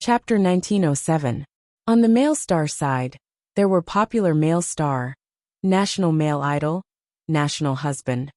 Chapter 1907. On the male star side, there were popular male star, national male idol, national husband,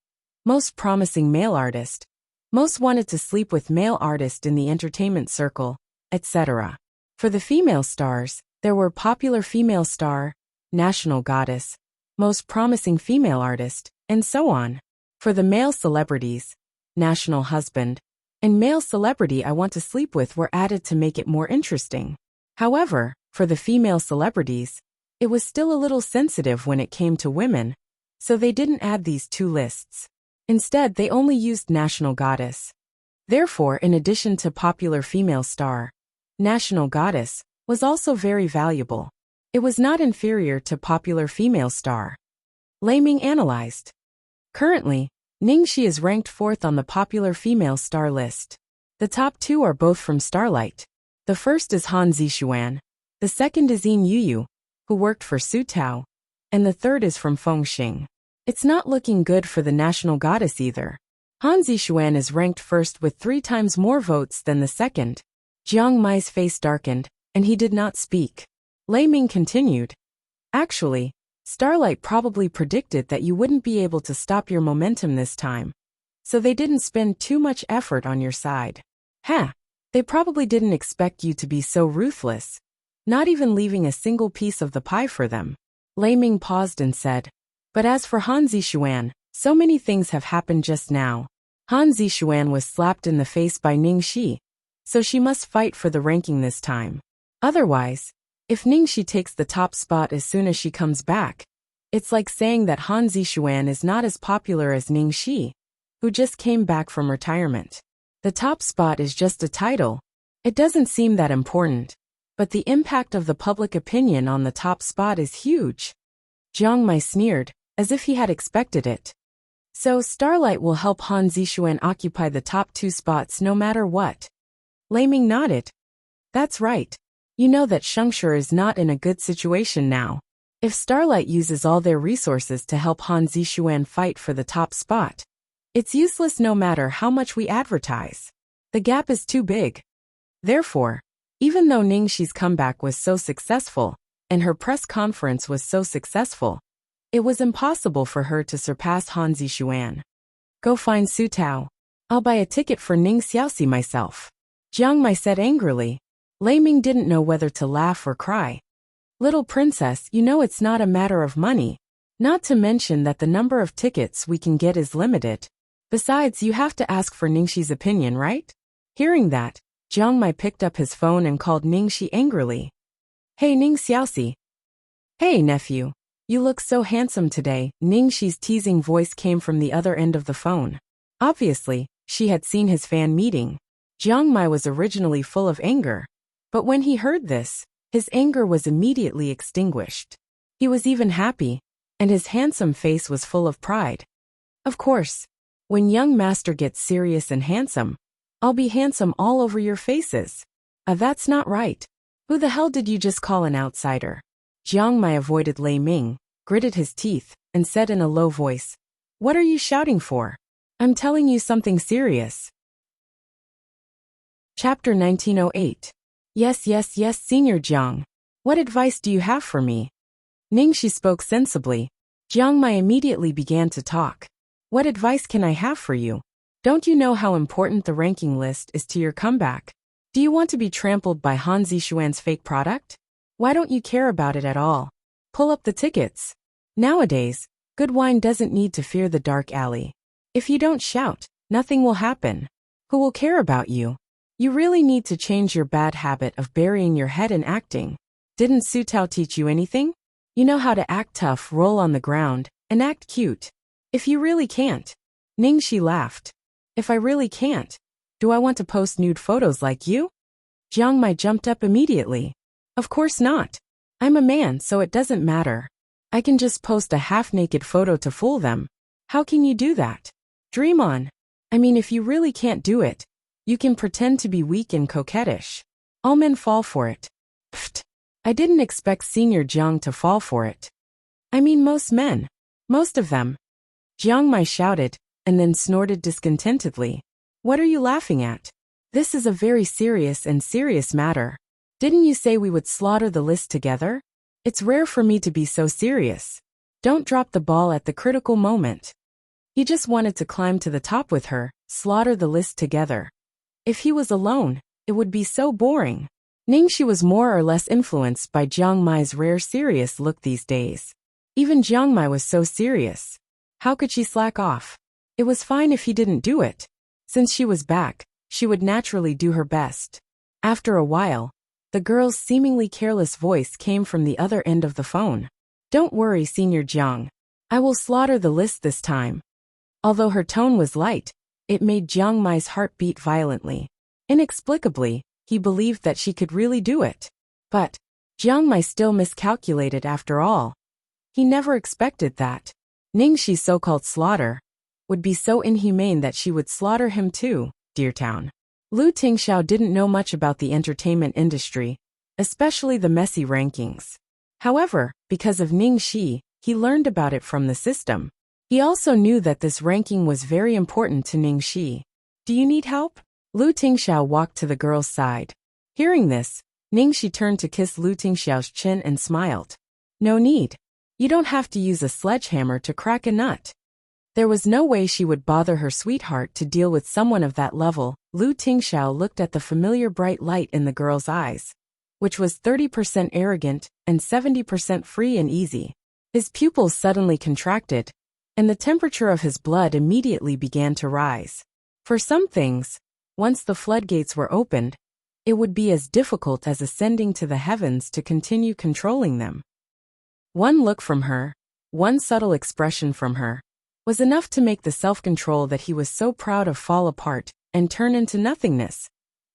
most promising male artist, most wanted to sleep with male artist in the entertainment circle, etc. For the female stars, there were popular female star, national goddess, most promising female artist, and so on. For the male celebrities, national husband, and male celebrity I want to sleep with were added to make it more interesting. However, for the female celebrities, it was still a little sensitive when it came to women, so they didn't add these two lists. Instead, they only used national goddess. Therefore, in addition to popular female star, national goddess was also very valuable. It was not inferior to popular female star. Lei Ming analyzed. Currently, Ningxi is ranked 4th on the popular female star list. The top 2 are both from Starlight. The first is Han Zixuan, the second is Yin Yuyu, who worked for Su Tao, and the third is from Feng Xing. It's not looking good for the national goddess either. Han Zixuan is ranked first with 3 times more votes than the second. Jiang Mai's face darkened, and he did not speak. Lei Ming continued. Actually, Starlight probably predicted that you wouldn't be able to stop your momentum this time. So they didn't spend too much effort on your side. They probably didn't expect you to be so ruthless, not even leaving a single piece of the pie for them. Lei Ming paused and said, but as for Han Zixuan, so many things have happened just now. Han Zixuan was slapped in the face by Ningxi, so she must fight for the ranking this time. Otherwise, if Ningxi takes the top spot as soon as she comes back, it's like saying that Han Zixuan is not as popular as Ningxi, who just came back from retirement. The top spot is just a title. It doesn't seem that important, but the impact of the public opinion on the top spot is huge. Jiang Mai sneered, as if he had expected it. So Starlight will help Han Zixuan occupy the top 2 spots no matter what. Lei Ming nodded. That's right. You know that Shengshe is not in a good situation now. If Starlight uses all their resources to help Han Zixuan fight for the top spot, it's useless no matter how much we advertise. The gap is too big. Therefore, even though Ningxi's comeback was so successful, and her press conference was so successful, it was impossible for her to surpass Han Zixuan. Go find Su Tao. I'll buy a ticket for Ning Xiaoxi myself. Jiang Mai said angrily. Lei Ming didn't know whether to laugh or cry. Little princess, you know it's not a matter of money. Not to mention that the number of tickets we can get is limited. Besides, you have to ask for Ningxi's opinion, right? Hearing that, Jiang Mai picked up his phone and called Ningxi angrily. Hey Ning Xiaoxi. Hey nephew. You look so handsome today. Ningxi's teasing voice came from the other end of the phone. Obviously, she had seen his fan meeting. Jiang Mai was originally full of anger. But when he heard this, his anger was immediately extinguished. He was even happy, and his handsome face was full of pride. Of course, when young master gets serious and handsome, I'll be handsome all over your faces. That's not right. Who the hell did you just call an outsider? Jiang Mai avoided Lei Ming, gritted his teeth, and said in a low voice, what are you shouting for? I'm telling you something serious. Chapter 1908. Yes, Senior Jiang. What advice do you have for me? Ningxi spoke sensibly. Jiang Mai immediately began to talk. What advice can I have for you? Don't you know how important the ranking list is to your comeback? Do you want to be trampled by Han Zixuan's fake product? Why don't you care about it at all? Pull up the tickets. Nowadays, good wine doesn't need to fear the dark alley. If you don't shout, nothing will happen. Who will care about you? You really need to change your bad habit of burying your head in acting. Didn't Su Tao teach you anything? You know how to act tough, roll on the ground, and act cute. If you really can't. Ningxi laughed. If I really can't, do I want to post nude photos like you? Jiang Mai jumped up immediately. Of course not. I'm a man, so it doesn't matter. I can just post a half-naked photo to fool them. How can you do that? Dream on. I mean, if you really can't do it, you can pretend to be weak and coquettish. All men fall for it. Pfft. I didn't expect Senior Jiang to fall for it. I mean most men. Most of them. Jiang Mai shouted, and then snorted discontentedly. What are you laughing at? This is a very serious matter. Didn't you say we would slaughter the list together? It's rare for me to be so serious. Don't drop the ball at the critical moment. He just wanted to climb to the top with her, slaughter the list together. If he was alone, it would be so boring. Ningxi was more or less influenced by Jiang Mai's rare serious look these days. Even Jiang Mai was so serious. How could she slack off? It was fine if he didn't do it. Since she was back, she would naturally do her best. After a while, the girl's seemingly careless voice came from the other end of the phone. Don't worry, Senior Jiang. I will slaughter the list this time. Although her tone was light, it made Jiang Mai's heart beat violently. Inexplicably, he believed that she could really do it. But Jiang Mai still miscalculated after all. He never expected that Ningxi's so-called slaughter would be so inhumane that she would slaughter him too, Deertown. Lu Tingxiao didn't know much about the entertainment industry, especially the messy rankings. However, because of Ningxi, he learned about it from the system. He also knew that this ranking was very important to Ningxi. Do you need help? Lu Tingxiao walked to the girl's side. Hearing this, Ningxi turned to kiss Lu Tingxiao's chin and smiled. No need. You don't have to use a sledgehammer to crack a nut. There was no way she would bother her sweetheart to deal with someone of that level. Lu Tingxiao looked at the familiar bright light in the girl's eyes, which was 30% arrogant and 70% free and easy. His pupils suddenly contracted, and the temperature of his blood immediately began to rise. For some things, once the floodgates were opened, it would be as difficult as ascending to the heavens to continue controlling them. One look from her, one subtle expression from her, was enough to make the self-control that he was so proud of fall apart and turn into nothingness.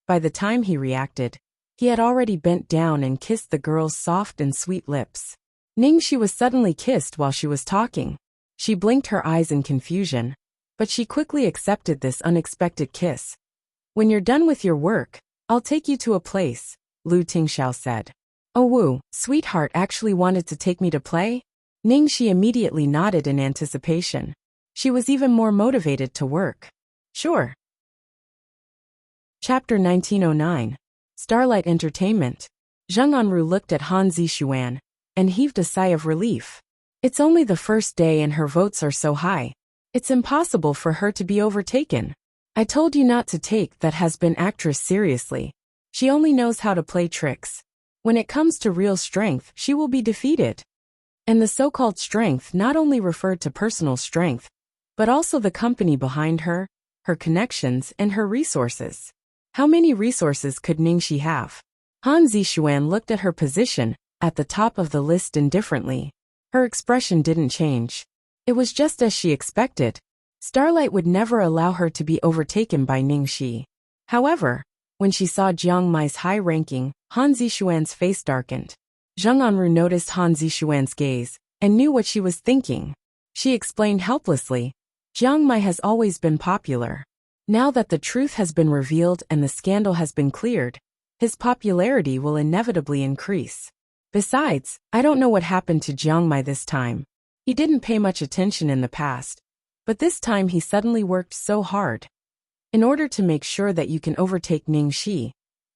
By the time he reacted, he had already bent down and kissed the girl's soft and sweet lips. Ningxi was suddenly kissed while she was talking. She blinked her eyes in confusion, but she quickly accepted this unexpected kiss. When you're done with your work, I'll take you to a place, Lu Tingxiao said. Oh woo, sweetheart actually wanted to take me to play? Ningxi immediately nodded in anticipation. She was even more motivated to work. Sure. Chapter 1909. Starlight Entertainment. Zheng Anru looked at Han Zixuan and heaved a sigh of relief. It's only the first day and her votes are so high. It's impossible for her to be overtaken. I told you not to take that has-been actress seriously. She only knows how to play tricks. When it comes to real strength, she will be defeated. And the so-called strength not only referred to personal strength, but also the company behind her, her connections, and her resources. How many resources could Ningxi have? Han Zixuan looked at her position at the top of the list indifferently. Her expression didn't change. It was just as she expected. Starlight would never allow her to be overtaken by Ningxi. However, when she saw Jiang Mai's high ranking, Han Zixuan's face darkened. Zheng Anru noticed Han Zixuan's gaze and knew what she was thinking. She explained helplessly, Jiang Mai has always been popular. Now that the truth has been revealed and the scandal has been cleared, his popularity will inevitably increase. Besides, I don't know what happened to Jiang Mai this time. He didn't pay much attention in the past, but this time he suddenly worked so hard. In order to make sure that you can overtake Ningxi,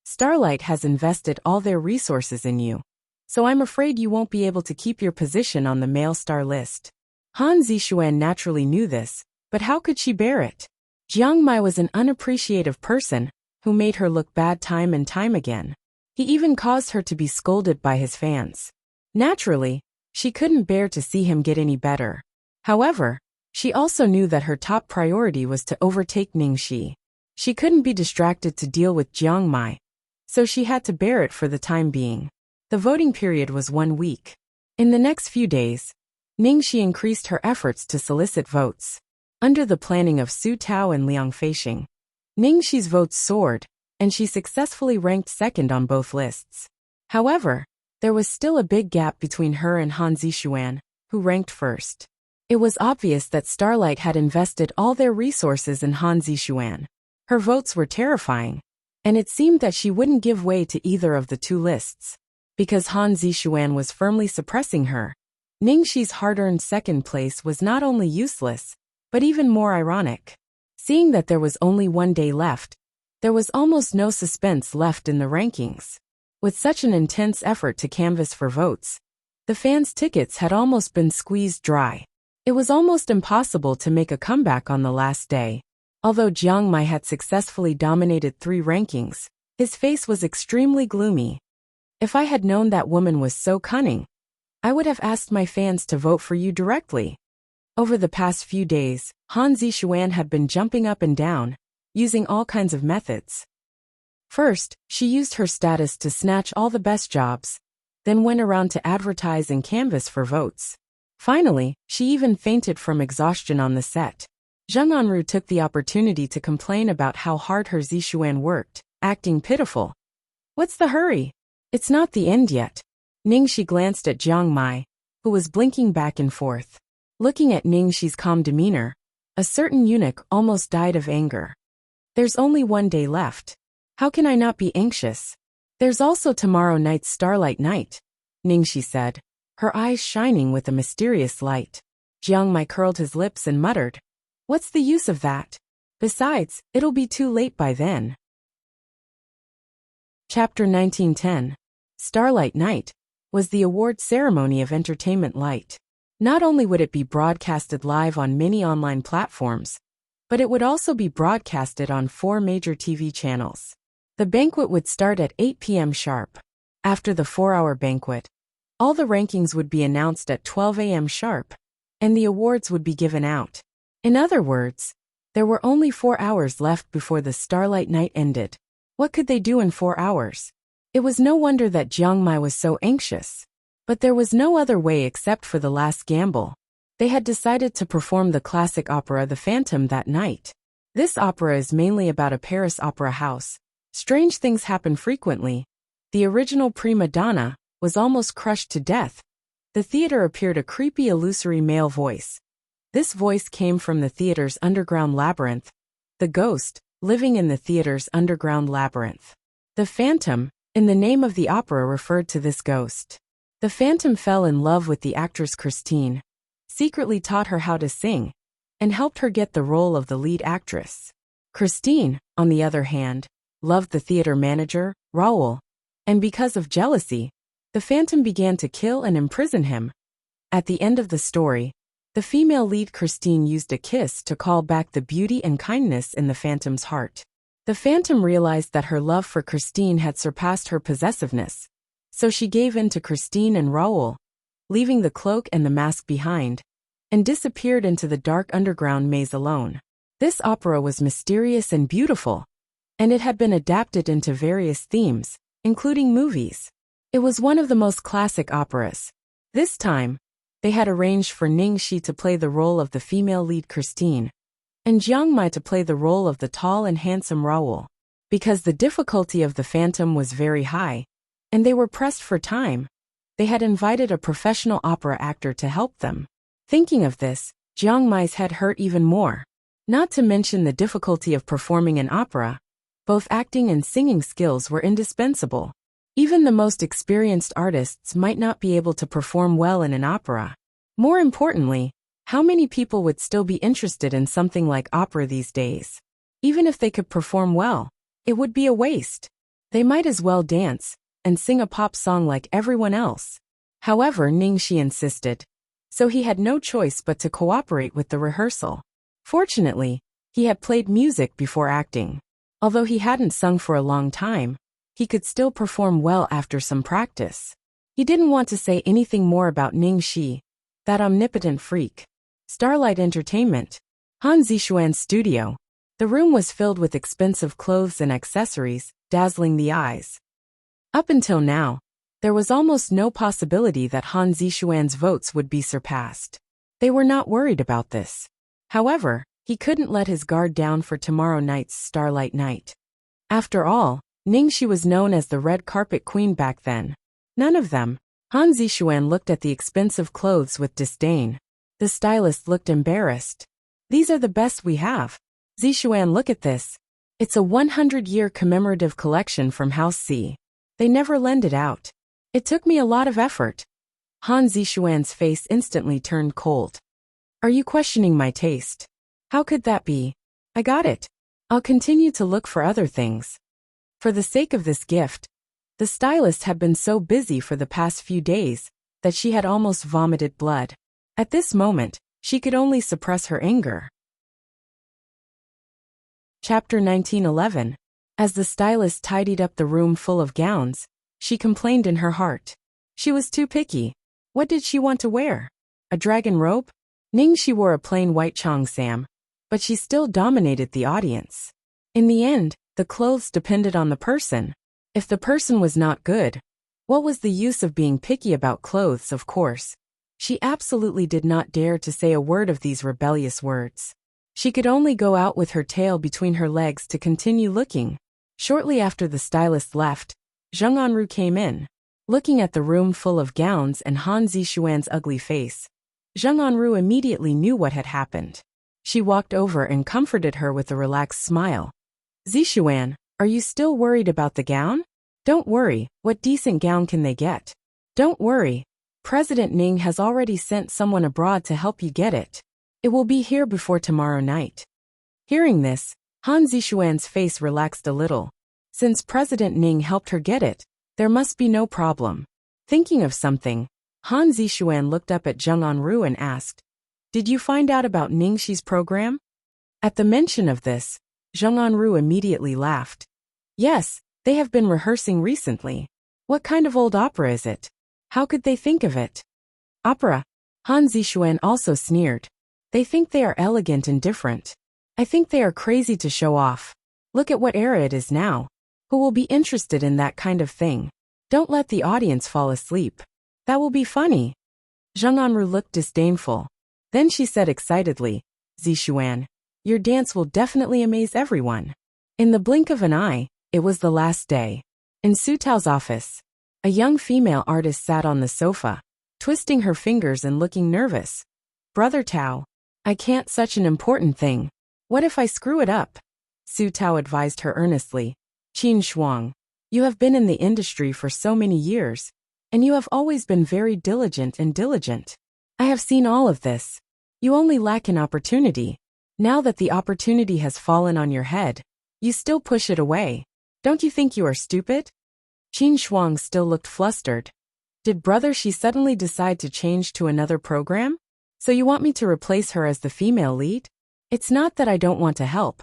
Starlight has invested all their resources in you. So I'm afraid you won't be able to keep your position on the male star list. Han Zixuan naturally knew this, but how could she bear it? Jiang Mai was an unappreciative person who made her look bad time and time again. He even caused her to be scolded by his fans. Naturally, she couldn't bear to see him get any better. However, she also knew that her top priority was to overtake Ningxi. She couldn't be distracted to deal with Jiang Mai, so she had to bear it for the time being. The voting period was 1 week. In the next few days, Ningxi increased her efforts to solicit votes. Under the planning of Su Tao and Liang Feixing, Ningxi's votes soared, and she successfully ranked second on both lists. However, there was still a big gap between her and Han Zixuan, who ranked first. It was obvious that Starlight had invested all their resources in Han Zixuan. Her votes were terrifying, and it seemed that she wouldn't give way to either of the two lists. Because Han Zixuan was firmly suppressing her, Ningxi's hard-earned second place was not only useless, but even more ironic. Seeing that there was only 1 day left, there was almost no suspense left in the rankings. With such an intense effort to canvass for votes, the fans' tickets had almost been squeezed dry. It was almost impossible to make a comeback on the last day. Although Jiang Mai had successfully dominated 3 rankings, his face was extremely gloomy. If I had known that woman was so cunning, I would have asked my fans to vote for you directly. Over the past few days, Han Zixuan had been jumping up and down, using all kinds of methods. First, she used her status to snatch all the best jobs, then went around to advertise and canvass for votes. Finally, she even fainted from exhaustion on the set. Zheng Anru took the opportunity to complain about how hard her Zixuan worked, acting pitiful. What's the hurry? It's not the end yet. Ningxi glanced at Jiang Mai, who was blinking back and forth. Looking at Ningxi's calm demeanor, a certain eunuch almost died of anger. There's only 1 day left. How can I not be anxious? There's also tomorrow night's Starlight Night, Ningxi said, her eyes shining with a mysterious light. Jiang Mai curled his lips and muttered, "What's the use of that? Besides, it'll be too late by then." Chapter 1910. Starlight Night was the award ceremony of Entertainment Light. Not only would it be broadcasted live on many online platforms, but it would also be broadcasted on 4 major TV channels. The banquet would start at 8 p.m. sharp. After the 4-hour banquet, all the rankings would be announced at 12 a.m. sharp, and the awards would be given out. In other words, there were only 4 hours left before the Starlight Night ended. What could they do in 4 hours? It was no wonder that Jiang Mai was so anxious. But there was no other way except for the last gamble. They had decided to perform the classic opera The Phantom that night. This opera is mainly about a Paris opera house. Strange things happen frequently. The original prima donna was almost crushed to death. The theater appeared a creepy illusory male voice. This voice came from the theater's underground labyrinth. The ghost, living in the theater's underground labyrinth. The Phantom, in the name of the opera, referred to this ghost. The Phantom fell in love with the actress Christine, secretly taught her how to sing, and helped her get the role of the lead actress. Christine, on the other hand, loved the theater manager, Raoul, and because of jealousy, the Phantom began to kill and imprison him. At the end of the story, the female lead Christine used a kiss to call back the beauty and kindness in the Phantom's heart. The Phantom realized that her love for Christine had surpassed her possessiveness, so she gave in to Christine and Raoul, leaving the cloak and the mask behind, and disappeared into the dark underground maze alone. This opera was mysterious and beautiful, and it had been adapted into various themes, including movies. It was one of the most classic operas. This time, they had arranged for Ningxi to play the role of the female lead Christine, and Jiang Mai to play the role of the tall and handsome Raoul. Because the difficulty of the Phantom was very high, and they were pressed for time, they had invited a professional opera actor to help them. Thinking of this, Jiang Mai's head hurt even more. Not to mention the difficulty of performing an opera. Both acting and singing skills were indispensable. Even the most experienced artists might not be able to perform well in an opera. More importantly, how many people would still be interested in something like opera these days? Even if they could perform well, it would be a waste. They might as well dance and sing a pop song like everyone else. However, Ningxi insisted, so he had no choice but to cooperate with the rehearsal. Fortunately, he had played music before acting. Although he hadn't sung for a long time, he could still perform well after some practice. He didn't want to say anything more about Ningxi, that omnipotent freak. Starlight Entertainment. Han Zixuan's studio. The room was filled with expensive clothes and accessories, dazzling the eyes. Up until now, there was almost no possibility that Han Zixuan's votes would be surpassed. They were not worried about this. However, he couldn't let his guard down for tomorrow night's Starlight Night. After all, Ningxi was known as the red carpet queen back then. None of them. Han Zixuan looked at the expensive clothes with disdain. The stylist looked embarrassed. These are the best we have. Zixuan, look at this. It's a 100-year commemorative collection from House C. They never lend it out. It took me a lot of effort. Han Zixuan's face instantly turned cold. Are you questioning my taste? How could that be? I got it. I'll continue to look for other things. For the sake of this gift, The stylist had been so busy for the past few days that she had almost vomited blood. At this moment, she could only suppress her anger. Chapter 19:11. As the stylist tidied up the room full of gowns, she complained in her heart. She was too picky. What did she want to wear? A dragon robe? Ningxi wore a plain white cheongsam, but she still dominated the audience. In the end, the clothes depended on the person. If the person was not good, what was the use of being picky about clothes? Of course, she absolutely did not dare to say a word of these rebellious words. She could only go out with her tail between her legs to continue looking. Shortly after the stylist left, Zheng Anru came in. Looking at the room full of gowns and Han Zixuan's ugly face, Zheng Anru immediately knew what had happened. She walked over and comforted her with a relaxed smile. Zixuan, are you still worried about the gown? Don't worry, what decent gown can they get? Don't worry, President Ning has already sent someone abroad to help you get it. It will be here before tomorrow night. Hearing this, Han Zixuan's face relaxed a little. Since President Ning helped her get it, there must be no problem. Thinking of something, Han Zixuan looked up at Zheng Anru and asked, "Did you find out about Ningxi's program?" At the mention of this, Zheng Anru immediately laughed. Yes, they have been rehearsing recently. What kind of old opera is it? How could they think of it? Opera. Han Zixuan also sneered. They think they are elegant and different. I think they are crazy to show off. Look at what era it is now. Who will be interested in that kind of thing? Don't let the audience fall asleep. That will be funny. Zheng Anru looked disdainful. Then she said excitedly, Zixuan, your dance will definitely amaze everyone. In the blink of an eye, it was the last day. In Su Tao's office, a young female artist sat on the sofa, twisting her fingers and looking nervous. Brother Tao, I can't such an important thing. What if I screw it up? Su Tao advised her earnestly. Qin Shuang, you have been in the industry for so many years, and you have always been very diligent. I have seen all of this. You only lack an opportunity. Now that the opportunity has fallen on your head, you still push it away. Don't you think you are stupid? Qin Shuang still looked flustered. Did brother she suddenly decide to change to another program? So you want me to replace her as the female lead? It's not that I don't want to help,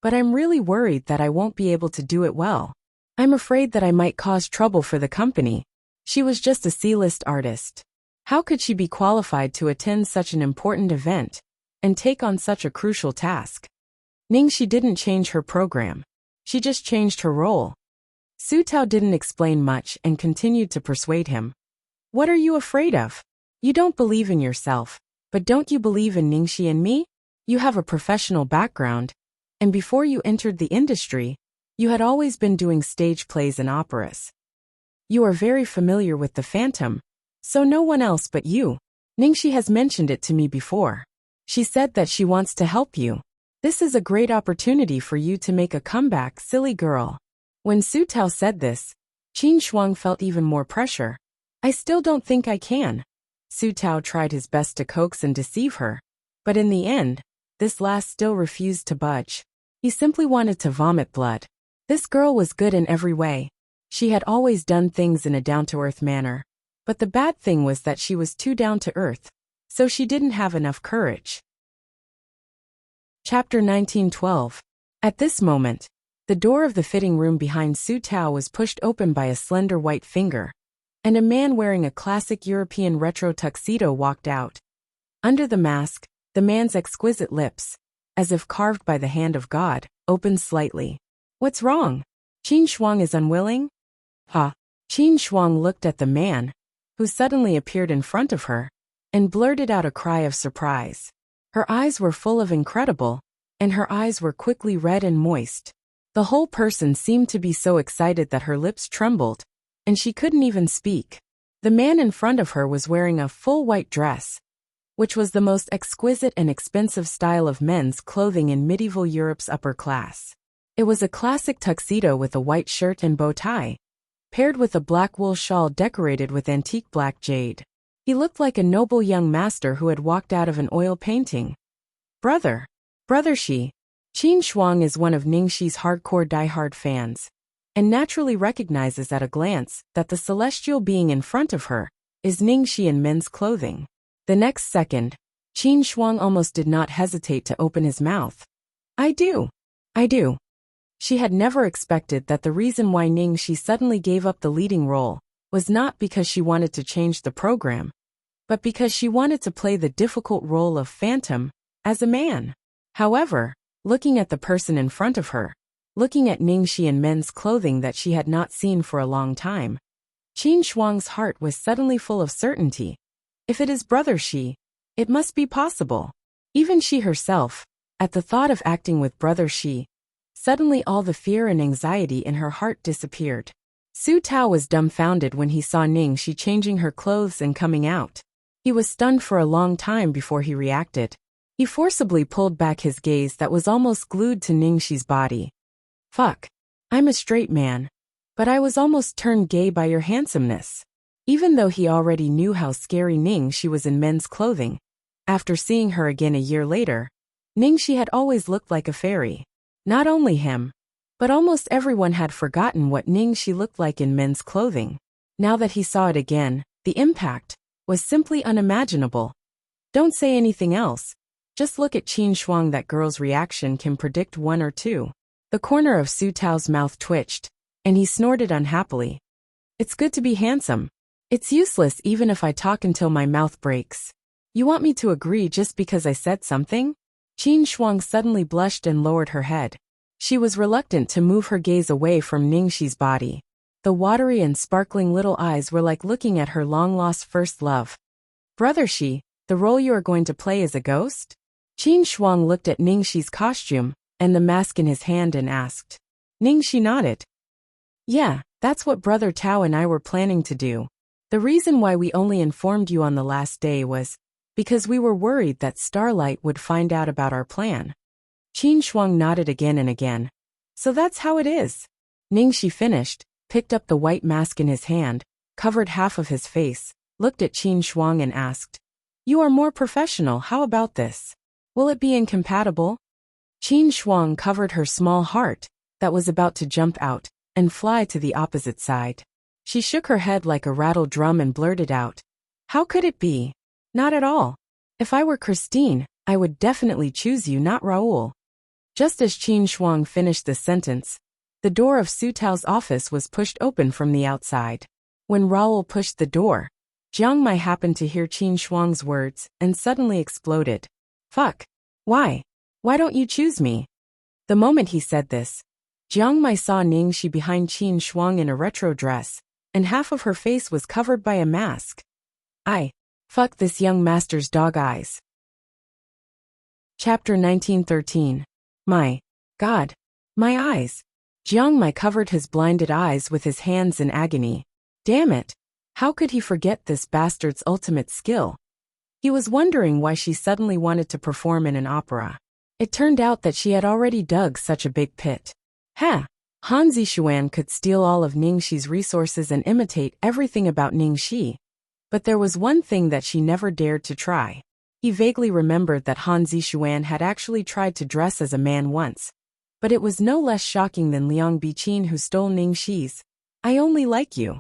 but I'm really worried that I won't be able to do it well. I'm afraid that I might cause trouble for the company. She was just a C-list artist. How could she be qualified to attend such an important event and take on such a crucial task? Ningxi didn't change her program. She just changed her role. Su Tao didn't explain much and continued to persuade him. What are you afraid of? You don't believe in yourself, but don't you believe in Ningxi and me? You have a professional background, and before you entered the industry, you had always been doing stage plays and operas. You are very familiar with the Phantom, so no one else but you. Ningxi has mentioned it to me before. She said that she wants to help you. This is a great opportunity for you to make a comeback, silly girl. When Su Tao said this, Qin Shuang felt even more pressure. I still don't think I can. Su Tao tried his best to coax and deceive her, but in the end, this last still refused to budge. He simply wanted to vomit blood. This girl was good in every way. She had always done things in a down-to-earth manner. But the bad thing was that she was too down-to-earth, so she didn't have enough courage. Chapter 19:12. At this moment, the door of the fitting room behind Su Tao was pushed open by a slender white finger, and a man wearing a classic European retro tuxedo walked out. Under the mask, the man's exquisite lips, as if carved by the hand of God, opened slightly. What's wrong? Qin Shuang is unwilling? Ha! Qin Shuang looked at the man, who suddenly appeared in front of her, and blurted out a cry of surprise. Her eyes were full of incredible, and her eyes were quickly red and moist. The whole person seemed to be so excited that her lips trembled, and she couldn't even speak. The man in front of her was wearing a full white dress, which was the most exquisite and expensive style of men's clothing in medieval Europe's upper class. It was a classic tuxedo with a white shirt and bow tie, paired with a black wool shawl decorated with antique black jade. He looked like a noble young master who had walked out of an oil painting. Brother Shi. Qin Shuang is one of Ningxi's hardcore die-hard fans. and naturally recognizes at a glance that the celestial being in front of her is Ningxi in men's clothing. The next second, Qin Shuang almost did not hesitate to open his mouth. I do. She had never expected that the reason why Ningxi suddenly gave up the leading role was not because she wanted to change the program, but because she wanted to play the difficult role of Phantom as a man. However, looking at the person in front of her, looking at Ningxi in men's clothing that she had not seen for a long time, Qin Shuang's heart was suddenly full of certainty. If it is Brother Shi, it must be possible. Even she herself, at the thought of acting with Brother Shi, suddenly all the fear and anxiety in her heart disappeared. Su Tao was dumbfounded when he saw Ningxi changing her clothes and coming out. He was stunned for a long time before he reacted. He forcibly pulled back his gaze that was almost glued to Ningxi's body. Fuck. I'm a straight man. But I was almost turned gay by your handsomeness. Even though he already knew how scary Ningxi was in men's clothing, after seeing her again a year later, Ningxi had always looked like a fairy. Not only him, but almost everyone had forgotten what Ningxi looked like in men's clothing. Now that he saw it again, the impact was simply unimaginable. Don't say anything else. Just look at Qin Shuang. That girl's reaction can predict one or two. The corner of Su Tao's mouth twitched, and he snorted unhappily. It's good to be handsome. It's useless even if I talk until my mouth breaks. You want me to agree just because I said something? Qin Shuang suddenly blushed and lowered her head. She was reluctant to move her gaze away from Ningxi's body. The watery and sparkling little eyes were like looking at her long-lost first love. Brother Shi, the role you are going to play is a ghost? Qin Shuang looked at Ningxi's costume and the mask in his hand and asked. Ningxi nodded. Yeah, that's what Brother Tao and I were planning to do. The reason why we only informed you on the last day was because we were worried that Starlight would find out about our plan. Qin Shuang nodded again and again. So that's how it is. Ningxi finished, picked up the white mask in his hand, covered half of his face, looked at Qin Shuang and asked. You are more professional, how about this? Will it be incompatible? Qin Shuang covered her small heart, that was about to jump out, and fly to the opposite side. She shook her head like a rattled drum and blurted out. How could it be? Not at all. If I were Christine, I would definitely choose you, not Raoul. Just as Qin Shuang finished the sentence, the door of Su Tao's office was pushed open from the outside. When Raoul pushed the door, Jiang Mai happened to hear Qin Shuang's words and suddenly exploded. Fuck. Why? Why don't you choose me? The moment he said this, Jiang Mai saw Ningxi behind Qin Shuang in a retro dress, and half of her face was covered by a mask. Fuck this young master's dog eyes. Chapter 1913. My God. My eyes. Jiang Mai covered his blinded eyes with his hands in agony. Damn it. How could he forget this bastard's ultimate skill? He was wondering why she suddenly wanted to perform in an opera. It turned out that she had already dug such a big pit. Han Zixuan could steal all of Ningxi's resources and imitate everything about Ningxi. But there was one thing that she never dared to try. He vaguely remembered that Han Zixuan had actually tried to dress as a man once. But it was no less shocking than Liang Biqin, who stole Ningxi's I only like you.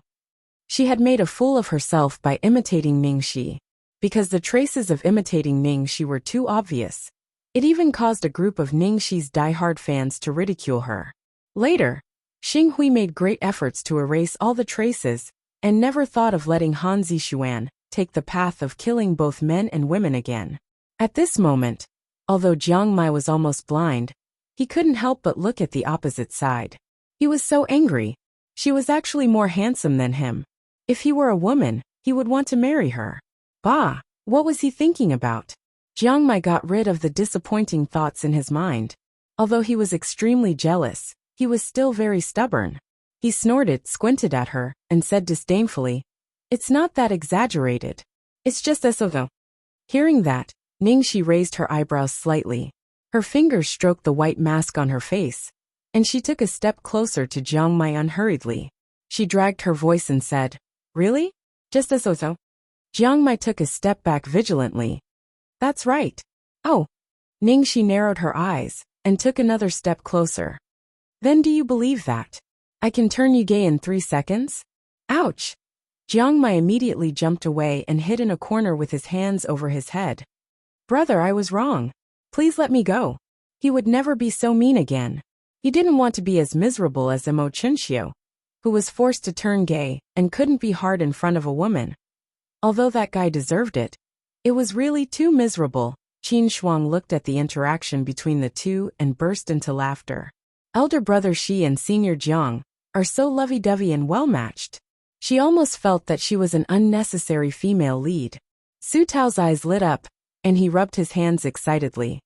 She had made a fool of herself by imitating Ningxi. Because the traces of imitating Ningxi were too obvious. It even caused a group of Ningxi's die-hard fans to ridicule her. Later, Xing Hui made great efforts to erase all the traces, and never thought of letting Han Zixuan take the path of killing both men and women again. At this moment, although Jiang Mai was almost blind, he couldn't help but look at the opposite side. He was so angry. She was actually more handsome than him. If he were a woman, he would want to marry her. Bah! What was he thinking about? Jiang Mai got rid of the disappointing thoughts in his mind. Although he was extremely jealous, he was still very stubborn. He snorted, squinted at her, and said disdainfully, It's not that exaggerated. It's just eso. Hearing that, Ningxi raised her eyebrows slightly. Her fingers stroked the white mask on her face, and she took a step closer to Jiang Mai unhurriedly. She dragged her voice and said, Really? Just eso? Jiang Mai took a step back vigilantly. That's right. Oh. Ningxi narrowed her eyes, and took another step closer. Then do you believe that? I can turn you gay in 3 seconds? Ouch! Jiang Mai immediately jumped away and hid in a corner with his hands over his head. Brother, I was wrong. Please let me go. He would never be so mean again. He didn't want to be as miserable as Imo Chinxiu, who was forced to turn gay and couldn't be hard in front of a woman. Although that guy deserved it, it was really too miserable. Qin Shuang looked at the interaction between the two and burst into laughter. Elder brother Shi and senior Jiang are so lovey-dovey and well-matched. She almost felt that she was an unnecessary female lead. Su Tao's eyes lit up, and he rubbed his hands excitedly.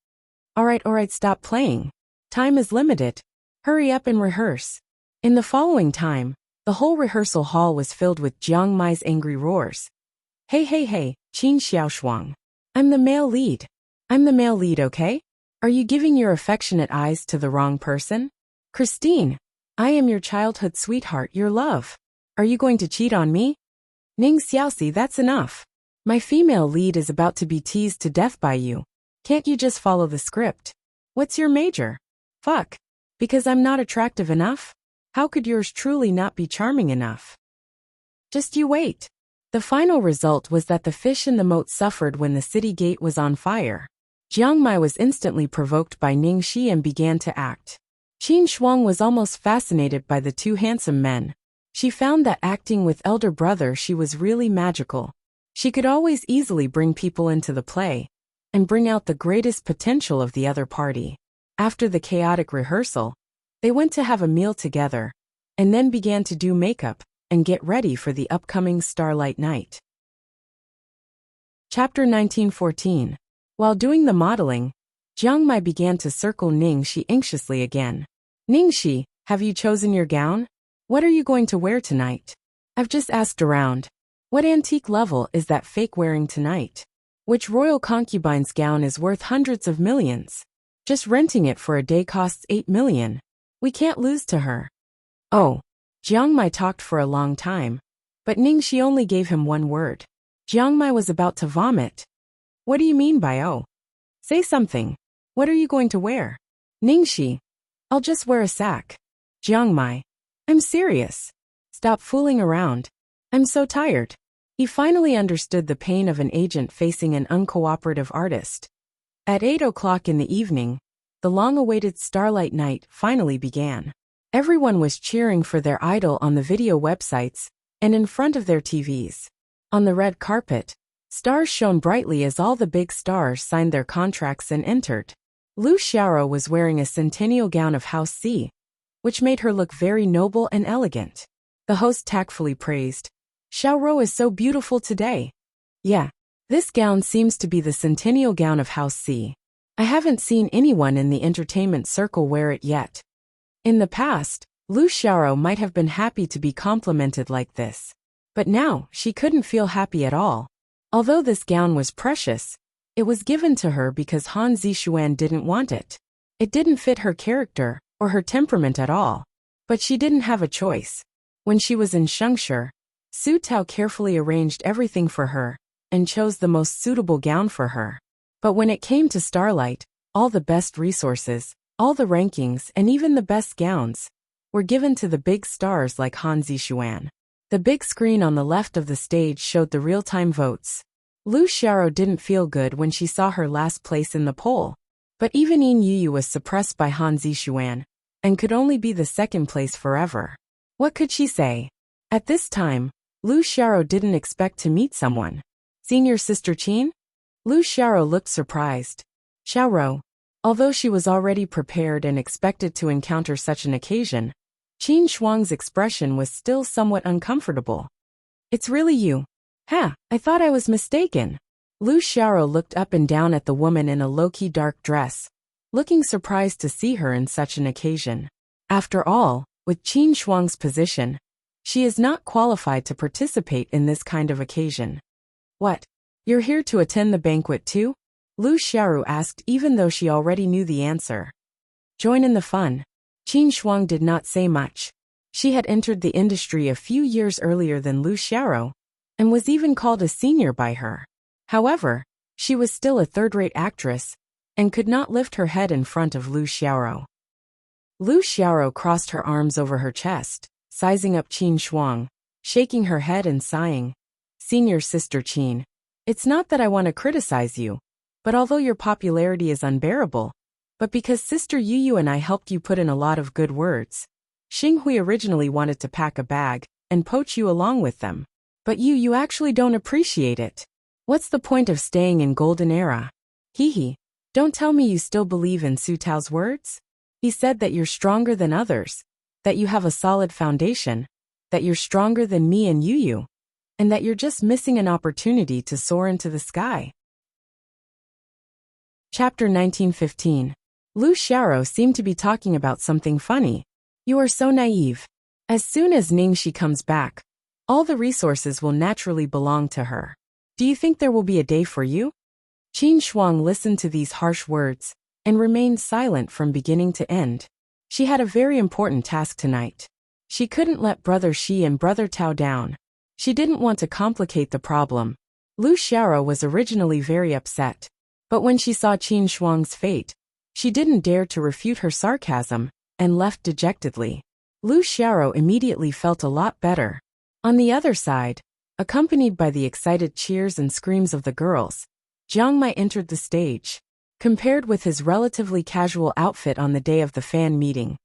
All right, stop playing. Time is limited. Hurry up and rehearse. In the following time, the whole rehearsal hall was filled with Jiang Mai's angry roars. Hey, Qin Xiaoshuang. I'm the male lead. Okay? Are you giving your affectionate eyes to the wrong person? Christine, I am your childhood sweetheart, your love. Are you going to cheat on me? Ning Xiaoxi, that's enough. My female lead is about to be teased to death by you. Can't you just follow the script? What's your major? Fuck. Because I'm not attractive enough? How could yours truly not be charming enough? Just you wait. The final result was that the fish in the moat suffered when the city gate was on fire. Jiang Mai was instantly provoked by Ning Shi and began to act. Qin Shuang was almost fascinated by the two handsome men. She found that acting with elder brother Shi was really magical. She could always easily bring people into the play and bring out the greatest potential of the other party. After the chaotic rehearsal, they went to have a meal together and then began to do makeup and get ready for the upcoming Starlight Night. Chapter 1914. While doing the modeling, Jiang Mai began to circle Ning Shi anxiously again. Ning Shi, have you chosen your gown? What are you going to wear tonight? I've just asked around. What antique level is that fake wearing tonight? Which royal concubine's gown is worth hundreds of millions? Just renting it for a day costs 8 million. We can't lose to her. Oh. Jiang Mai talked for a long time, but Ning Shi only gave him one word. Jiang Mai was about to vomit. What do you mean by oh? Say something. What are you going to wear? Ning Shi. I'll just wear a sack. Jiang Mai. I'm serious. Stop fooling around. I'm so tired. He finally understood the pain of an agent facing an uncooperative artist. At 8 o'clock in the evening, the long-awaited Starlight Night finally began. Everyone was cheering for their idol on the video websites and in front of their TVs. On the red carpet, stars shone brightly as all the big stars signed their contracts and entered. Lu Xiaoro was wearing a centennial gown of House C, which made her look very noble and elegant. The host tactfully praised, Xiaoro is so beautiful today. Yeah, this gown seems to be the centennial gown of House C. I haven't seen anyone in the entertainment circle wear it yet. In the past, Lu Xiaoro might have been happy to be complimented like this. But now, she couldn't feel happy at all. Although this gown was precious, it was given to her because Han Zixuan didn't want it. It didn't fit her character or her temperament at all. But she didn't have a choice. When she was in Shengshi, Su Tao carefully arranged everything for her and chose the most suitable gown for her. But when it came to Starlight, all the best resources, all the rankings and even the best gowns were given to the big stars like Han Zixuan. The big screen on the left of the stage showed the real-time votes. Lu Xiaoro didn't feel good when she saw her last place in the poll. But even Yin Yu was suppressed by Han Zixuan and could only be the second place forever. What could she say? At this time, Lu Xiaoro didn't expect to meet someone. Senior Sister Qin? Lu Xiaoro looked surprised. Xiaoro. Although she was already prepared and expected to encounter such an occasion, Qin Shuang's expression was still somewhat uncomfortable. It's really you. Ha, I thought I was mistaken. Lu Xiaoro looked up and down at the woman in a low-key dark dress, looking surprised to see her in such an occasion. After all, with Qin Shuang's position, she is not qualified to participate in this kind of occasion. What? You're here to attend the banquet too? Lu Xiaoro asked even though she already knew the answer. Join in the fun. Qin Shuang did not say much. She had entered the industry a few years earlier than Lu Xiaoro, and was even called a senior by her. However, she was still a third-rate actress, and could not lift her head in front of Lu Xiaoro. Lu Xiaoro crossed her arms over her chest, sizing up Qin Shuang, shaking her head and sighing. Senior Sister Qin, it's not that I want to criticize you, but although your popularity is unbearable, but because Sister Yu and I helped you put in a lot of good words. Xing Hui originally wanted to pack a bag and poach you along with them. But you actually don't appreciate it. What's the point of staying in Golden Era? Hee. Don't tell me you still believe in Su Tao's words? He said that you're stronger than others, that you have a solid foundation, that you're stronger than me and Yu, and that you're just missing an opportunity to soar into the sky. Chapter 1915. Lu Xiaoro seemed to be talking about something funny. You are so naive. As soon as Ningxi comes back, all the resources will naturally belong to her. Do you think there will be a day for you? Qin Shuang listened to these harsh words and remained silent from beginning to end. She had a very important task tonight. She couldn't let Brother Shi and Brother Tao down. She didn't want to complicate the problem. Lu Xiaoro was originally very upset, but when she saw Qin Shuang's fate, she didn't dare to refute her sarcasm and left dejectedly. Lu Xiaoro immediately felt a lot better. On the other side, accompanied by the excited cheers and screams of the girls, Jiang Mai entered the stage. Compared with his relatively casual outfit on the day of the fan meeting,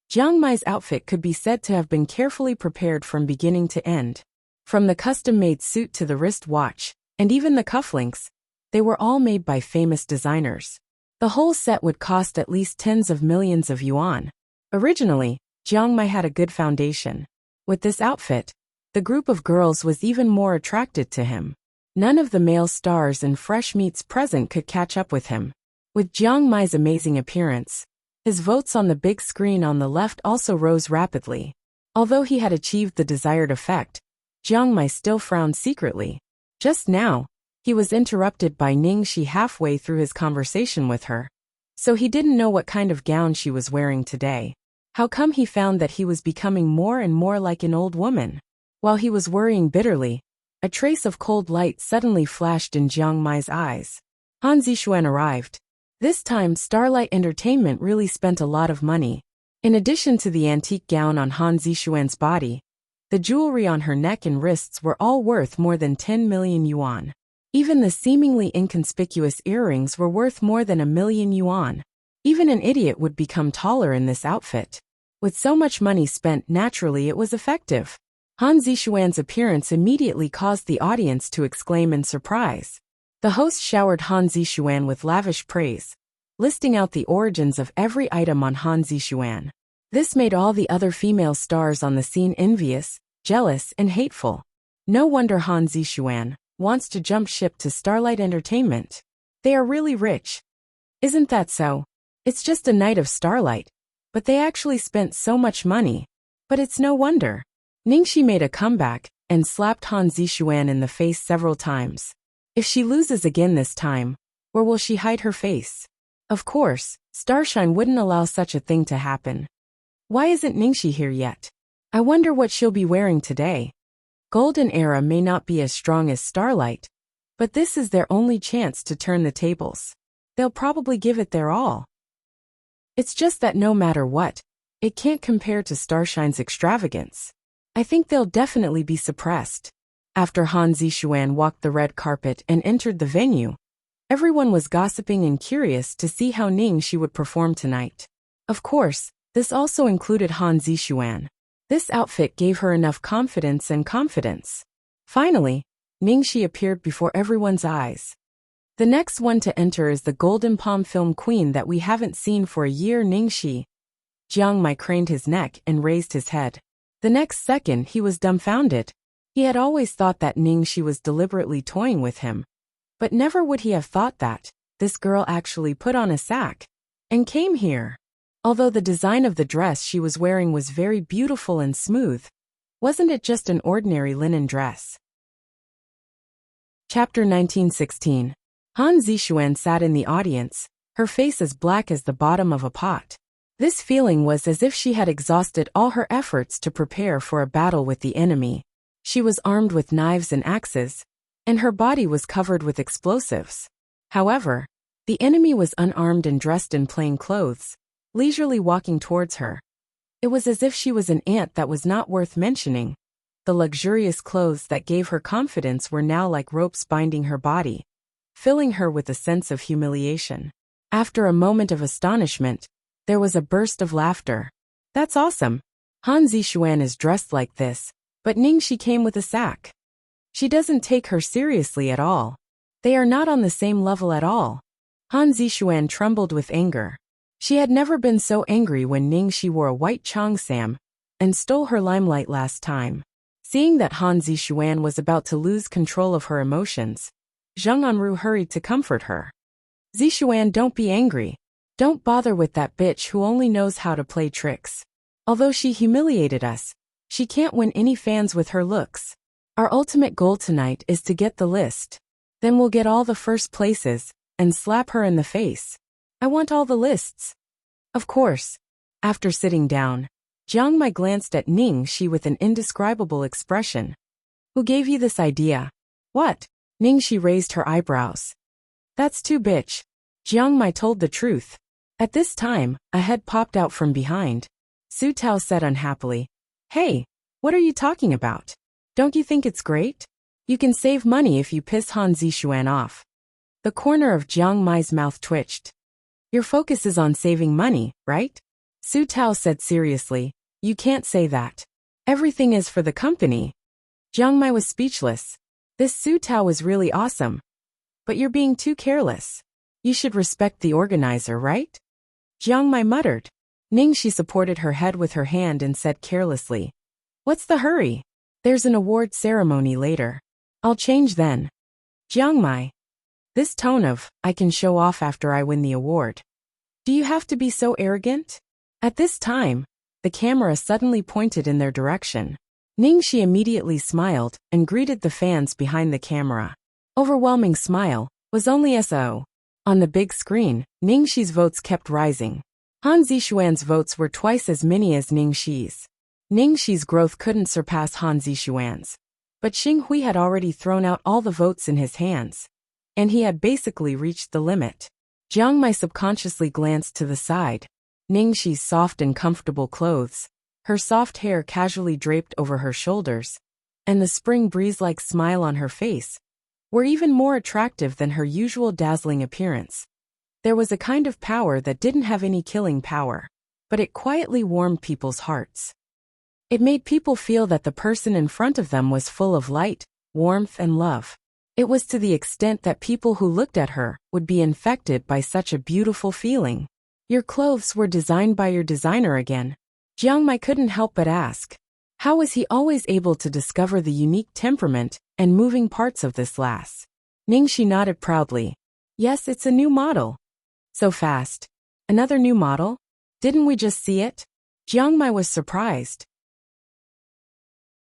Jiang Mai's outfit could be said to have been carefully prepared from beginning to end. From the custom-made suit to the wrist watch, and even the cufflinks, they were all made by famous designers. The whole set would cost at least tens of millions of yuan. Originally, Jiang Mai had a good foundation. With this outfit, the group of girls was even more attracted to him. None of the male stars and fresh meats present could catch up with him. With Jiang Mai's amazing appearance, his votes on the big screen on the left also rose rapidly. Although he had achieved the desired effect, Jiang Mai still frowned secretly. Just now, he was interrupted by Ningxi halfway through his conversation with her, so he didn't know what kind of gown she was wearing today. How come he found that he was becoming more and more like an old woman? While he was worrying bitterly, a trace of cold light suddenly flashed in Jiang Mai's eyes. Han Zixuan arrived. This time Starlight Entertainment really spent a lot of money. In addition to the antique gown on Han Zixuan's body, the jewelry on her neck and wrists were all worth more than 10 million yuan. Even the seemingly inconspicuous earrings were worth more than 1 million yuan. Even an idiot would become taller in this outfit. With so much money spent, naturally it was effective. Han Zixuan's appearance immediately caused the audience to exclaim in surprise. The host showered Han Zixuan with lavish praise, listing out the origins of every item on Han Zixuan. This made all the other female stars on the scene envious, jealous, and hateful. No wonder Han Zixuan wants to jump ship to Starlight Entertainment. They are really rich. Isn't that so? It's just a night of starlight, but they actually spent so much money. But it's no wonder. Ningxi made a comeback and slapped Han Zixuan in the face several times. If she loses again this time, where will she hide her face? Of course, Starshine wouldn't allow such a thing to happen. Why isn't Ningxi here yet? I wonder what she'll be wearing today. Golden Era may not be as strong as Starlight, but this is their only chance to turn the tables. They'll probably give it their all. It's just that no matter what, it can't compare to Starshine's extravagance. I think they'll definitely be suppressed. After Han Zixuan walked the red carpet and entered the venue, everyone was gossiping and curious to see how Ningxi would perform tonight. Of course, this also included Han Zixuan. This outfit gave her enough confidence. Finally, Ningxi appeared before everyone's eyes. The next one to enter is the Golden Palm Film Queen that we haven't seen for a year, Ningxi. Jiang Mai craned his neck and raised his head. The next second he was dumbfounded. He had always thought that Ningxi was deliberately toying with him, but never would he have thought that this girl actually put on a sack and came here. Although the design of the dress she was wearing was very beautiful and smooth, wasn't it just an ordinary linen dress? Chapter 1916. Han Zixuan sat in the audience, her face as black as the bottom of a pot. This feeling was as if she had exhausted all her efforts to prepare for a battle with the enemy. She was armed with knives and axes, and her body was covered with explosives. However, the enemy was unarmed and dressed in plain clothes, leisurely walking towards her. It was as if she was an ant that was not worth mentioning. The luxurious clothes that gave her confidence were now like ropes binding her body, filling her with a sense of humiliation. After a moment of astonishment, there was a burst of laughter. That's awesome. Han Zixuan is dressed like this, but Ningxi came with a sack. She doesn't take her seriously at all. They are not on the same level at all. Han Zixuan trembled with anger. She had never been so angry when Ningxi wore a white cheongsam and stole her limelight last time. Seeing that Han Zixuan was about to lose control of her emotions, Zheng Anru hurried to comfort her. Zixuan, don't be angry. Don't bother with that bitch who only knows how to play tricks. Although she humiliated us, she can't win any fans with her looks. Our ultimate goal tonight is to get the list. Then we'll get all the first places and slap her in the face. I want all the lists. Of course. After sitting down, Jiang Mai glanced at Ningxi with an indescribable expression. Who gave you this idea? What? Ningxi raised her eyebrows. That's too bitch. Jiang Mai told the truth. At this time, a head popped out from behind. Su Tao said unhappily, Hey, what are you talking about? Don't you think it's great? You can save money if you piss Han Zixuan off. The corner of Jiang Mai's mouth twitched. Your focus is on saving money, right? Su Tao said seriously, You can't say that. Everything is for the company. Jiang Mai was speechless. This Su Tao was really awesome. But you're being too careless. You should respect the organizer, right? Jiang Mai muttered. Ningxi supported her head with her hand and said carelessly, What's the hurry? There's an award ceremony later. I'll change then. Jiang Mai. This tone of, I can show off after I win the award. Do you have to be so arrogant? At this time, the camera suddenly pointed in their direction. Ningxi immediately smiled and greeted the fans behind the camera. Overwhelming smile, was only SO. On the big screen, Ningxi's votes kept rising. Han Zixuan's votes were twice as many as Ningxi's. Ningxi's growth couldn't surpass Han Zixuan's. But Xing Hui had already thrown out all the votes in his hands, and he had basically reached the limit. Jiang Mai subconsciously glanced to the side. Ningxi's soft and comfortable clothes, her soft hair casually draped over her shoulders, and the spring breeze-like smile on her face, were even more attractive than her usual dazzling appearance. There was a kind of power that didn't have any killing power, but it quietly warmed people's hearts. It made people feel that the person in front of them was full of light, warmth, and love. It was to the extent that people who looked at her would be infected by such a beautiful feeling. Your clothes were designed by your designer again. Jiang Mai couldn't help but ask. How was he always able to discover the unique temperament and moving parts of this lass? Ningxi nodded proudly. Yes, it's a new model. So fast. Another new model? Didn't we just see it? Jiang Mai was surprised.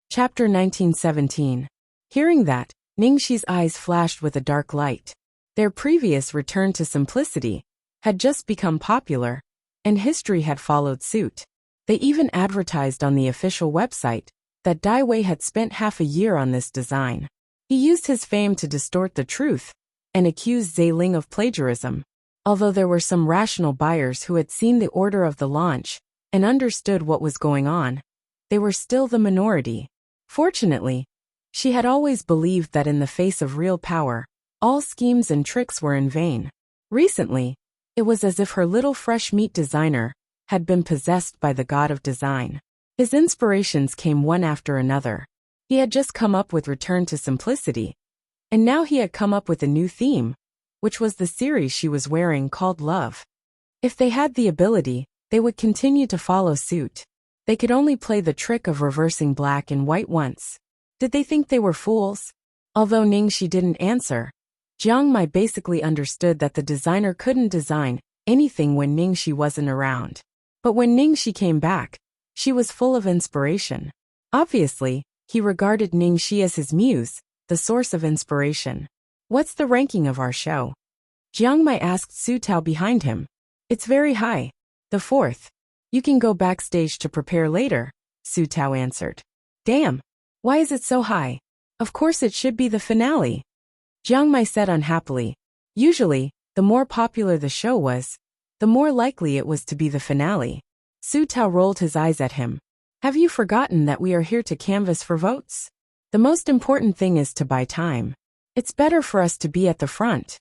Chapter 1917. Hearing that, Ningxi's eyes flashed with a dark light. Their previous return to simplicity had just become popular, and history had followed suit. They even advertised on the official website that Dai Wei had spent half a year on this design. He used his fame to distort the truth and accused Zeiling of plagiarism. Although there were some rational buyers who had seen the order of the launch and understood what was going on, they were still the minority. Fortunately, she had always believed that in the face of real power, all schemes and tricks were in vain. Recently, it was as if her little fresh meat designer had been possessed by the god of design. His inspirations came one after another. He had just come up with Return to Simplicity, and now he had come up with a new theme, which was the series she was wearing called Love. If they had the ability, they would continue to follow suit. They could only play the trick of reversing black and white once. Did they think they were fools? Although Ningxi didn't answer, Jiang Mai basically understood that the designer couldn't design anything when Ningxi wasn't around. But when Ningxi came back, she was full of inspiration. Obviously, he regarded Ningxi as his muse, the source of inspiration. What's the ranking of our show? Jiang Mai asked Su Tao behind him. It's very high. The fourth. You can go backstage to prepare later, Su Tao answered. Damn. Why is it so high? Of course it should be the finale. Jiang Mai said unhappily. Usually, the more popular the show was, the more likely it was to be the finale. Su Tao rolled his eyes at him. Have you forgotten that we are here to canvass for votes? The most important thing is to buy time. It's better for us to be at the front.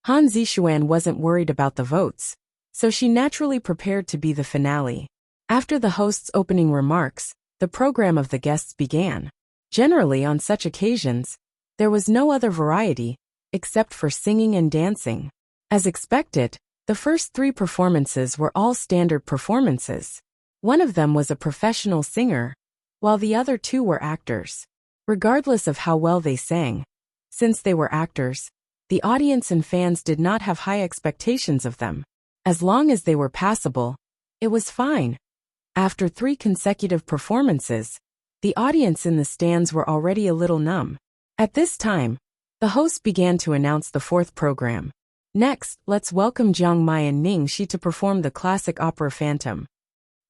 Han Zixuan wasn't worried about the votes, so she naturally prepared to be the finale. After the host's opening remarks, the program of the guests began. Generally, on such occasions, there was no other variety, except for singing and dancing. As expected, the first 3 performances were all standard performances. One of them was a professional singer, while the other 2 were actors. Regardless of how well they sang, since they were actors, the audience and fans did not have high expectations of them. As long as they were passable, it was fine. After 3 consecutive performances, the audience in the stands were already a little numb. At this time, the host began to announce the 4th program. Next, let's welcome Jiang Mai and Ning Shi to perform the classic opera Phantom.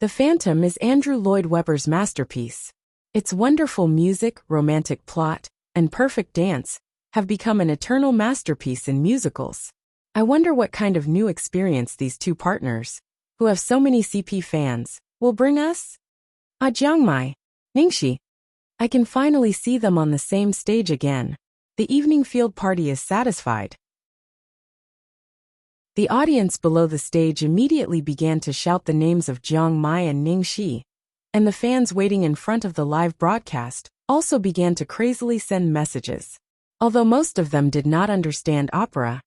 The Phantom is Andrew Lloyd Webber's masterpiece. Its wonderful music, romantic plot, and perfect dance have become an eternal masterpiece in musicals. I wonder what kind of new experience these 2 partners, who have so many CP fans, will bring us? Jiang Mai, Ning Shi. I can finally see them on the same stage again. The evening field party is satisfied. The audience below the stage immediately began to shout the names of Jiang Mai and Ning Shi, and the fans waiting in front of the live broadcast also began to crazily send messages. Although most of them did not understand opera,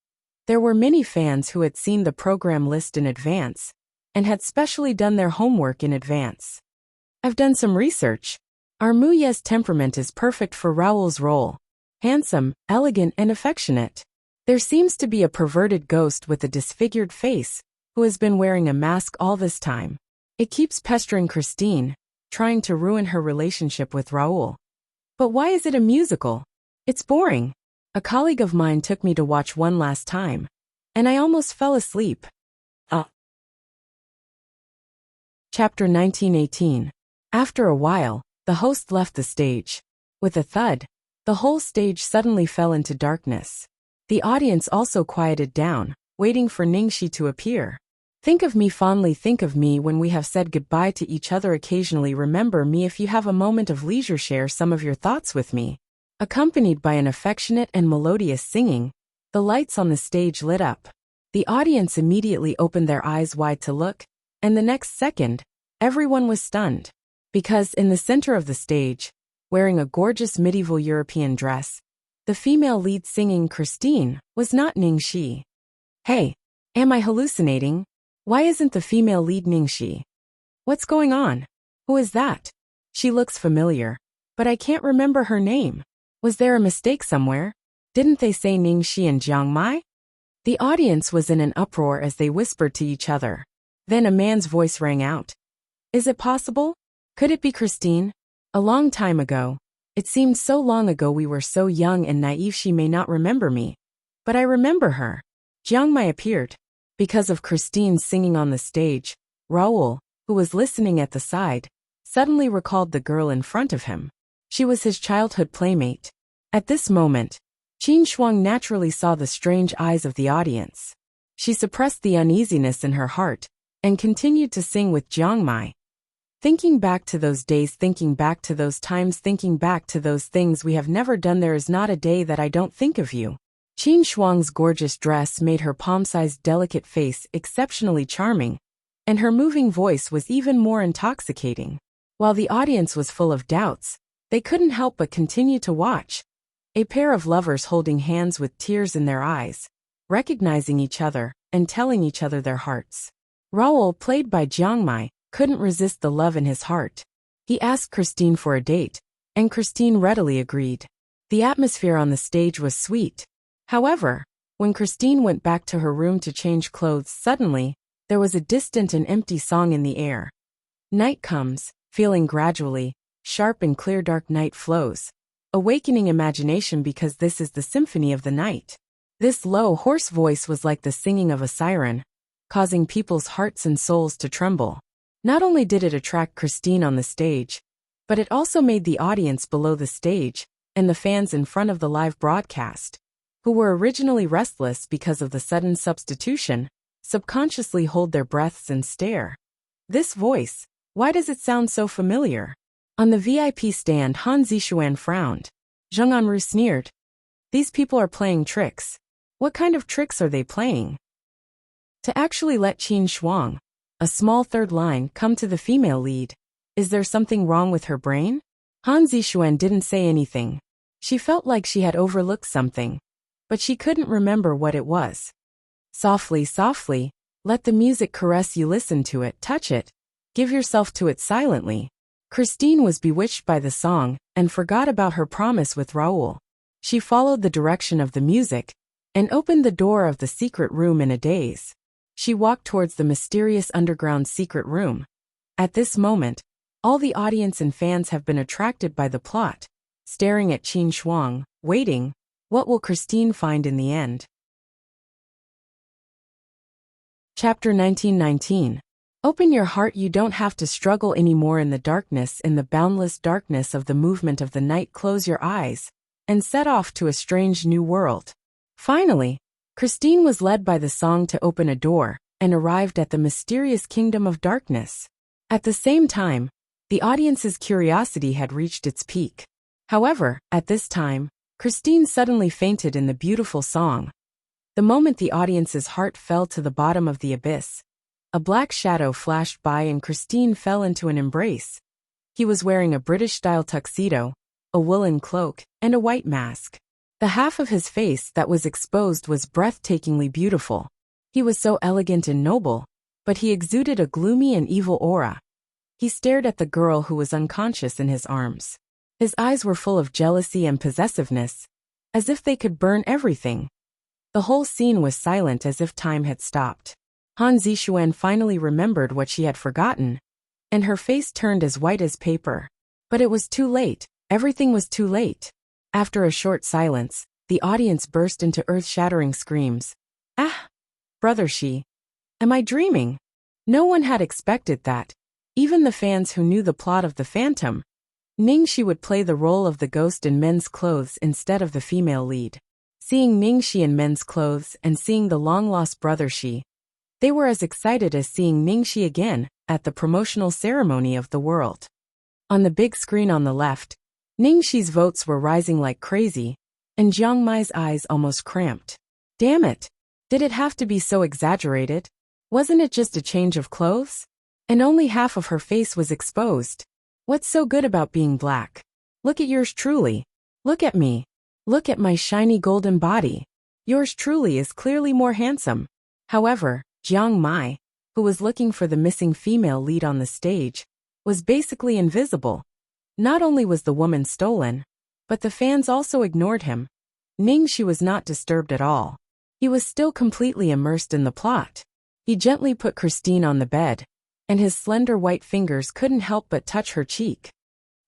there were many fans who had seen the program list in advance and had specially done their homework in advance. I've done some research. Our Muye's temperament is perfect for Raoul's role. Handsome, elegant, and affectionate. There seems to be a perverted ghost with a disfigured face, who has been wearing a mask all this time. It keeps pestering Christine, trying to ruin her relationship with Raoul. But why is it a musical? It's boring. A colleague of mine took me to watch one last time, and I almost fell asleep. Chapter 1918. After a while, the host left the stage. With a thud, the whole stage suddenly fell into darkness. The audience also quieted down, waiting for Ning Shi to appear. Think of me fondly, think of me when we have said goodbye to each other. Occasionally remember me if you have a moment of leisure. Share some of your thoughts with me. Accompanied by an affectionate and melodious singing, the lights on the stage lit up. The audience immediately opened their eyes wide to look, and the next second, everyone was stunned. Because in the center of the stage, wearing a gorgeous medieval European dress, the female lead singing Christine was not Ning Shi. Hey, am I hallucinating? Why isn't the female lead Ning Shi? What's going on? Who is that? She looks familiar, but I can't remember her name. Was there a mistake somewhere? Didn't they say Ning Shi and Jiang Mai? The audience was in an uproar as they whispered to each other. Then a man's voice rang out. Is it possible? Could it be Christine? A long time ago. It seemed so long ago. We were so young and naive. She may not remember me, but I remember her. Jiang Mai appeared. Because of Christine's singing on the stage, Raoul, who was listening at the side, suddenly recalled the girl in front of him. She was his childhood playmate. At this moment, Qin Shuang naturally saw the strange eyes of the audience. She suppressed the uneasiness in her heart and continued to sing with Jiang Mai. Thinking back to those days, thinking back to those times, thinking back to those things we have never done. There is not a day that I don't think of you. Qin Shuang's gorgeous dress made her palm-sized delicate face exceptionally charming, and her moving voice was even more intoxicating. While the audience was full of doubts, they couldn't help but continue to watch. A pair of lovers holding hands with tears in their eyes, recognizing each other and telling each other their hearts. Raoul, played by Jiang Mai, couldn't resist the love in his heart. He asked Christine for a date, and Christine readily agreed. The atmosphere on the stage was sweet. However, when Christine went back to her room to change clothes, suddenly, there was a distant and empty song in the air. Night comes, feeling gradually, sharp and clear. Dark night flows, awakening imagination because this is the symphony of the night. This low, hoarse voice was like the singing of a siren, causing people's hearts and souls to tremble. Not only did it attract Christine on the stage, but it also made the audience below the stage, and the fans in front of the live broadcast, who were originally restless because of the sudden substitution, subconsciously hold their breaths and stare. This voice, why does it sound so familiar? On the VIP stand, Han Zixuan frowned. Zheng Anru sneered. These people are playing tricks. What kind of tricks are they playing? To actually let Qin Shuang, a small third line, come to the female lead. Is there something wrong with her brain? Han Zixuan didn't say anything. She felt like she had overlooked something, but she couldn't remember what it was. Softly, softly, let the music caress you. Listen to it, touch it, give yourself to it silently. Christine was bewitched by the song and forgot about her promise with Raoul. She followed the direction of the music and opened the door of the secret room in a daze. She walked towards the mysterious underground secret room. At this moment, all the audience and fans have been attracted by the plot, staring at Qin Shuang, waiting. What will Christine find in the end? Chapter 1919. Open your heart. You don't have to struggle anymore in the darkness, in the boundless darkness of the movement of the night. Close your eyes and set off to a strange new world. Finally, Christine was led by the song to open a door and arrived at the mysterious kingdom of darkness. At the same time, the audience's curiosity had reached its peak. However, at this time, Christine suddenly fainted in the beautiful song. The moment the audience's heart fell to the bottom of the abyss, a black shadow flashed by and Christine fell into an embrace. He was wearing a British-style tuxedo, a woolen cloak, and a white mask. The half of his face that was exposed was breathtakingly beautiful. He was so elegant and noble, but he exuded a gloomy and evil aura. He stared at the girl who was unconscious in his arms. His eyes were full of jealousy and possessiveness, as if they could burn everything. The whole scene was silent, as if time had stopped. Han Zixuan finally remembered what she had forgotten, and her face turned as white as paper. But it was too late. Everything was too late. After a short silence, the audience burst into earth-shattering screams. Ah! Brother Shi. Am I dreaming? No one had expected that. Even the fans who knew the plot of The Phantom. Ningxi would play the role of the ghost in men's clothes instead of the female lead. Seeing Ningxi in men's clothes and seeing the long-lost brother Shi, they were as excited as seeing Ningxi again at the promotional ceremony of The World. On the big screen on the left, Ningxi's votes were rising like crazy, and Jiang Mai's eyes almost cramped. Damn it! Did it have to be so exaggerated? Wasn't it just a change of clothes? And only half of her face was exposed. What's so good about being black? Look at yours truly. Look at me. Look at my shiny golden body. Yours truly is clearly more handsome. However, Jiang Mai, who was looking for the missing female lead on the stage, was basically invisible. Not only was the woman stolen, but the fans also ignored him. Ningxi was not disturbed at all. He was still completely immersed in the plot. He gently put Christine on the bed, and his slender white fingers couldn't help but touch her cheek.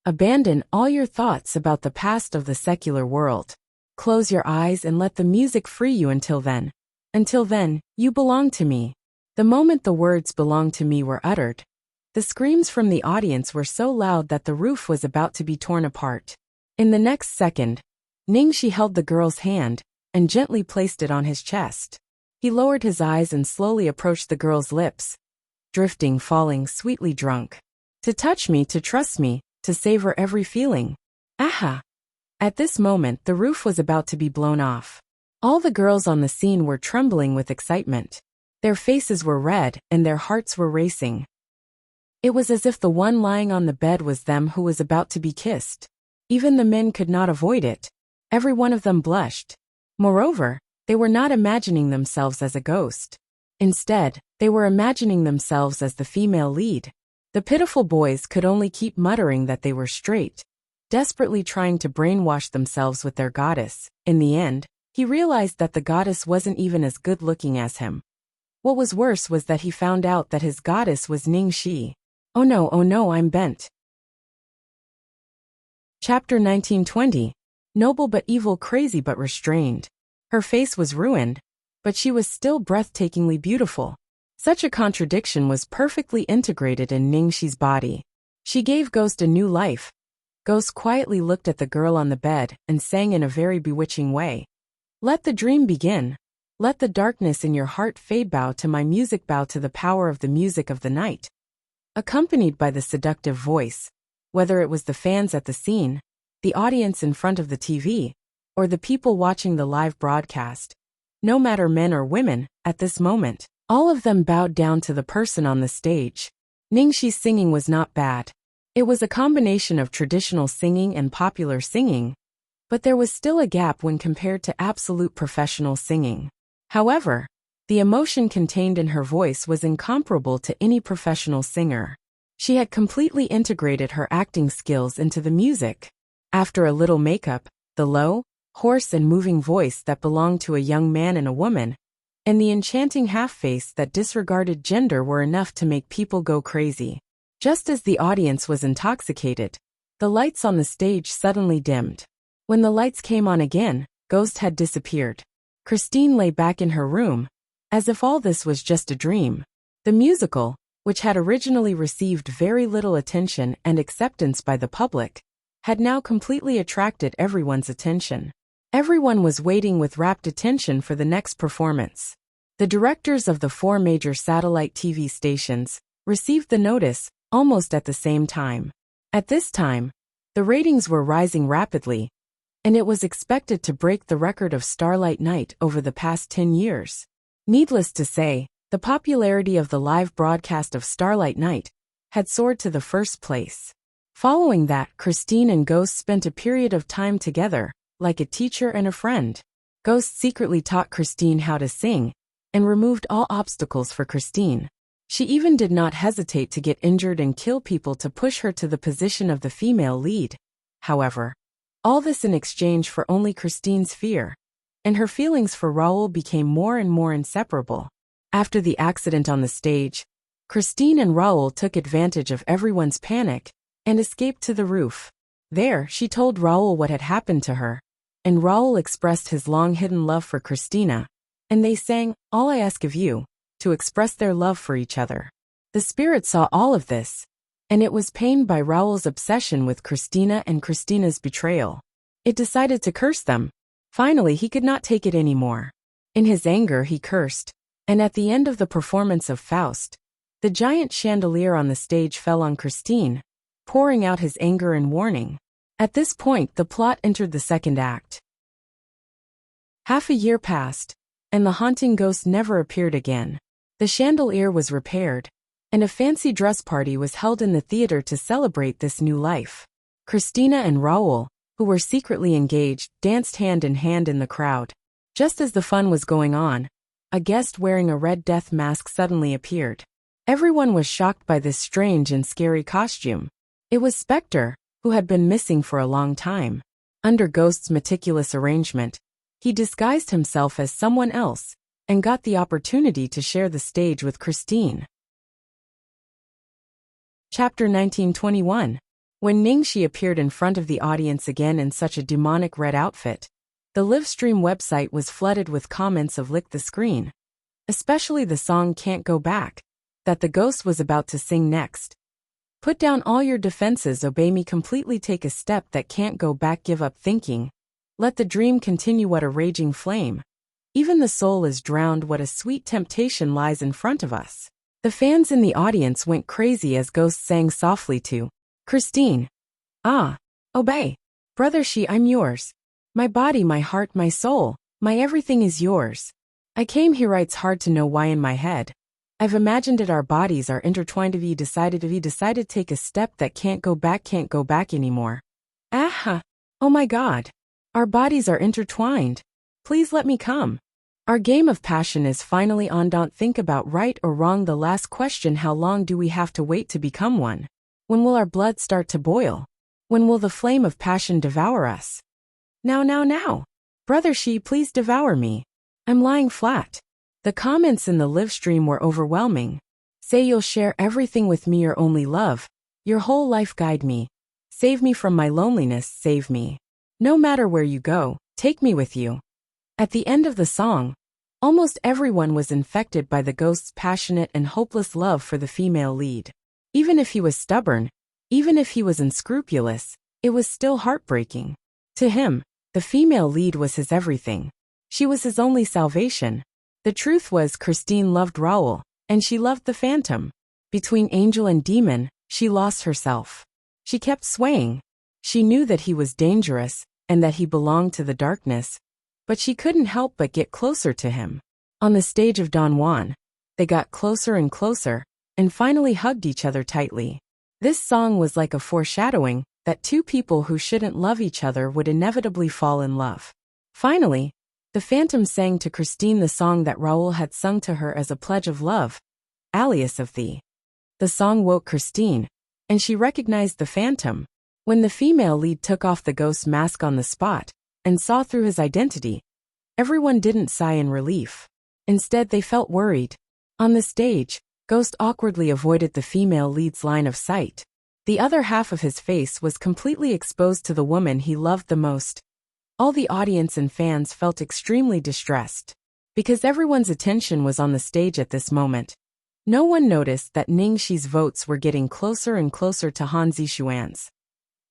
Abandon all your thoughts about the past of the secular world. Close your eyes and let the music free you until then. Until then, you belong to me. The moment the words "belong to me" were uttered, the screams from the audience were so loud that the roof was about to be torn apart. In the next second, Ningxi held the girl's hand and gently placed it on his chest. He lowered his eyes and slowly approached the girl's lips, drifting, falling, sweetly drunk. To touch me, to trust me, to savor every feeling. Aha! At this moment, the roof was about to be blown off. All the girls on the scene were trembling with excitement. Their faces were red and their hearts were racing. It was as if the one lying on the bed was them who was about to be kissed. Even the men could not avoid it. Every one of them blushed. Moreover, they were not imagining themselves as a ghost. Instead, they were imagining themselves as the female lead. The pitiful boys could only keep muttering that they were straight, desperately trying to brainwash themselves with their goddess. In the end, he realized that the goddess wasn't even as good-looking as him. What was worse was that he found out that his goddess was Ningxi. Oh no, I'm bent. Chapter 1920. Noble but evil, crazy but restrained. Her face was ruined, but she was still breathtakingly beautiful. Such a contradiction was perfectly integrated in Ningxi's body. She gave Ghost a new life. Ghost quietly looked at the girl on the bed and sang in a very bewitching way. Let the dream begin. Let the darkness in your heart fade, bow to my music, bow to the power of the music of the night. Accompanied by the seductive voice, whether it was the fans at the scene, the audience in front of the TV, or the people watching the live broadcast. No matter men or women, at this moment, all of them bowed down to the person on the stage. Ningxi's singing was not bad. It was a combination of traditional singing and popular singing, but there was still a gap when compared to absolute professional singing. However, the emotion contained in her voice was incomparable to any professional singer. She had completely integrated her acting skills into the music. After a little makeup, the low, hoarse and moving voice that belonged to a young man and a woman, and the enchanting half-face that disregarded gender were enough to make people go crazy. Just as the audience was intoxicated, the lights on the stage suddenly dimmed. When the lights came on again, Ghost had disappeared. Christine lay back in her room, as if all this was just a dream. The musical, which had originally received very little attention and acceptance by the public, had now completely attracted everyone's attention. Everyone was waiting with rapt attention for the next performance. The directors of the 4 major satellite TV stations received the notice almost at the same time. At this time, the ratings were rising rapidly, and it was expected to break the record of Starlight Night over the past 10 years. Needless to say, the popularity of the live broadcast of Starlight Night had soared to the first place. Following that, Christine and Ghost spent a period of time together, like a teacher and a friend. Ghost secretly taught Christine how to sing, and removed all obstacles for Christine. She even did not hesitate to get injured and kill people to push her to the position of the female lead. However, all this in exchange for only Christine's fear, and her feelings for Raoul became more and more inseparable. After the accident on the stage, Christine and Raoul took advantage of everyone's panic and escaped to the roof. There, she told Raoul what had happened to her, and Raoul expressed his long-hidden love for Christina, and they sang, "All I Ask of You," to express their love for each other. The spirit saw all of this, and it was pained by Raoul's obsession with Christina and Christina's betrayal. It decided to curse them. Finally, he could not take it anymore. In his anger, he cursed, and at the end of the performance of Faust, the giant chandelier on the stage fell on Christine, pouring out his anger and warning. At this point, the plot entered the second act. Half a year passed, and the haunting ghost never appeared again. The chandelier was repaired, and a fancy dress party was held in the theater to celebrate this new life. Christina and Raoul, who were secretly engaged, danced hand in hand in the crowd. Just as the fun was going on, a guest wearing a red death mask suddenly appeared. Everyone was shocked by this strange and scary costume. It was Spectre, who had been missing for a long time. Under Ghost's meticulous arrangement, he disguised himself as someone else, and got the opportunity to share the stage with Christine. Chapter 1921. When Ningxi appeared in front of the audience again in such a demonic red outfit, the livestream website was flooded with comments of "lick the screen," especially the song "Can't Go Back" that the ghost was about to sing next. "Put down all your defenses, obey me completely, take a step that can't go back, give up thinking. Let the dream continue, what a raging flame. Even the soul is drowned, what a sweet temptation lies in front of us." The fans in the audience went crazy as Ghost sang softly to Christine. "Ah, obey. Brother Shi, I'm yours. My body, my heart, my soul, my everything is yours. I came here, it's hard to know why in my head. I've imagined it, our bodies are intertwined. If you decided take a step that can't go back anymore. Aha! Oh my God. Our bodies are intertwined. Please let me come. Our game of passion is finally on. Don't think about right or wrong. The last question, how long do we have to wait to become one? When will our blood start to boil? When will the flame of passion devour us? Now. Brother Shi, please devour me. I'm lying flat." The comments in the live stream were overwhelming. "Say you'll share everything with me, your only love. Your whole life, guide me. Save me from my loneliness, save me. No matter where you go, take me with you." At the end of the song, almost everyone was infected by the ghost's passionate and hopeless love for the female lead. Even if he was stubborn, even if he was unscrupulous, it was still heartbreaking. To him, the female lead was his everything. She was his only salvation. The truth was Christine loved Raoul, and she loved the phantom. Between angel and demon, she lost herself. She kept swaying. She knew that he was dangerous, and that he belonged to the darkness, but she couldn't help but get closer to him. On the stage of Don Juan, they got closer and closer, and finally hugged each other tightly. This song was like a foreshadowing that two people who shouldn't love each other would inevitably fall in love. Finally, the phantom sang to Christine the song that Raoul had sung to her as a pledge of love, Alias of Thee. The song woke Christine, and she recognized the phantom. When the female lead took off the ghost mask on the spot and saw through his identity, everyone didn't sigh in relief. Instead, they felt worried. On the stage, Ghost awkwardly avoided the female lead's line of sight. The other half of his face was completely exposed to the woman he loved the most. All the audience and fans felt extremely distressed. Because everyone's attention was on the stage at this moment, no one noticed that Ning Shi's votes were getting closer and closer to Han Zixuan's.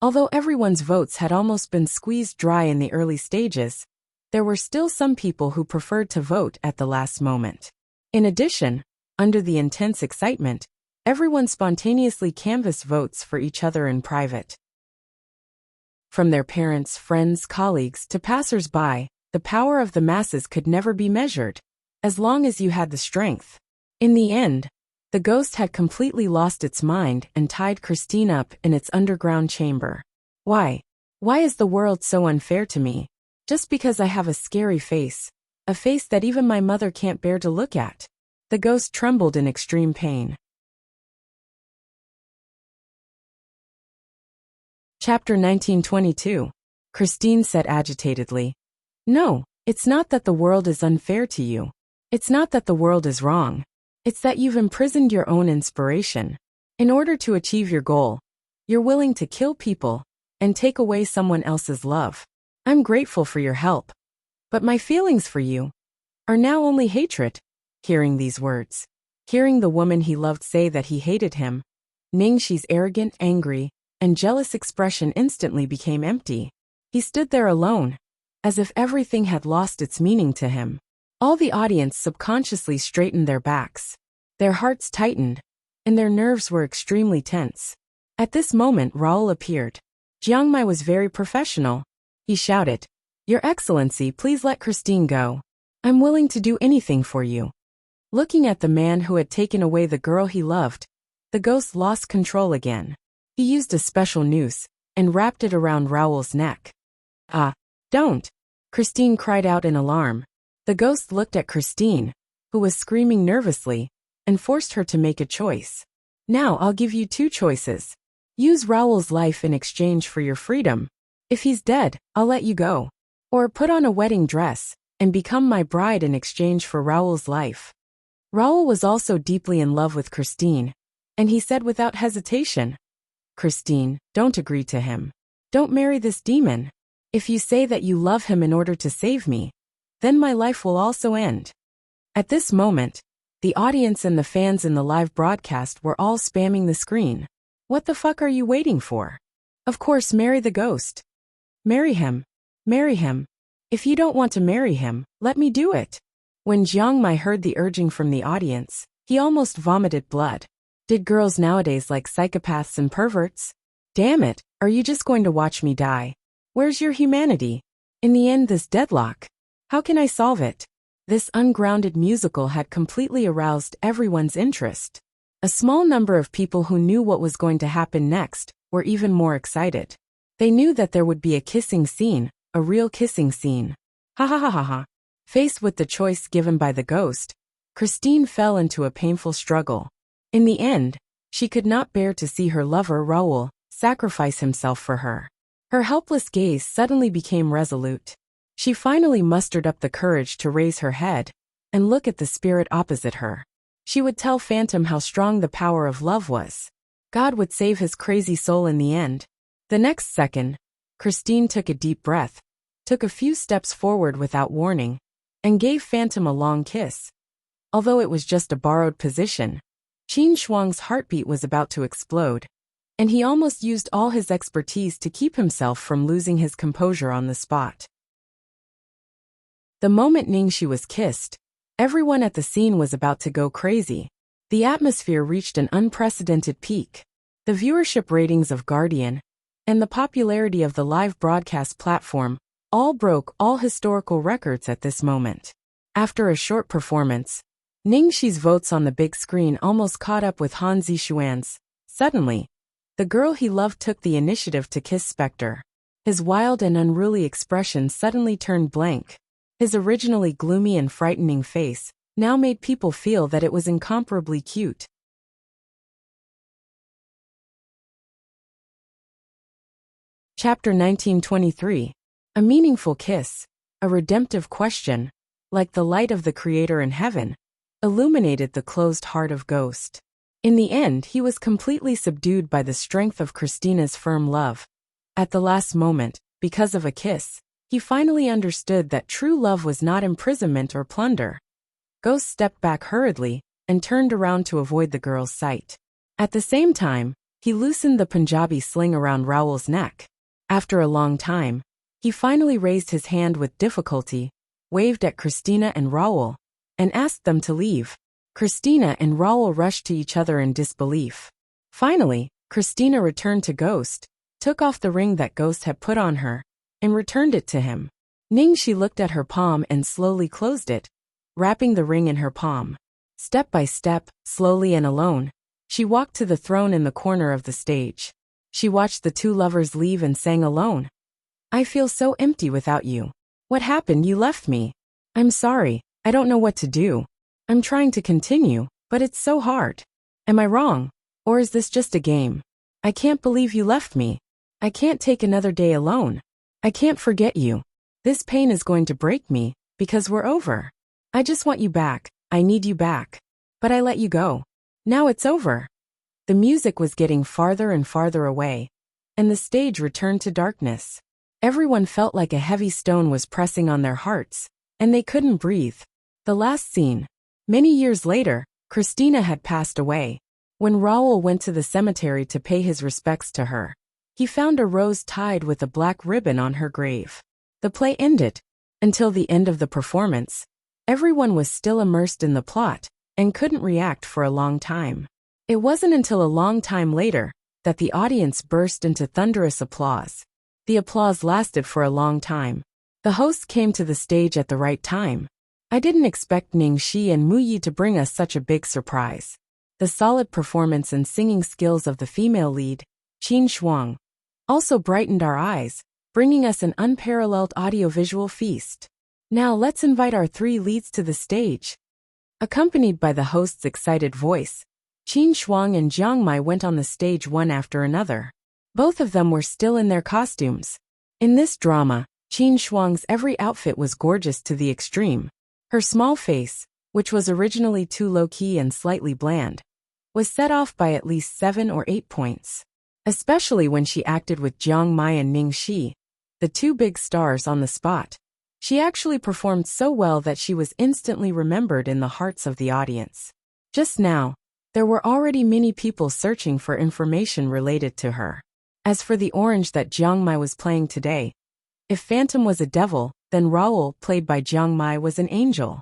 Although everyone's votes had almost been squeezed dry in the early stages, there were still some people who preferred to vote at the last moment. In addition, under the intense excitement, everyone spontaneously canvassed votes for each other in private. From their parents, friends, colleagues, to passers-by, the power of the masses could never be measured, as long as you had the strength. In the end, the ghost had completely lost its mind and tied Christine up in its underground chamber. Why? Why is the world so unfair to me? Just because I have a scary face, a face that even my mother can't bear to look at. The ghost trembled in extreme pain. Chapter 1922. Christine said agitatedly, "No, it's not that the world is unfair to you. It's not that the world is wrong. It's that you've imprisoned your own inspiration. In order to achieve your goal, you're willing to kill people and take away someone else's love. I'm grateful for your help, but my feelings for you are now only hatred." Hearing these words, hearing the woman he loved say that he hated him, Ning Shi's arrogant, angry, and jealous expression instantly became empty. He stood there alone, as if everything had lost its meaning to him. All the audience subconsciously straightened their backs. Their hearts tightened, and their nerves were extremely tense. At this moment, Raoul appeared. Jiang Mai was very professional. He shouted, "Your Excellency, please let Christine go. I'm willing to do anything for you." Looking at the man who had taken away the girl he loved, the ghost lost control again. He used a special noose and wrapped it around Raoul's neck. "Ah, don't!" Christine cried out in alarm. The ghost looked at Christine, who was screaming nervously, and forced her to make a choice. "Now I'll give you two choices. Use Raoul's life in exchange for your freedom. If he's dead, I'll let you go. Or put on a wedding dress and become my bride in exchange for Raoul's life." Raoul was also deeply in love with Christine, and he said without hesitation, "Christine, don't agree to him. Don't marry this demon. If you say that you love him in order to save me, then my life will also end." At this moment, the audience and the fans in the live broadcast were all spamming the screen. "What the fuck are you waiting for? Of course, marry the ghost. Marry him. Marry him. If you don't want to marry him, let me do it." When Jiang Mai heard the urging from the audience, he almost vomited blood. Did girls nowadays like psychopaths and perverts? Damn it, are you just going to watch me die? Where's your humanity? In the end, this deadlock. How can I solve it? This ungrounded musical had completely aroused everyone's interest. A small number of people who knew what was going to happen next were even more excited. They knew that there would be a kissing scene, a real kissing scene. Ha ha ha ha ha. Faced with the choice given by the ghost, Christine fell into a painful struggle. In the end, she could not bear to see her lover Raoul sacrifice himself for her. Her helpless gaze suddenly became resolute. She finally mustered up the courage to raise her head and look at the spirit opposite her. She would tell Phantom how strong the power of love was. God would save his crazy soul in the end. The next second, Christine took a deep breath, took a few steps forward without warning, and gave Phantom a long kiss. Although it was just a borrowed position, Qin Shuang's heartbeat was about to explode, and he almost used all his expertise to keep himself from losing his composure on the spot. The moment Ningxi was kissed, Everyone at the scene was about to go crazy. The atmosphere reached an unprecedented peak. The viewership ratings of Guardian and the popularity of the live broadcast platform all broke all historical records at this moment. After a short performance, Ningxi's votes on the big screen almost caught up with Han Zixuan's. Suddenly, the girl he loved took the initiative to kiss Spectre. His wild and unruly expression suddenly turned blank. His originally gloomy and frightening face now made people feel that it was incomparably cute. Chapter 1923. A meaningful kiss, a redemptive question, like the light of the Creator in heaven, illuminated the closed heart of Ghost. In the end, he was completely subdued by the strength of Christina's firm love. At the last moment, because of a kiss, he finally understood that true love was not imprisonment or plunder. Ghost stepped back hurriedly and turned around to avoid the girl's sight. At the same time, he loosened the Punjabi sling around Raoul's neck. After a long time, he finally raised his hand with difficulty, waved at Christina and Raoul, and asked them to leave. Christina and Raoul rushed to each other in disbelief. Finally, Christina returned to Ghost, took off the ring that Ghost had put on her, and returned it to him. Ningxi looked at her palm and slowly closed it, wrapping the ring in her palm. Step by step, slowly and alone, she walked to the throne in the corner of the stage. She watched the two lovers leave and sang alone. I feel so empty without you. What happened? You left me. I'm sorry, I don't know what to do. I'm trying to continue, but it's so hard. Am I wrong? Or is this just a game? I can't believe you left me. I can't take another day alone. I can't forget you. This pain is going to break me, because we're over. I just want you back, I need you back. But I let you go. Now it's over. The music was getting farther and farther away, and the stage returned to darkness. Everyone felt like a heavy stone was pressing on their hearts, and they couldn't breathe. The last scene. Many years later, Christina had passed away. When Raoul went to the cemetery to pay his respects to her, he found a rose tied with a black ribbon on her grave. The play ended. Until the end of the performance, everyone was still immersed in the plot and couldn't react for a long time. It wasn't until a long time later that the audience burst into thunderous applause. The applause lasted for a long time. The host came to the stage at the right time. I didn't expect Ningxi and Mu Yi to bring us such a big surprise. The solid performance and singing skills of the female lead, Qin Shuang, also brightened our eyes, bringing us an unparalleled audiovisual feast. Now let's invite our three leads to the stage. Accompanied by the host's excited voice, Qin Shuang and Jiang Mai went on the stage one after another. Both of them were still in their costumes. In this drama, Qin Shuang's every outfit was gorgeous to the extreme. Her small face, which was originally too low-key and slightly bland, was set off by at least 7 or 8 points. Especially when she acted with Jiang Mai and Ningxi, the two big stars on the spot. She actually performed so well that she was instantly remembered in the hearts of the audience. Just now, there were already many people searching for information related to her. As for the orange that Jiang Mai was playing today, if Phantom was a devil, then Raoul, played by Jiang Mai, was an angel.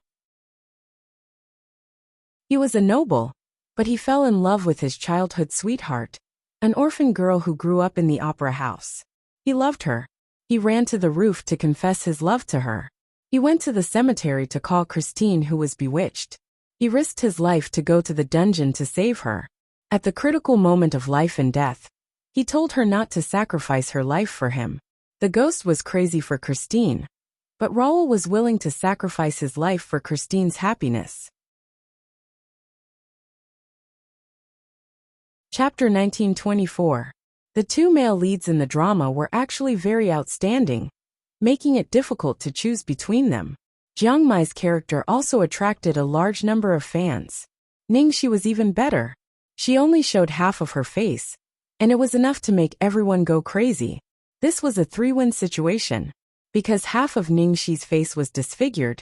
He was a noble, but he fell in love with his childhood sweetheart, an orphan girl who grew up in the opera house. He loved her. He ran to the roof to confess his love to her. He went to the cemetery to call Christine, who was bewitched. He risked his life to go to the dungeon to save her. At the critical moment of life and death, he told her not to sacrifice her life for him. The ghost was crazy for Christine, but Raoul was willing to sacrifice his life for Christine's happiness. Chapter 1924. The two male leads in the drama were actually very outstanding, making it difficult to choose between them. Jiang Mai's character also attracted a large number of fans. Ningxi was even better. She only showed half of her face, and it was enough to make everyone go crazy. This was a 3-win situation. Because half of Ningxi's face was disfigured,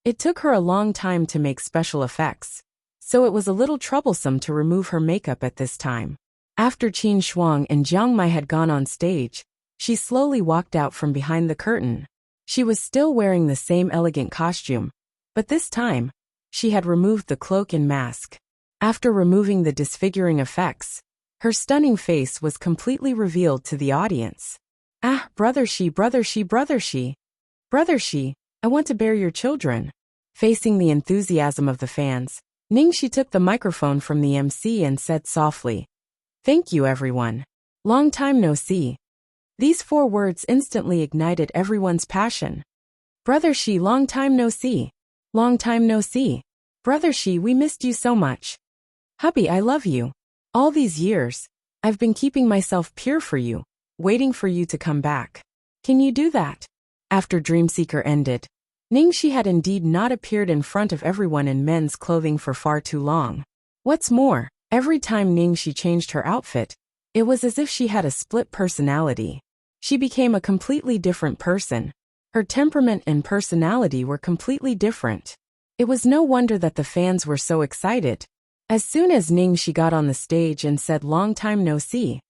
it took her a long time to make special effects, so it was a little troublesome to remove her makeup at this time. After Qin Shuang and Jiang Mai had gone on stage, she slowly walked out from behind the curtain. She was still wearing the same elegant costume, but this time, she had removed the cloak and mask. After removing the disfiguring effects, her stunning face was completely revealed to the audience. Ah, brother she, brother she, brother she. Brother she, I want to bear your children. Facing the enthusiasm of the fans, Ningxi took the microphone from the MC and said softly, "Thank you everyone. Long time no see." These 4 words instantly ignited everyone's passion. Brother she, long time no see. Long time no see. Brother she, we missed you so much. Hubby, I love you. All these years, I've been keeping myself pure for you, waiting for you to come back. Can you do that? After Dreamseeker ended, Ningxi had indeed not appeared in front of everyone in men's clothing for far too long. What's more, every time Ningxi changed her outfit, it was as if she had a split personality. She became a completely different person. Her temperament and personality were completely different. It was no wonder that the fans were so excited. As soon as Ningxi got on the stage and said long time no see,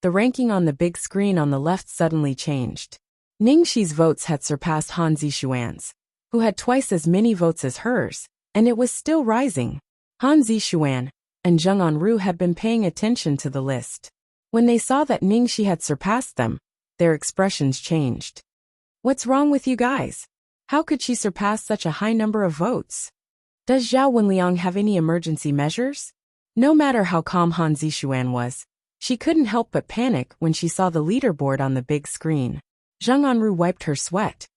the ranking on the big screen on the left suddenly changed. Ningxi's votes had surpassed Han Zixuan's, who had twice as many votes as hers, and it was still rising. Han Zixuan and Zheng Anru had been paying attention to the list. When they saw that Ningxi had surpassed them, their expressions changed. What's wrong with you guys? How could she surpass such a high number of votes? Does Zhao Wenliang have any emergency measures? No matter how calm Han Zixuan was, she couldn't help but panic when she saw the leaderboard on the big screen. Zheng Anru wiped her sweat.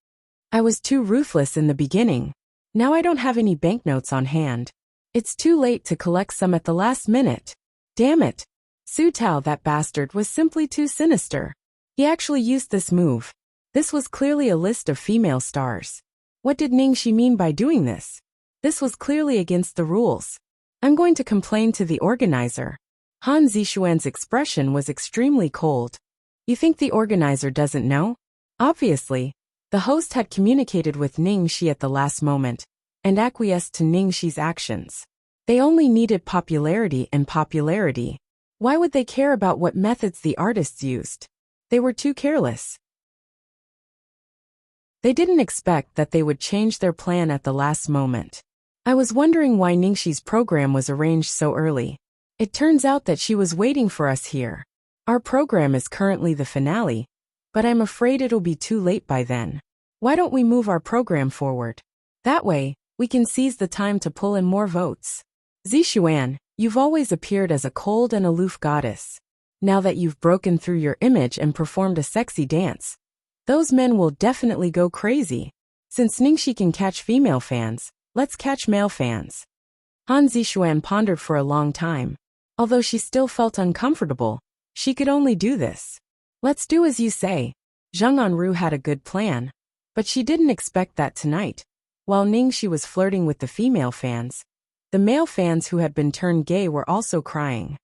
I was too ruthless in the beginning. Now I don't have any banknotes on hand. It's too late to collect some at the last minute. Damn it. Su Tao, that bastard, was simply too sinister. He actually used this move. This was clearly a list of female stars. What did Ningxi mean by doing this? This was clearly against the rules. I'm going to complain to the organizer. Han Zixuan's expression was extremely cold. You think the organizer doesn't know? Obviously, the host had communicated with Ningxi at the last moment and acquiesced to Ningxi's actions. They only needed popularity and popularity. Why would they care about what methods the artists used? They were too careless. They didn't expect that they would change their plan at the last moment. I was wondering why Ningxi's program was arranged so early. It turns out that she was waiting for us here. Our program is currently the finale, but I'm afraid it'll be too late by then. Why don't we move our program forward? That way, we can seize the time to pull in more votes. Zixuan, you've always appeared as a cold and aloof goddess. Now that you've broken through your image and performed a sexy dance, those men will definitely go crazy. Since Ningxi can catch female fans, let's catch male fans. Han Zixuan pondered for a long time. Although she still felt uncomfortable, she could only do this. Let's do as you say. Zheng Anru had a good plan, but she didn't expect that tonight. While Ningxi was flirting with the female fans, the male fans who had been turned gay were also crying.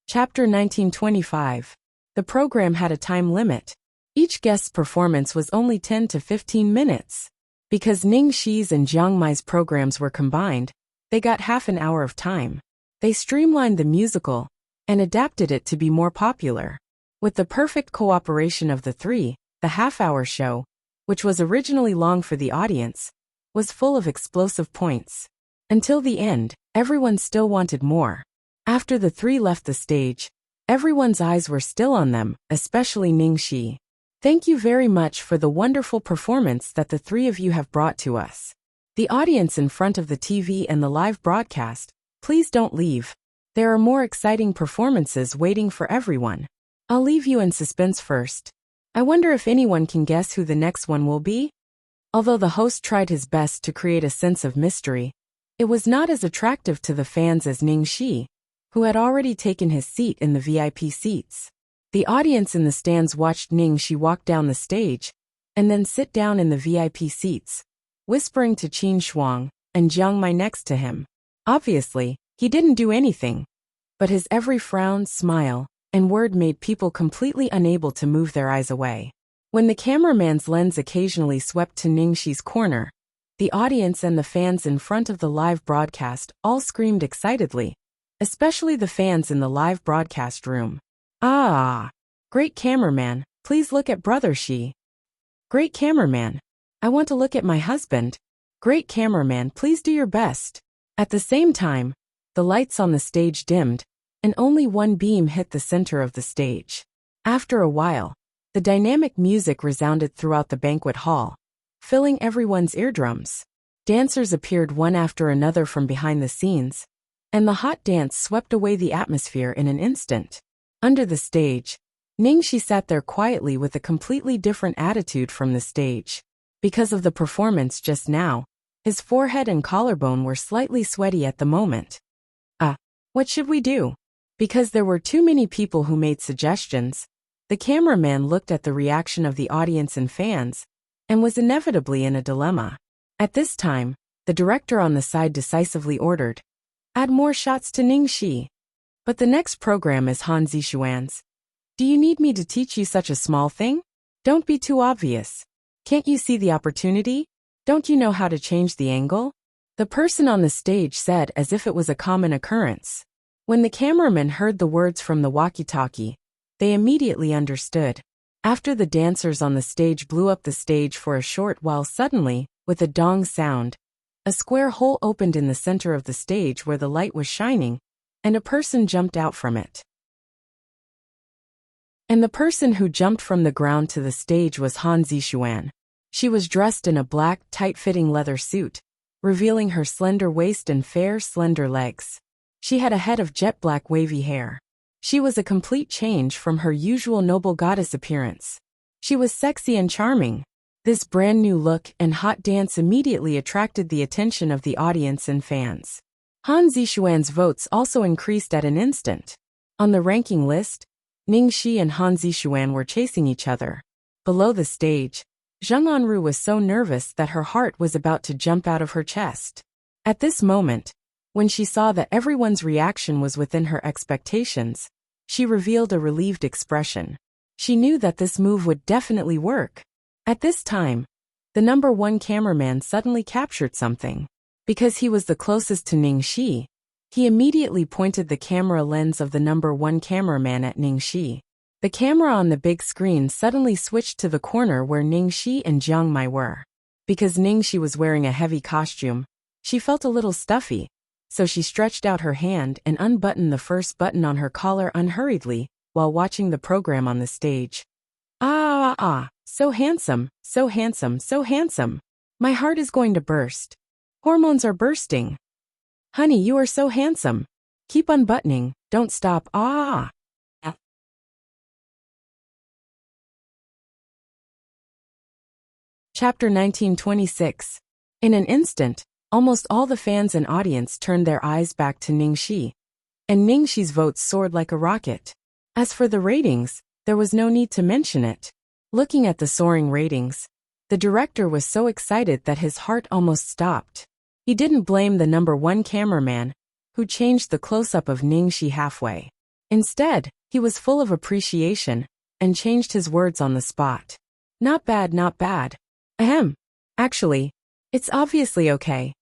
Chapter 1925. The program had a time limit. Each guest's performance was only 10 to 15 minutes. Because Ningxi's and Jiang Mai's programs were combined, they got half an hour of time. They streamlined the musical and adapted it to be more popular. With the perfect cooperation of the three, the half-hour show, which was originally long for the audience, was full of explosive points. Until the end, everyone still wanted more. After the three left the stage, everyone's eyes were still on them, especially Ningxi. Thank you very much for the wonderful performance that the three of you have brought to us. The audience in front of the TV and the live broadcast, please don't leave. There are more exciting performances waiting for everyone. I'll leave you in suspense first. I wonder if anyone can guess who the next one will be? Although the host tried his best to create a sense of mystery, it was not as attractive to the fans as Ningxi, who had already taken his seat in the VIP seats. The audience in the stands watched Ningxi walk down the stage and then sit down in the VIP seats, whispering to Qin Shuang and Jiang Mai next to him. Obviously, he didn't do anything, but his every frown, smile, and word made people completely unable to move their eyes away. When the cameraman's lens occasionally swept to Ningxi's corner, the audience and the fans in front of the live broadcast all screamed excitedly, especially the fans in the live broadcast room. Ah! Great cameraman, please look at Brother Shi. Great cameraman. I want to look at my husband. Great cameraman, please do your best. At the same time, the lights on the stage dimmed, and only one beam hit the center of the stage. After a while, the dynamic music resounded throughout the banquet hall, filling everyone's eardrums. Dancers appeared one after another from behind the scenes, and the hot dance swept away the atmosphere in an instant. Under the stage, Ningxi sat there quietly with a completely different attitude from the stage. Because of the performance just now, his forehead and collarbone were slightly sweaty at the moment. What should we do? Because there were too many people who made suggestions, the cameraman looked at the reaction of the audience and fans, and was inevitably in a dilemma. At this time, the director on the side decisively ordered, "Add more shots to Ningxi." But the next program is Han Zixuan's. Do you need me to teach you such a small thing? Don't be too obvious. Can't you see the opportunity? Don't you know how to change the angle? The person on the stage said as if it was a common occurrence. When the cameraman heard the words from the walkie-talkie, they immediately understood. After the dancers on the stage blew up the stage for a short while, suddenly, with a dong sound, a square hole opened in the center of the stage where the light was shining, and a person jumped out from it. And the person who jumped from the ground to the stage was Han Zixuan. She was dressed in a black, tight-fitting leather suit, revealing her slender waist and fair, slender legs. She had a head of jet-black wavy hair. She was a complete change from her usual noble goddess appearance. She was sexy and charming. This brand-new look and hot dance immediately attracted the attention of the audience and fans. Han Zixuan's votes also increased at an instant. On the ranking list, Ningxi and Han Zixuan were chasing each other. Below the stage, Zheng Anru was so nervous that her heart was about to jump out of her chest. At this moment, when she saw that everyone's reaction was within her expectations, she revealed a relieved expression. She knew that this move would definitely work. At this time, the number one cameraman suddenly captured something. Because he was the closest to Ningxi, he immediately pointed the camera lens of the number one cameraman at Ningxi. The camera on the big screen suddenly switched to the corner where Ningxi and Jiang Mai were. Because Ningxi was wearing a heavy costume, she felt a little stuffy, so she stretched out her hand and unbuttoned the first button on her collar unhurriedly while watching the program on the stage. So handsome, so handsome, so handsome. My heart is going to burst. Hormones are bursting. Honey, you are so handsome. Keep unbuttoning, don't stop. Chapter 1926. In an instant, almost all the fans and audience turned their eyes back to Ningxi, and Ningxi's votes soared like a rocket. As for the ratings, there was no need to mention it. Looking at the soaring ratings, the director was so excited that his heart almost stopped. He didn't blame the number one cameraman, who changed the close-up of Ningxi halfway. Instead, he was full of appreciation, and changed his words on the spot. Not bad, not bad. Ahem. Actually, it's obviously okay.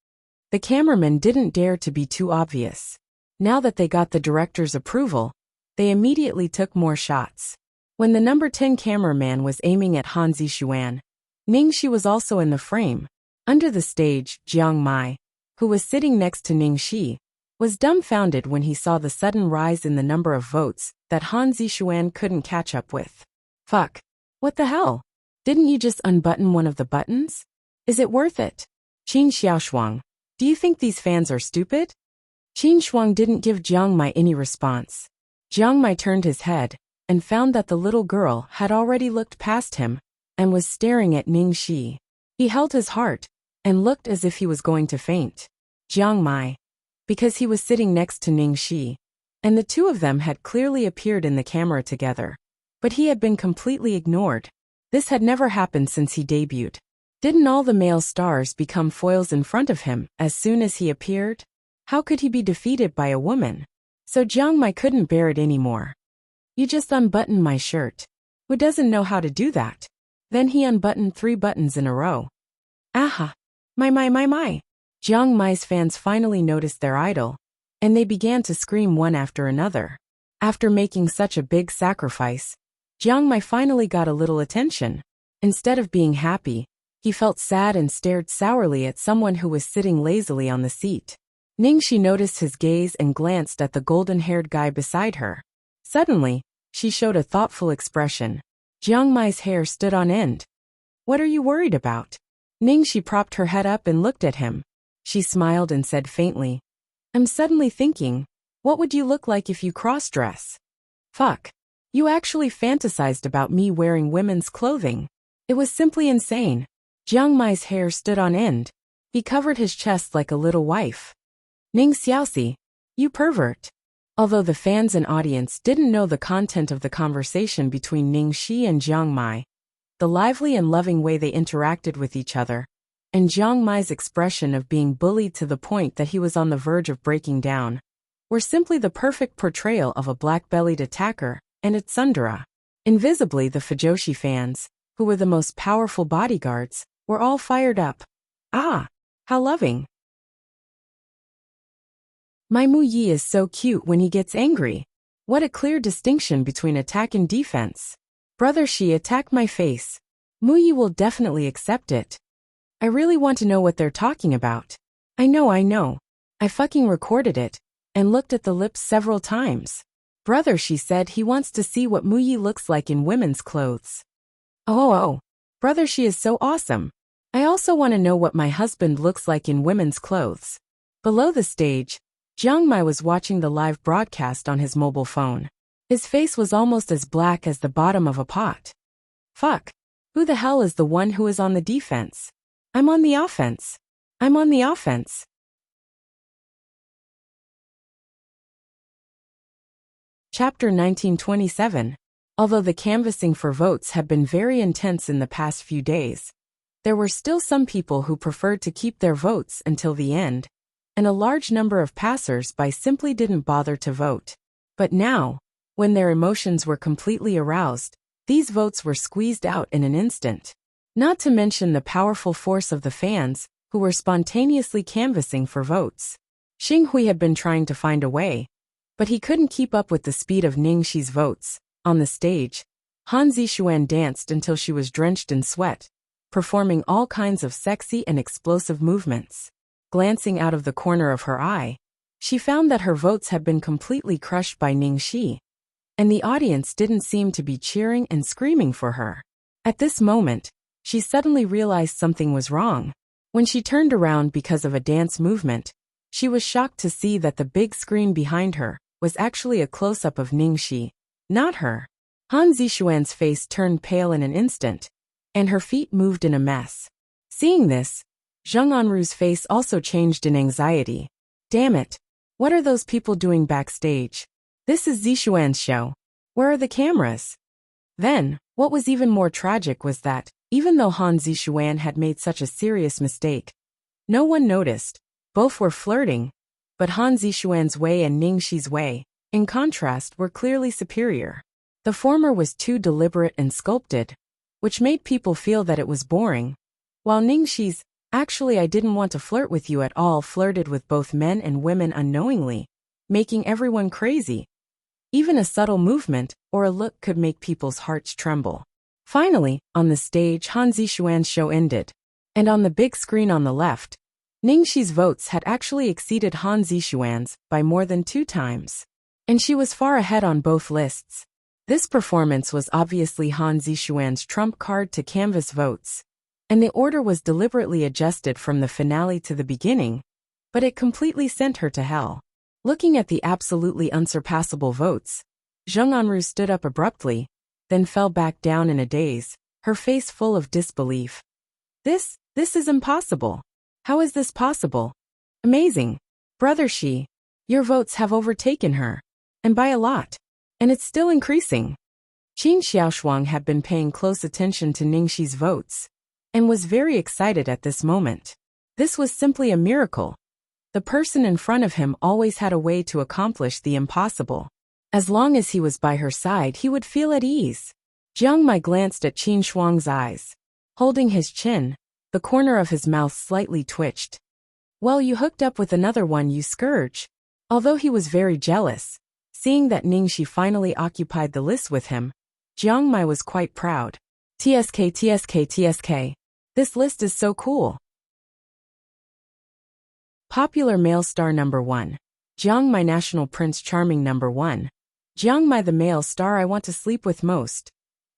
The cameraman didn't dare to be too obvious. Now that they got the director's approval, they immediately took more shots. When the number 10 cameraman was aiming at Han Zixuan, Ningxi was also in the frame. Under the stage, Jiang Mai, who was sitting next to Ningxi, was dumbfounded when he saw the sudden rise in the number of votes that Han Zixuan couldn't catch up with. Fuck. What the hell? Didn't you just unbutton one of the buttons? Is it worth it? Qin Xiaoshuang, do you think these fans are stupid? Qin Shuang didn't give Jiang Mai any response. Jiang Mai turned his head, and found that the little girl had already looked past him, and was staring at Ningxi. He held his heart, and looked as if he was going to faint. Jiang Mai, because he was sitting next to Ningxi, and the two of them had clearly appeared in the camera together. But he had been completely ignored. This had never happened since he debuted. Didn't all the male stars become foils in front of him as soon as he appeared? How could he be defeated by a woman? So Jiang Mai couldn't bear it anymore. You just unbuttoned my shirt. Who doesn't know how to do that? Then he unbuttoned 3 buttons in a row. Aha! My. Jiang Mai's fans finally noticed their idol, and they began to scream one after another. After making such a big sacrifice, Jiang Mai finally got a little attention. Instead of being happy, he felt sad and stared sourly at someone who was sitting lazily on the seat. Ningxi noticed his gaze and glanced at the golden-haired guy beside her. Suddenly, she showed a thoughtful expression. Jiang Mai's hair stood on end. "What are you worried about?" Ningxi propped her head up and looked at him. She smiled and said faintly, "I'm suddenly thinking, what would you look like if you cross-dress?" "Fuck. You actually fantasized about me wearing women's clothing. It was simply insane." Jiang Mai's hair stood on end. He covered his chest like a little wife. "Ning Xiaoxi, you pervert." Although the fans and audience didn't know the content of the conversation between Ningxi and Jiang Mai, the lively and loving way they interacted with each other, and Jiang Mai's expression of being bullied to the point that he was on the verge of breaking down, were simply the perfect portrayal of a black-bellied attacker and its tsundere. Invisibly, the Fujoshi fans, who were the most powerful bodyguards, were all fired up. "Ah, how loving. My Mu Yi is so cute when he gets angry. What a clear distinction between attack and defense. Brother Shi attacked my face. Mu Yi will definitely accept it. I really want to know what they're talking about. I know. I fucking recorded it, and looked at the lips several times. Brother Shi said he wants to see what Mu Yi looks like in women's clothes. Oh. Brother Shi is so awesome. I also want to know what my husband looks like in women's clothes." Below the stage, Jiang Mai was watching the live broadcast on his mobile phone. His face was almost as black as the bottom of a pot. "Fuck. Who the hell is the one who is on the defense? I'm on the offense. Chapter 1927. Although the canvassing for votes had been very intense in the past few days, there were still some people who preferred to keep their votes until the end, and a large number of passers-by simply didn't bother to vote. But now, when their emotions were completely aroused, these votes were squeezed out in an instant. Not to mention the powerful force of the fans, who were spontaneously canvassing for votes. Xing Hui had been trying to find a way, but he couldn't keep up with the speed of Ningxi's votes. On the stage, Han Zixuan danced until she was drenched in sweat, performing all kinds of sexy and explosive movements. Glancing out of the corner of her eye, she found that her votes had been completely crushed by Ningxi, and the audience didn't seem to be cheering and screaming for her. At this moment, she suddenly realized something was wrong. When she turned around because of a dance movement, she was shocked to see that the big screen behind her was actually a close-up of Ningxi, not her. Han Zixuan's face turned pale in an instant, and her feet moved in a mess. Seeing this, Zheng Anru's face also changed in anxiety. Damn it, what are those people doing backstage? This is Zixuan's show. Where are the cameras? Then, what was even more tragic was that, even though Han Zixuan had made such a serious mistake, no one noticed. Both were flirting, but Han Zixuan's way and Ningxi's way, in contrast, were clearly superior. The former was too deliberate and sculpted, which made people feel that it was boring, while Ningxi's, "Actually, I didn't want to flirt with you at all," flirted with both men and women unknowingly, making everyone crazy. Even a subtle movement or a look could make people's hearts tremble. Finally, on the stage, Han Zixuan's show ended, and on the big screen on the left, Ningxi's votes had actually exceeded Han Zixuan's by more than 2 times, and she was far ahead on both lists. This performance was obviously Han Zixuan's trump card to canvass votes, and the order was deliberately adjusted from the finale to the beginning, but it completely sent her to hell. Looking at the absolutely unsurpassable votes, Zheng Anru stood up abruptly, then fell back down in a daze, her face full of disbelief. This is impossible. How is this possible? Amazing. Brother Shi, your votes have overtaken her, and by a lot. And it's still increasing. Qin Xiaoshuang had been paying close attention to Ningxi's votes, and was very excited at this moment. This was simply a miracle. The person in front of him always had a way to accomplish the impossible. As long as he was by her side, he would feel at ease. Jiang Mai glanced at Qin Shuang's eyes. Holding his chin, the corner of his mouth slightly twitched. "Well, you hooked up with another one, you scourge." Although he was very jealous, seeing that Ningxi finally occupied the list with him, Jiang Mai was quite proud. TSK TSK TSK. This list is so cool. Popular male star number 1. Jiang Mai National Prince Charming number 1. Jiang Mai the male star I want to sleep with most.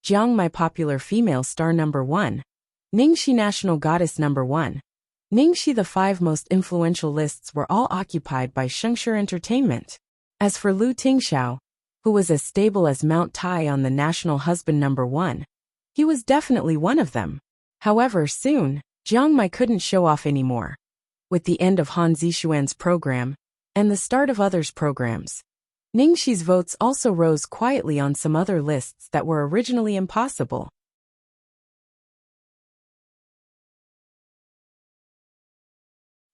Jiang Mai Popular female star number 1. Ningxi National Goddess number 1. Ningxi. The 5 most influential lists were all occupied by Shengshi Entertainment. As for Lu Tingxiao, who was as stable as Mount Tai on the National Husband number 1, he was definitely one of them. However, soon, Jiang Mai couldn't show off anymore. With the end of Han Zixuan's program, and the start of others' programs, Ningxi's votes also rose quietly on some other lists that were originally impossible.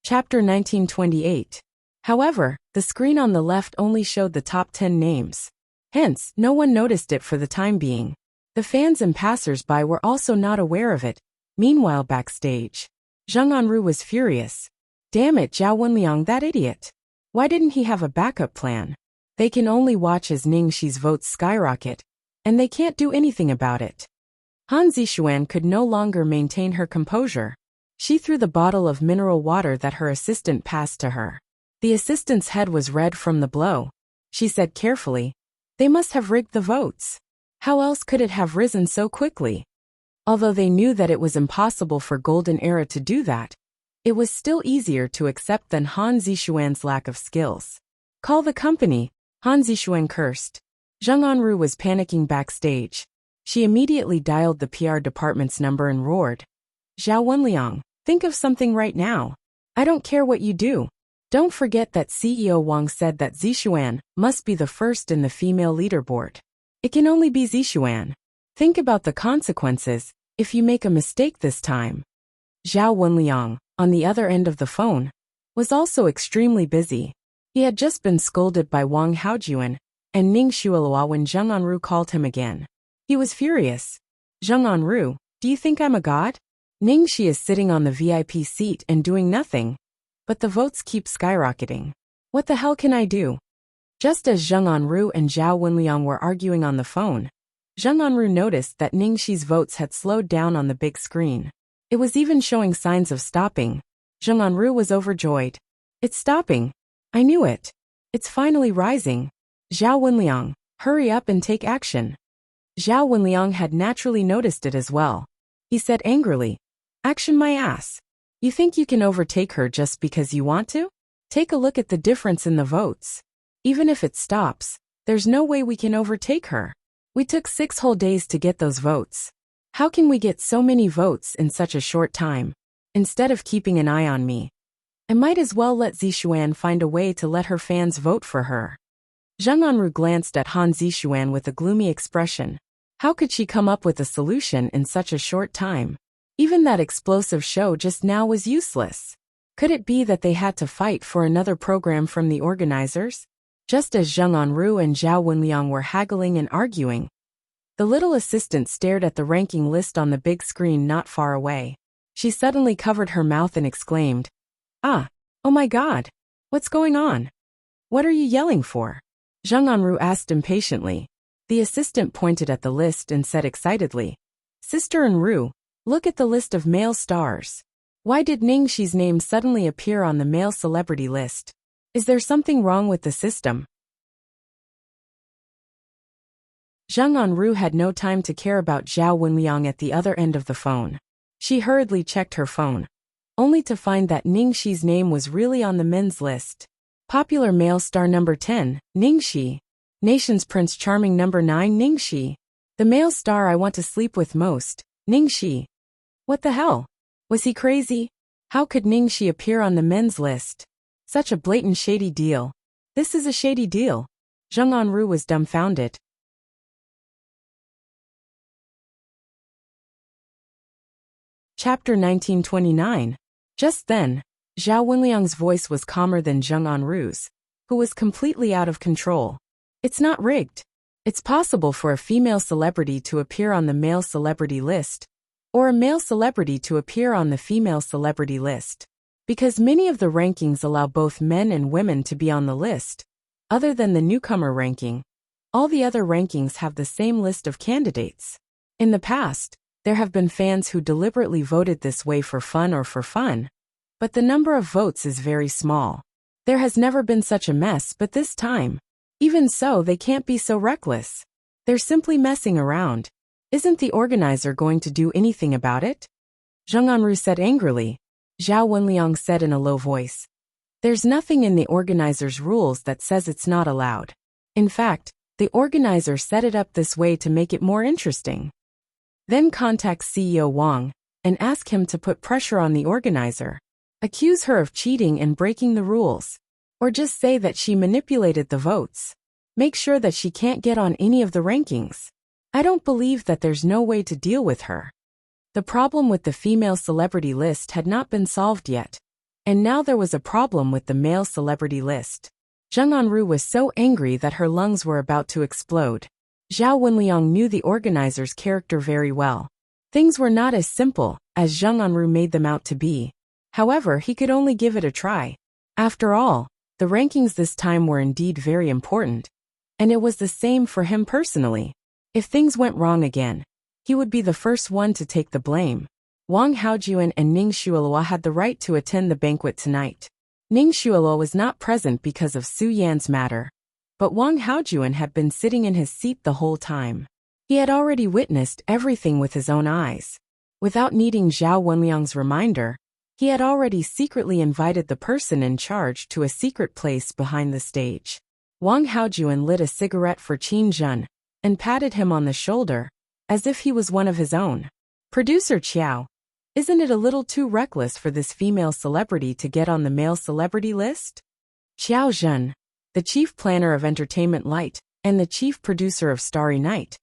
Chapter 1928. However, the screen on the left only showed the top 10 names. Hence, no one noticed it for the time being. The fans and passers-by were also not aware of it. Meanwhile, backstage, Zheng Anru was furious. Damn it, Zhao Wenliang, that idiot. Why didn't he have a backup plan? They can only watch as Ningxi's votes skyrocket, and they can't do anything about it. Han Zixuan could no longer maintain her composure. She threw the bottle of mineral water that her assistant passed to her. The assistant's head was red from the blow. She said carefully, "They must have rigged the votes. How else could it have risen so quickly?" Although they knew that it was impossible for Golden Era to do that, it was still easier to accept than Han Zixuan's lack of skills. "Call the company," Han Zixuan cursed. Zheng Anru was panicking backstage. She immediately dialed the PR department's number and roared, "Zhao Wenliang, think of something right now. I don't care what you do. Don't forget that CEO Wang said that Zixuan must be the first in the female leaderboard. It can only be Zixuan. Think about the consequences if you make a mistake this time." Zhao Wenliang, on the other end of the phone, was also extremely busy. He had just been scolded by Wang Haojuan and Ning Shuilua when Zheng Anru called him again. He was furious. "Zheng Anru, do you think I'm a god? Ningxi is sitting on the VIP seat and doing nothing, but the votes keep skyrocketing. What the hell can I do?" Just as Zheng Anru and Zhao Wenliang were arguing on the phone, Zheng Anru noticed that Ningxi's votes had slowed down on the big screen. It was even showing signs of stopping. Zheng Anru was overjoyed. "It's stopping. I knew it. It's finally rising. Zhao Wenliang, hurry up and take action." Zhao Wenliang had naturally noticed it as well. He said angrily, "Action my ass. You think you can overtake her just because you want to? Take a look at the difference in the votes. Even if it stops, there's no way we can overtake her. We took 6 whole days to get those votes. How can we get so many votes in such a short time? Instead of keeping an eye on me, I might as well let Zixuan find a way to let her fans vote for her." Zheng Anru glanced at Han Zixuan with a gloomy expression. How could she come up with a solution in such a short time? Even that explosive show just now was useless. Could it be that they had to fight for another program from the organizers? Just as Zheng Anru and Zhao Wenliang were haggling and arguing, the little assistant stared at the ranking list on the big screen not far away. She suddenly covered her mouth and exclaimed, "Ah, oh my God, what's going on? What are you yelling for?" Zheng Anru asked impatiently. The assistant pointed at the list and said excitedly, "Sister Anru, look at the list of male stars. Why did Ningxi's name suddenly appear on the male celebrity list? Is there something wrong with the system?" Zheng Anru had no time to care about Zhao Wenliang at the other end of the phone. She hurriedly checked her phone, only to find that Ningxi's name was really on the men's list. Popular male star number 10, Ningxi. Nation's Prince Charming number 9, Ningxi. The male star I want to sleep with most, Ningxi. What the hell? Was he crazy? How could Ningxi appear on the men's list? Such a blatant shady deal. This is a shady deal. Zheng Anru was dumbfounded. Chapter 1929. Just then, Zhao Wenliang's voice was calmer than Zheng Anru's, who was completely out of control. "It's not rigged. It's possible for a female celebrity to appear on the male celebrity list, or a male celebrity to appear on the female celebrity list. Because many of the rankings allow both men and women to be on the list. Other than the newcomer ranking, all the other rankings have the same list of candidates. In the past, There have been fans who deliberately voted this way for fun or for fun, but the number of votes is very small. There has never been such a mess, but this time. Even so, they can't be so reckless. They're simply messing around. Isn't the organizer going to do anything about it? Zheng Anru said angrily. Zhao Wenliang said in a low voice. There's nothing in the organizer's rules that says it's not allowed. In fact, the organizer set it up this way to make it more interesting. Then contact CEO Wang and ask him to put pressure on the organizer. Accuse her of cheating and breaking the rules. Or just say that she manipulated the votes. Make sure that she can't get on any of the rankings. I don't believe that there's no way to deal with her. The problem with the female celebrity list had not been solved yet. And now there was a problem with the male celebrity list. Zheng Anru was so angry that her lungs were about to explode. Zhao Wenliang knew the organizer's character very well. Things were not as simple as Zheng Anru made them out to be. However, he could only give it a try. After all, the rankings this time were indeed very important. And it was the same for him personally. If things went wrong again, he would be the first one to take the blame. Wang Haojuan and Ning Xueluo had the right to attend the banquet tonight. Ning Xueluo was not present because of Su Yan's matter. But Wang Haojuan had been sitting in his seat the whole time. He had already witnessed everything with his own eyes. Without needing Zhao Wenliang's reminder, he had already secretly invited the person in charge to a secret place behind the stage. Wang Haojuan lit a cigarette for Qin Zhen and patted him on the shoulder, as if he was one of his own. Producer Qiao, isn't it a little too reckless for this female celebrity to get on the male celebrity list? Qiao Zhen, the chief planner of Entertainment Light and the chief producer of Starry Night,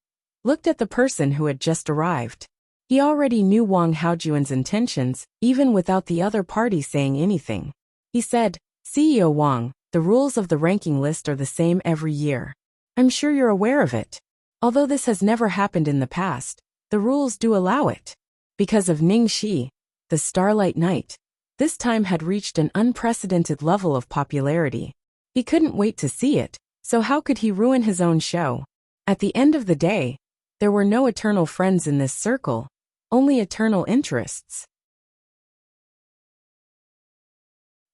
looked at the person who had just arrived. He already knew Wang Haojuan's intentions, even without the other party saying anything. He said, CEO Wang, the rules of the ranking list are the same every year. I'm sure you're aware of it. Although this has never happened in the past, the rules do allow it. Because of Ning Shi, the Starlight Knight, this time had reached an unprecedented level of popularity. He couldn't wait to see it, so how could he ruin his own show? At the end of the day, there were no eternal friends in this circle, only eternal interests.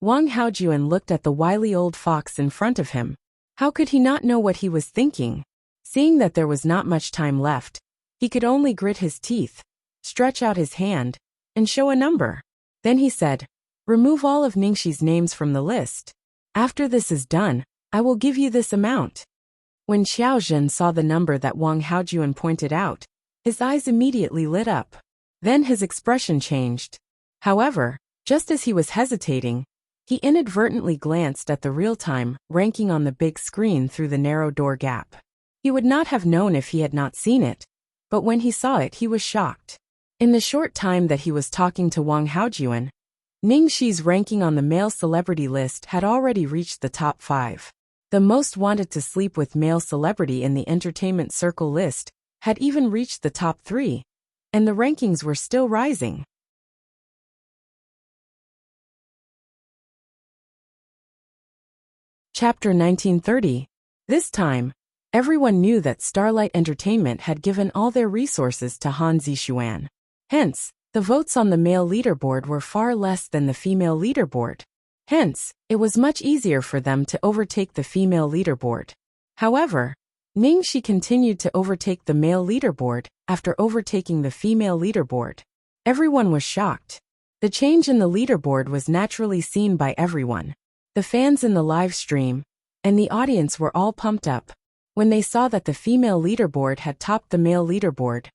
Wang Haojuan looked at the wily old fox in front of him. How could he not know what he was thinking? Seeing that there was not much time left, he could only grit his teeth, stretch out his hand, and show a number. Then he said, remove all of Ningxi's names from the list. After this is done, I will give you this amount. When Xiao Zhen saw the number that Wang Haojuan pointed out, his eyes immediately lit up. Then his expression changed. However, just as he was hesitating, he inadvertently glanced at the real-time ranking on the big screen through the narrow door gap. He would not have known if he had not seen it, but when he saw it he was shocked. In the short time that he was talking to Wang Haojuan, Ning Shi's ranking on the male celebrity list had already reached the top 5. The most wanted to sleep with male celebrity in the entertainment circle list had even reached the top 3, and the rankings were still rising. Chapter 1930. This time, everyone knew that Starlight Entertainment had given all their resources to Han Zixuan. Hence, the votes on the male leaderboard were far less than the female leaderboard. Hence, it was much easier for them to overtake the female leaderboard. However, Ning Shi continued to overtake the male leaderboard after overtaking the female leaderboard. Everyone was shocked. The change in the leaderboard was naturally seen by everyone. The fans in the live stream and the audience were all pumped up. When they saw that the female leaderboard had topped the male leaderboard,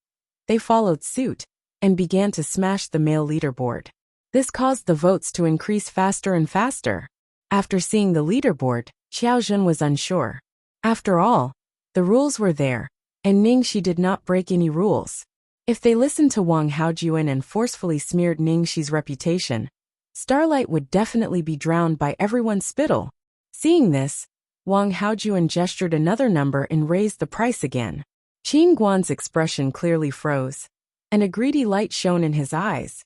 they followed suit and began to smash the male leaderboard. This caused the votes to increase faster and faster. After seeing the leaderboard, Xiao Zhen was unsure. After all, the rules were there, and Ning Shi did not break any rules. If they listened to Wang Haojuan and forcefully smeared Ning Shi's reputation, Starlight would definitely be drowned by everyone's spittle. Seeing this, Wang Haojuan gestured another number and raised the price again. Qin Guan's expression clearly froze, and a greedy light shone in his eyes.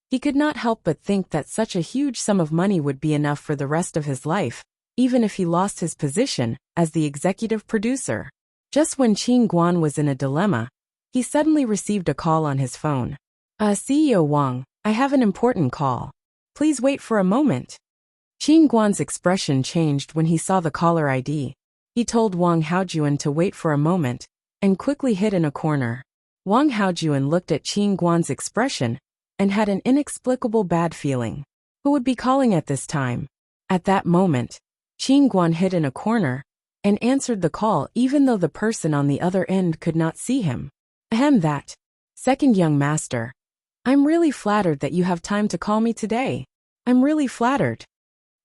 He could not help but think that such a huge sum of money would be enough for the rest of his life, even if he lost his position as the executive producer. Just when Qin Guan was in a dilemma, he suddenly received a call on his phone. CEO Wang, I have an important call. Please wait for a moment. Qin Guan's expression changed when he saw the caller ID. He told Wang Haojuan to wait for a moment, and quickly hid in a corner. Wang Haojuan looked at Qin Guan's expression, and had an inexplicable bad feeling. Who would be calling at this time? At that moment, Qin Guan hid in a corner, and answered the call even though the person on the other end could not see him. That. Second young master. I'm really flattered that you have time to call me today. I'm really flattered.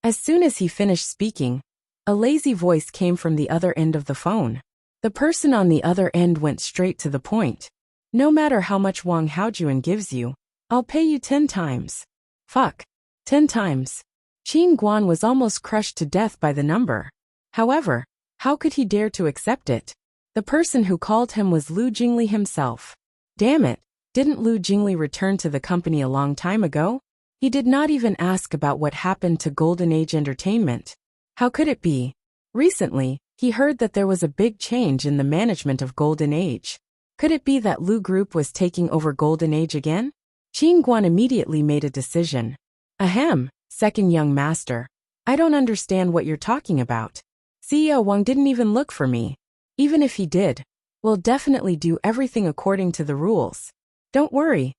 As soon as he finished speaking, a lazy voice came from the other end of the phone. The person on the other end went straight to the point. No matter how much Wang Haojuan gives you, I'll pay you 10 times. Fuck. 10 times. Qin Guan was almost crushed to death by the number. However, how could he dare to accept it? The person who called him was Lu Jingli himself. Damn it, didn't Lu Jingli return to the company a long time ago? He did not even ask about what happened to Golden Age Entertainment. How could it be? Recently, he heard that there was a big change in the management of Golden Age. Could it be that Lu Group was taking over Golden Age again? Qin Guan immediately made a decision. Second young master. I don't understand what you're talking about. CEO Wang didn't even look for me. Even if he did, we'll definitely do everything according to the rules. Don't worry.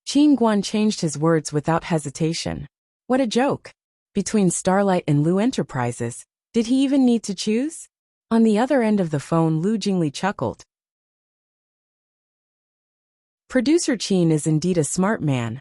Qin Guan changed his words without hesitation. What a joke. Between Starlight and Lu Enterprises, did he even need to choose? On the other end of the phone, Lu Jingli chuckled. Producer Qin is indeed a smart man.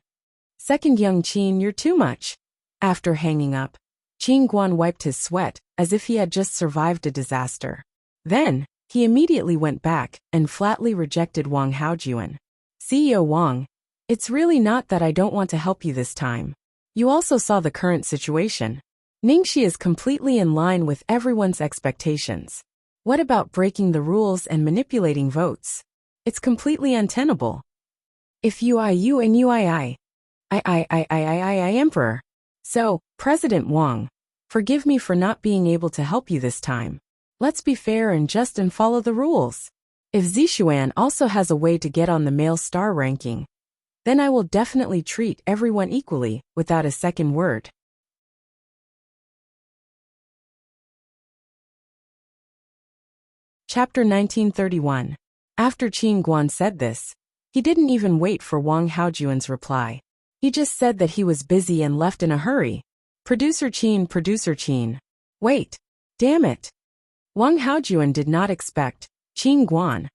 Second young Qin, you're too much. After hanging up, Qin Guan wiped his sweat, as if he had just survived a disaster. Then, he immediately went back and flatly rejected Wang Haojuan. CEO Wang, it's really not that I don't want to help you this time. You also saw the current situation. Ningxi is completely in line with everyone's expectations. What about breaking the rules and manipulating votes? It's completely untenable. If you and I Emperor. So, President Wang, forgive me for not being able to help you this time. Let's be fair and just and follow the rules. If Zixuan also has a way to get on the male star ranking, then I will definitely treat everyone equally, without a second word. Chapter 1931. After Qin Guan said this, he didn't even wait for Wang Haojuan's reply. He just said that he was busy and left in a hurry. Producer Qin. Wait. Damn it. Wang Haojuan did not expect Qin Guan,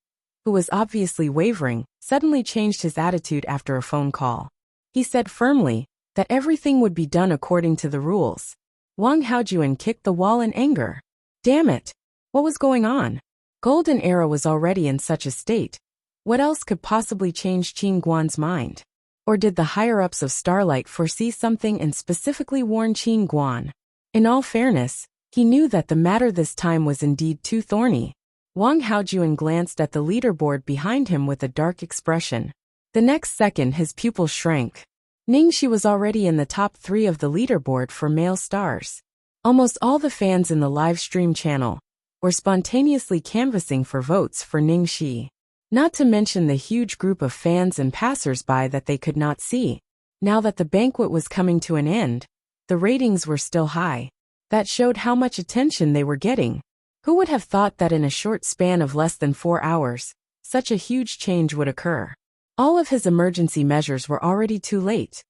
who was obviously wavering, suddenly changed his attitude after a phone call. He said firmly that everything would be done according to the rules. Wang Haojuan kicked the wall in anger. Damn it. What was going on? Golden Era was already in such a state. What else could possibly change Qin Guan's mind? Or did the higher-ups of Starlight foresee something and specifically warn Qin Guan? In all fairness, he knew that the matter this time was indeed too thorny. Wang Haojuan glanced at the leaderboard behind him with a dark expression. The next second his pupil shrank. Ningxi was already in the top 3 of the leaderboard for male stars. Almost all the fans in the live stream channel were spontaneously canvassing for votes for Ningxi. Not to mention the huge group of fans and passers-by that they could not see. Now that the banquet was coming to an end, the ratings were still high. That showed how much attention they were getting. Who would have thought that in a short span of less than 4 hours, such a huge change would occur? All of his emergency measures were already too late.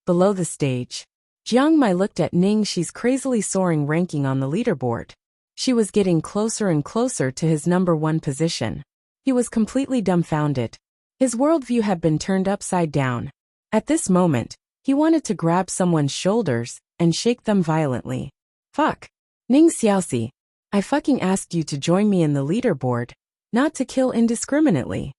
Below the stage, Jiang Mai looked at Ningxi's crazily soaring ranking on the leaderboard. She was getting closer and closer to his number 1 position. He was completely dumbfounded. His worldview had been turned upside down. At this moment, he wanted to grab someone's shoulders and shake them violently. Fuck. Ning Xiaoxi, I fucking asked you to join me in the leaderboard, not to kill indiscriminately.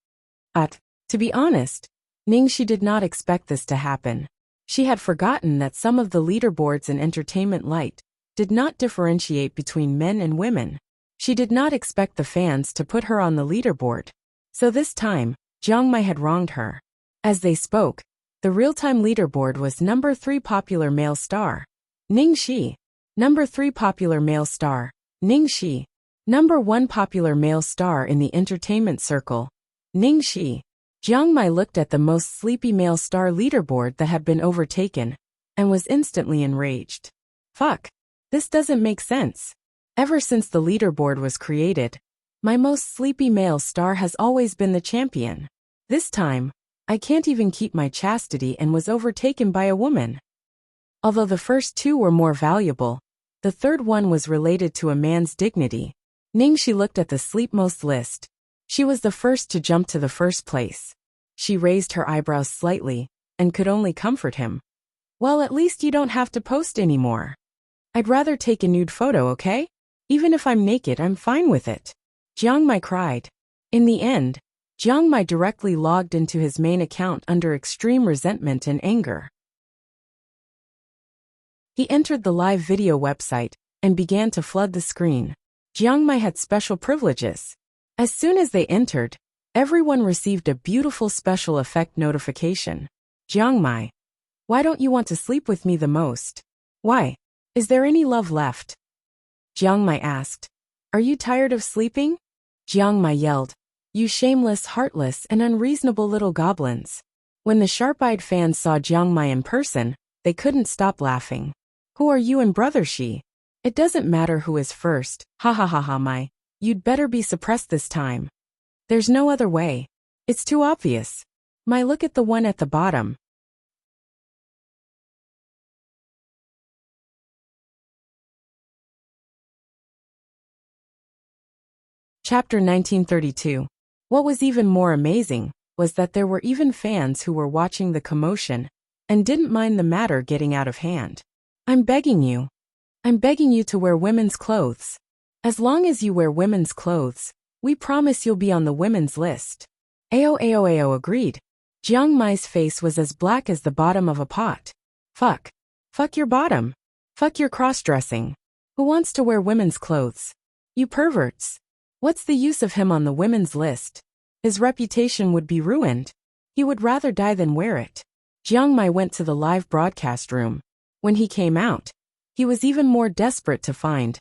To be honest, Ningxi did not expect this to happen. She had forgotten that some of the leaderboards in Entertainment Light did not differentiate between men and women. She did not expect the fans to put her on the leaderboard. So this time, Jiang Mai had wronged her. As they spoke, the real-time leaderboard was number 3 popular male star, Ningxi. Number 3 popular male star, Ningxi. Number 1 popular male star in the entertainment circle, Ningxi. Jiang Mai looked at the most sleepy male star leaderboard that had been overtaken, and was instantly enraged. Fuck. This doesn't make sense. Ever since the leaderboard was created, my most sleepy male star has always been the champion. This time, I can't even keep my chastity and was overtaken by a woman. Although the first two were more valuable, the third one was related to a man's dignity. Ningxi looked at the sleepmost list. She was the first to jump to the first place. She raised her eyebrows slightly, and could only comfort him. Well, at least you don't have to post anymore. I'd rather take a nude photo, okay? Even if I'm naked, I'm fine with it. Jiang Mai cried. In the end, Jiang Mai directly logged into his main account under extreme resentment and anger. He entered the live video website and began to flood the screen. Jiang Mai had special privileges. As soon as they entered, everyone received a beautiful special effect notification. Jiang Mai, why don't you want to sleep with me the most? Why? Is there any love left? Jiang Mai asked. Are you tired of sleeping? Jiang Mai yelled. You shameless, heartless, and unreasonable little goblins. When the sharp-eyed fans saw Jiang Mai in person, they couldn't stop laughing. Who are you and brother Shi? It doesn't matter who is first. Ha ha ha ha Mai. You'd better be suppressed this time. There's no other way. It's too obvious. Mai, look at the one at the bottom. Chapter 1932. What was even more amazing was that there were even fans who were watching the commotion and didn't mind the matter getting out of hand. I'm begging you to wear women's clothes. As long as you wear women's clothes, we promise you'll be on the women's list. Ao agreed. Jiang Mai's face was as black as the bottom of a pot. Fuck. Fuck your bottom. Fuck your cross-dressing. Who wants to wear women's clothes? You perverts. What's the use of him on the women's list? His reputation would be ruined. He would rather die than wear it. Jiang Mai went to the live broadcast room. When he came out, he was even more desperate to find.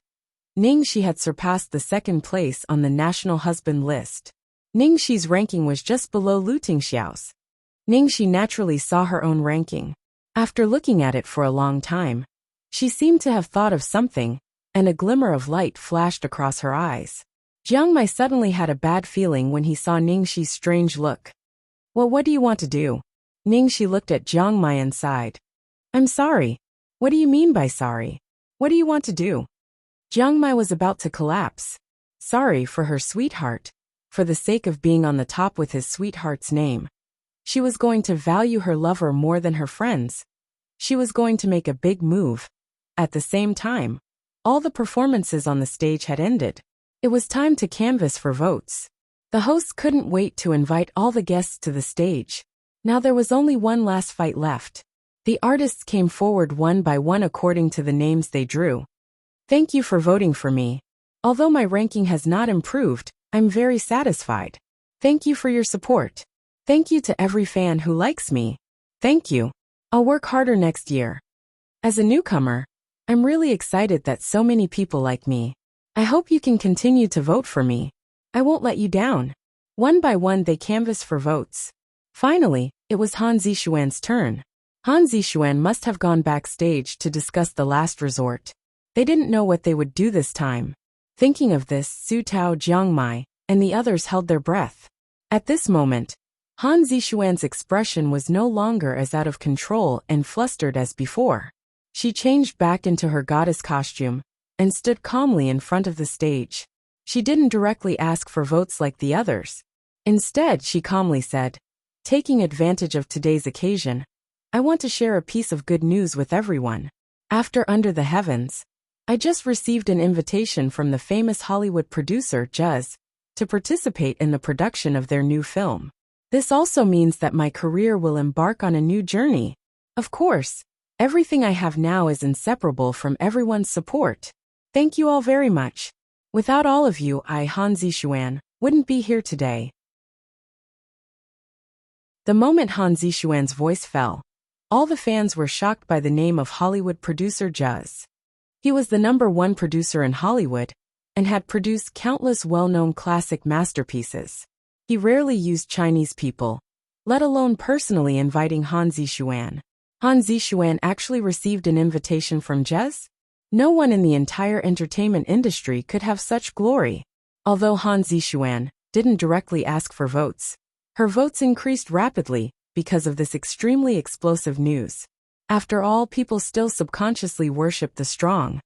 Ningxi had surpassed the second place on the national husband list. Ningxi's ranking was just below Lu Tingxiao's. Ningxi naturally saw her own ranking. After looking at it for a long time, she seemed to have thought of something, and a glimmer of light flashed across her eyes. Jiang Mai suddenly had a bad feeling when he saw Ningxi's strange look. Well, what do you want to do? Ningxi looked at Jiang Mai and sighed. I'm sorry. What do you mean by sorry? What do you want to do? Jiang Mai was about to collapse. Sorry for her sweetheart. For the sake of being on the top with his sweetheart's name. She was going to value her lover more than her friends. She was going to make a big move. At the same time, all the performances on the stage had ended. It was time to canvass for votes. The hosts couldn't wait to invite all the guests to the stage. Now there was only one last fight left. The artists came forward one by one according to the names they drew. Thank you for voting for me. Although my ranking has not improved, I'm very satisfied. Thank you for your support. Thank you to every fan who likes me. Thank you. I'll work harder next year. As a newcomer, I'm really excited that so many people like me. I hope you can continue to vote for me. I won't let you down. One by one they canvassed for votes. Finally, it was Han Zixuan's turn. Han Zixuan must have gone backstage to discuss the last resort. They didn't know what they would do this time. Thinking of this, Su Tao, Jiang Mai, and the others held their breath. At this moment, Han Zixuan's expression was no longer as out of control and flustered as before. She changed back into her goddess costume and stood calmly in front of the stage. She didn't directly ask for votes like the others. Instead, she calmly said, taking advantage of today's occasion, I want to share a piece of good news with everyone. After Under the Heavens, I just received an invitation from the famous Hollywood producer Juz to participate in the production of their new film. This also means that my career will embark on a new journey. Of course, everything I have now is inseparable from everyone's support. Thank you all very much. Without all of you, I, Han Zixuan, wouldn't be here today. The moment Han Zixuan's voice fell, all the fans were shocked by the name of Hollywood producer Juz. He was the #1 producer in Hollywood and had produced countless well-known classic masterpieces. He rarely used Chinese people, let alone personally inviting Han Zixuan. Han Zixuan actually received an invitation from Jez? No one in the entire entertainment industry could have such glory. Although Han Zixuan didn't directly ask for votes, her votes increased rapidly because of this extremely explosive news. After all, people still subconsciously worship the strong.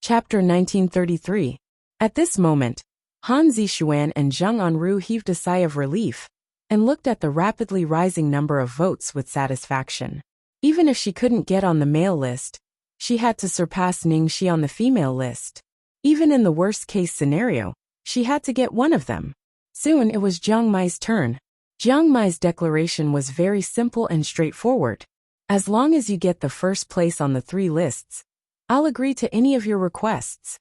Chapter 1933. At this moment, Han Zixuan and Zheng Anru heaved a sigh of relief and looked at the rapidly rising number of votes with satisfaction. Even if she couldn't get on the male list, she had to surpass Ningxi on the female list. Even in the worst-case scenario, she had to get one of them. Soon it was Jiang Mai's turn. Jiang Mai's declaration was very simple and straightforward. As long as you get the first place on the 3 lists, I'll agree to any of your requests.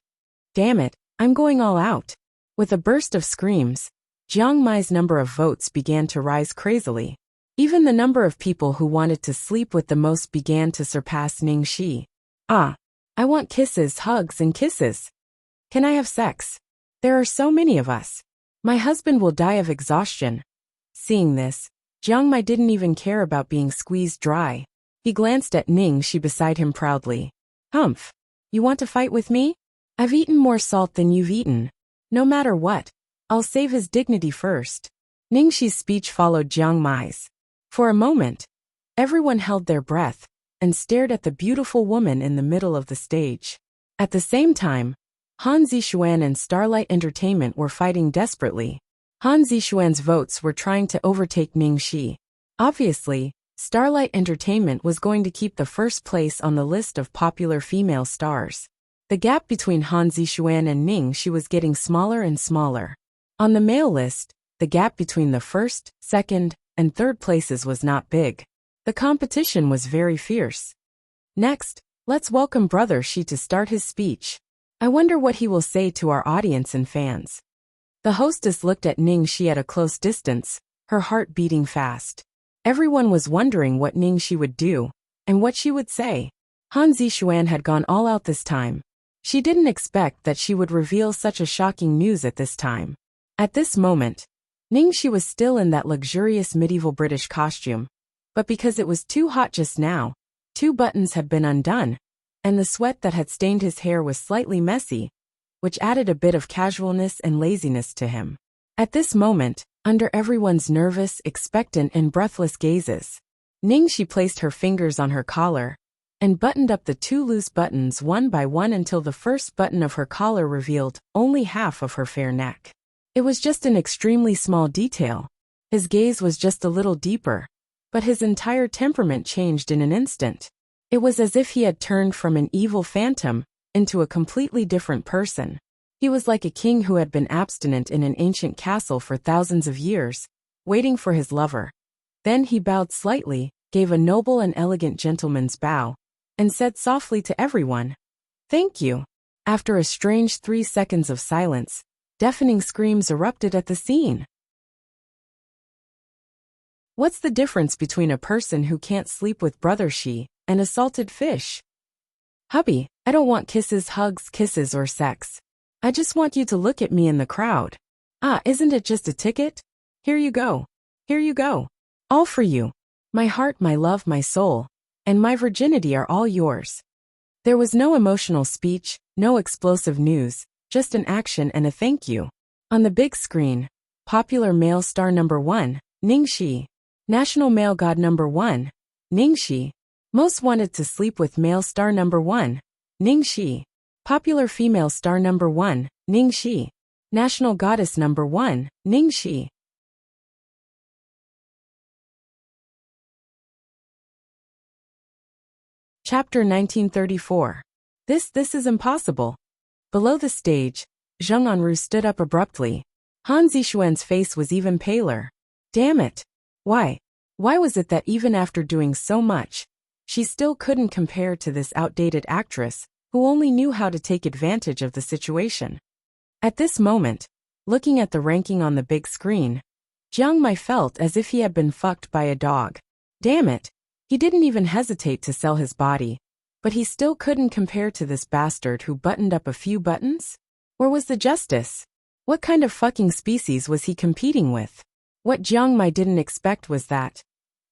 Damn it, I'm going all out. With a burst of screams, Jiang Mai's number of votes began to rise crazily. Even the number of people who wanted to sleep with the most began to surpass Ningxi. Ah, I want kisses, hugs, and kisses. Can I have sex? There are so many of us. My husband will die of exhaustion. Seeing this, Jiang Mai didn't even care about being squeezed dry. He glanced at Ningxi beside him proudly. Humph. You want to fight with me? I've eaten more salt than you've eaten. No matter what, I'll save his dignity first. Ningxi's speech followed Jiang Mai's. For a moment, everyone held their breath and stared at the beautiful woman in the middle of the stage. At the same time, Han Zixuan and Starlight Entertainment were fighting desperately. Han Zixuan's votes were trying to overtake Ningxi. Obviously, Starlight Entertainment was going to keep the first place on the list of popular female stars. The gap between Han Zixuan and Ningxi was getting smaller and smaller. On the male list, the gap between the first, second, and third places was not big. The competition was very fierce. Next, let's welcome Brother Shi to start his speech. I wonder what he will say to our audience and fans. The hostess looked at Ningxi at a close distance, her heart beating fast. Everyone was wondering what Ningxi would do, and what she would say. Han Zixuan had gone all out this time. She didn't expect that she would reveal such a shocking news at this time. At this moment, Ningxi was still in that luxurious medieval British costume, but because it was too hot just now, 2 buttons had been undone, and the sweat that had stained his hair was slightly messy, which added a bit of casualness and laziness to him. At this moment, under everyone's nervous, expectant, and breathless gazes, Ningxi placed her fingers on her collar and buttoned up the 2 loose buttons one by one until the first button of her collar revealed only half of her fair neck. It was just an extremely small detail. His gaze was just a little deeper, but his entire temperament changed in an instant. It was as if he had turned from an evil phantom into a completely different person. He was like a king who had been abstinent in an ancient castle for thousands of years, waiting for his lover. Then he bowed slightly, gave a noble and elegant gentleman's bow, and said softly to everyone, "Thank you." After a strange 3 seconds of silence, deafening screams erupted at the scene. What's the difference between a person who can't sleep with Brother Shi and a salted fish? Hubby, I don't want kisses, hugs, kisses, or sex. I just want you to look at me in the crowd. Ah, isn't it just a ticket? Here you go. Here you go. All for you. My heart, my love, my soul, and my virginity are all yours. There was no emotional speech, no explosive news, just an action and a thank you. On the big screen, popular male star number 1, Ningxi. National male god number 1, Ningxi. Most wanted to sleep with male star number 1, Ningxi. Popular female star number 1, Ningxi. National goddess number 1, Ningxi. Chapter 1934. This is impossible. Below the stage, Zheng Anru stood up abruptly. Han Zixuan's face was even paler. Damn it. Why was it that even after doing so much, she still couldn't compare to this outdated actress who only knew how to take advantage of the situation? At this moment, looking at the ranking on the big screen, Jiang Mai felt as if he had been fucked by a dog. Damn it. He didn't even hesitate to sell his body. But he still couldn't compare to this bastard who buttoned up a few buttons? Where was the justice? What kind of fucking species was he competing with? What Jiang Mai didn't expect was that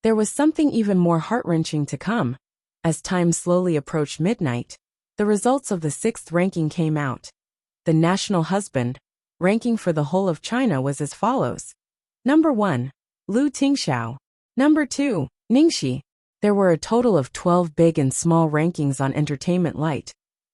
there was something even more heart-wrenching to come. As time slowly approached midnight, the results of the 6th ranking came out. The national husband ranking for the whole of China was as follows. Number 1, Lu Tingxiao. Number 2, Ningxi. There were a total of 12 big and small rankings on Entertainment Lite,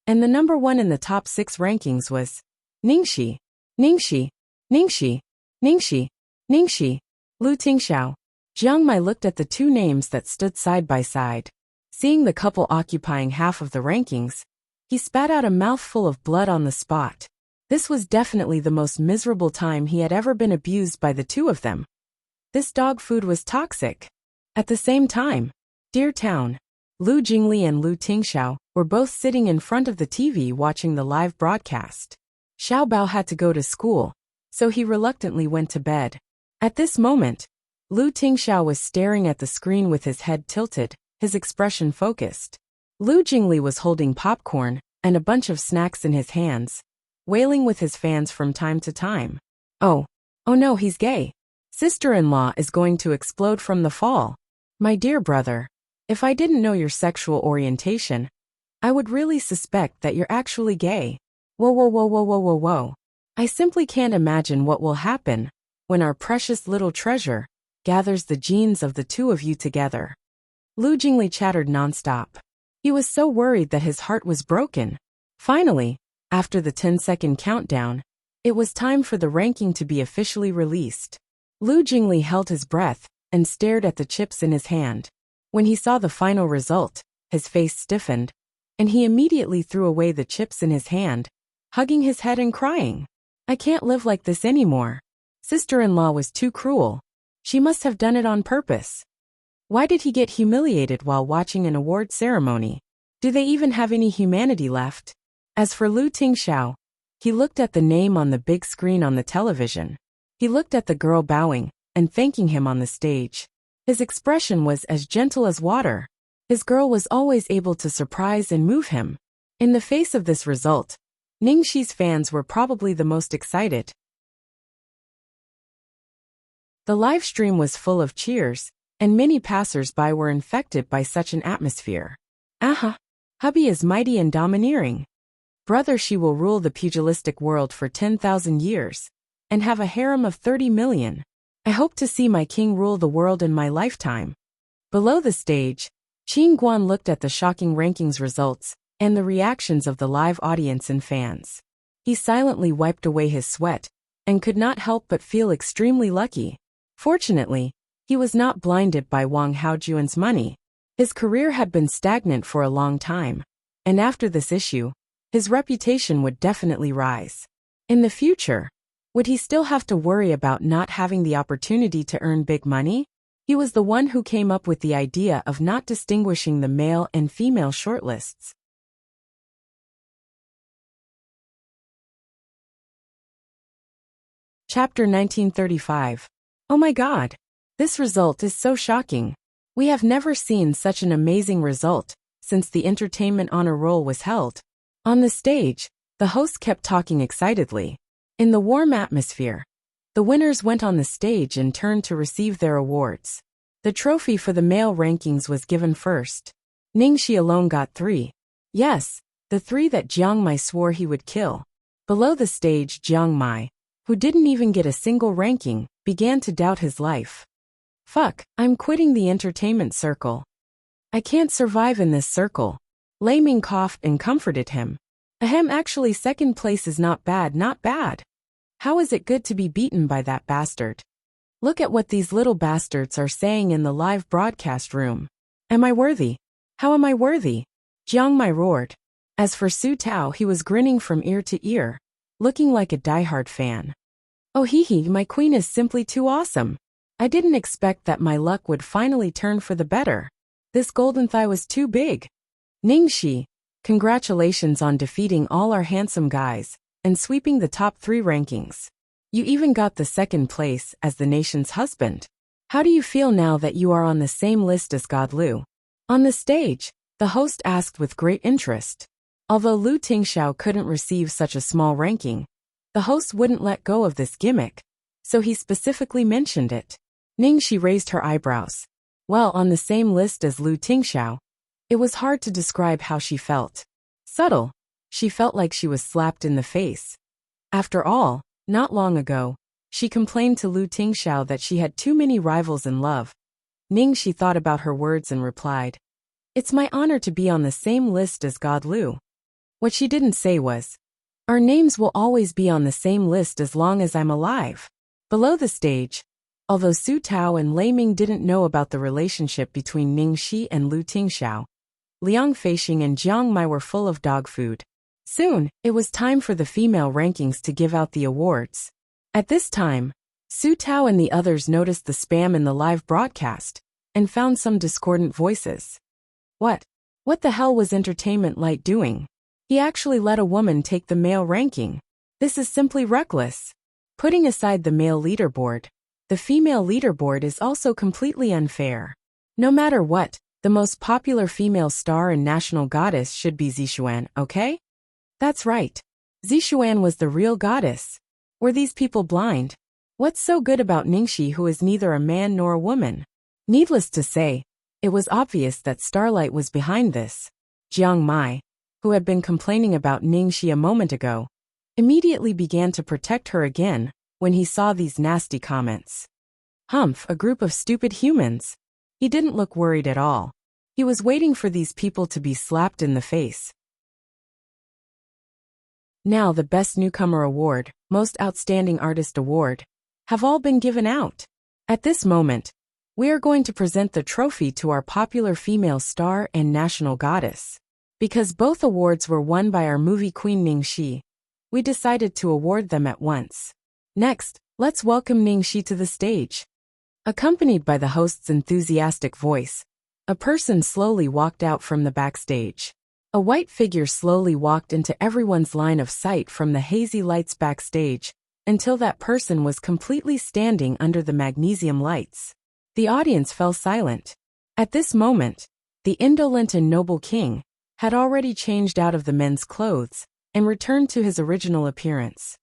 and the number 1 in the top 6 rankings was Ningxi, Ningxi, Ningxi, Ningxi, Ningxi, Lu Tingxiao. Jiang Mai looked at the two names that stood side by side. Seeing the couple occupying half of the rankings, he spat out a mouthful of blood on the spot. This was definitely the most miserable time he had ever been abused by the two of them. This dog food was toxic. At the same time, Dear Town, Lu Jingli and Lu Tingxiao were both sitting in front of the TV watching the live broadcast. Xiao Bao had to go to school, so he reluctantly went to bed. At this moment, Lu Tingxiao was staring at the screen with his head tilted, his expression focused. Lu Jingli was holding popcorn and a bunch of snacks in his hands, wailing with his fans from time to time. Oh no, he's gay. Sister-in-law is going to explode from the fall. My dear brother, if I didn't know your sexual orientation, I would really suspect that you're actually gay. Whoa. I simply can't imagine what will happen when our precious little treasure gathers the genes of the two of you together. Lu Jingli chattered nonstop. He was so worried that his heart was broken. Finally, after the 10-second countdown, it was time for the ranking to be officially released. Lu Jingli held his breath and stared at the chips in his hand. When he saw the final result, his face stiffened, and he immediately threw away the chips in his hand, hugging his head and crying. I can't live like this anymore. Sister-in-law was too cruel. She must have done it on purpose. Why did he get humiliated while watching an award ceremony? Do they even have any humanity left? As for Lu Tingxiao, he looked at the name on the big screen on the television. He looked at the girl bowing and thanking him on the stage. His expression was as gentle as water. His girl was always able to surprise and move him. In the face of this result, Ningxi's fans were probably the most excited. The live stream was full of cheers, and many passers-by were infected by such an atmosphere. Aha! Hubby is mighty and domineering. Brother, she will rule the pugilistic world for 10,000 years, and have a harem of 30 million. I hope to see my king rule the world in my lifetime. Below the stage, Qin Guan looked at the shocking rankings results and the reactions of the live audience and fans. He silently wiped away his sweat and could not help but feel extremely lucky. Fortunately, he was not blinded by Wang Haojuan's money. His career had been stagnant for a long time, and after this issue, his reputation would definitely rise. In the future, would he still have to worry about not having the opportunity to earn big money? He was the one who came up with the idea of not distinguishing the male and female shortlists. Chapter 1935. Oh my God! This result is so shocking. We have never seen such an amazing result since the Entertainment Honor Roll was held. On the stage, the host kept talking excitedly. In the warm atmosphere, the winners went on the stage and turned to receive their awards. The trophy for the male rankings was given first. Ningxi alone got 3. Yes, the 3 that Jiang Mai swore he would kill. Below the stage, Jiang Mai, who didn't even get a single ranking, began to doubt his life. Fuck, I'm quitting the entertainment circle. I can't survive in this circle. Lei Ming coughed and comforted him. Ahem, actually second place is not bad, not bad. How is it good to be beaten by that bastard? Look at what these little bastards are saying in the live broadcast room. Am I worthy? How am I worthy? Jiang Mai roared. As for Su Tao, he was grinning from ear to ear, looking like a diehard fan. Oh hee, my queen is simply too awesome. I didn't expect that my luck would finally turn for the better. This golden thigh was too big. Ningxi, congratulations on defeating all our handsome guys and sweeping the top 3 rankings. You even got the second place as the nation's husband. How do you feel now that you are on the same list as God Lu? On the stage, The host asked with great interest. Although Lu Tingxiao couldn't receive such a small ranking, the host wouldn't let go of this gimmick, so he specifically mentioned it. Ningxi raised her eyebrows. Well, on the same list as Lu Tingxiao, it was hard to describe how she felt. Subtle. She felt like she was slapped in the face. After all, not long ago, she complained to Lu Tingxiao that she had too many rivals in love. Ningxi thought about her words and replied, "It's my honor to be on the same list as God Lu." What she didn't say was, "Our names will always be on the same list as long as I'm alive." Below the stage, although Su Tao and Lei Ming didn't know about the relationship between Ningxi and Lu Tingxiao, Liang Feixing and Jiang Mai were full of dog food. Soon, it was time for the female rankings to give out the awards. At this time, Su Tao and the others noticed the spam in the live broadcast and found some discordant voices. What the hell was Entertainment Light doing? He actually let a woman take the male ranking. This is simply reckless. Putting aside the male leaderboard, the female leaderboard is also completely unfair. No matter what, the most popular female star and national goddess should be Zixuan, okay? That's right. Zixuan was the real goddess. Were these people blind? What's so good about Ningxi, who is neither a man nor a woman? Needless to say, it was obvious that Starlight was behind this. Jiang Mai, who had been complaining about Ningxi a moment ago, immediately began to protect her again when he saw these nasty comments. Humph, a group of stupid humans. He didn't look worried at all. He was waiting for these people to be slapped in the face. Now the Best Newcomer Award, Most Outstanding Artist Award, have all been given out. At this moment, we are going to present the trophy to our popular female star and national goddess. Because both awards were won by our movie queen Ningxi, we decided to award them at once. Next, let's welcome Ningxi to the stage. Accompanied by the host's enthusiastic voice, a person slowly walked out from the backstage. A white figure slowly walked into everyone's line of sight from the hazy lights backstage, until that person was completely standing under the magnesium lights. The audience fell silent. At this moment, the indolent and noble king had already changed out of the men's clothes and returned to his original appearance.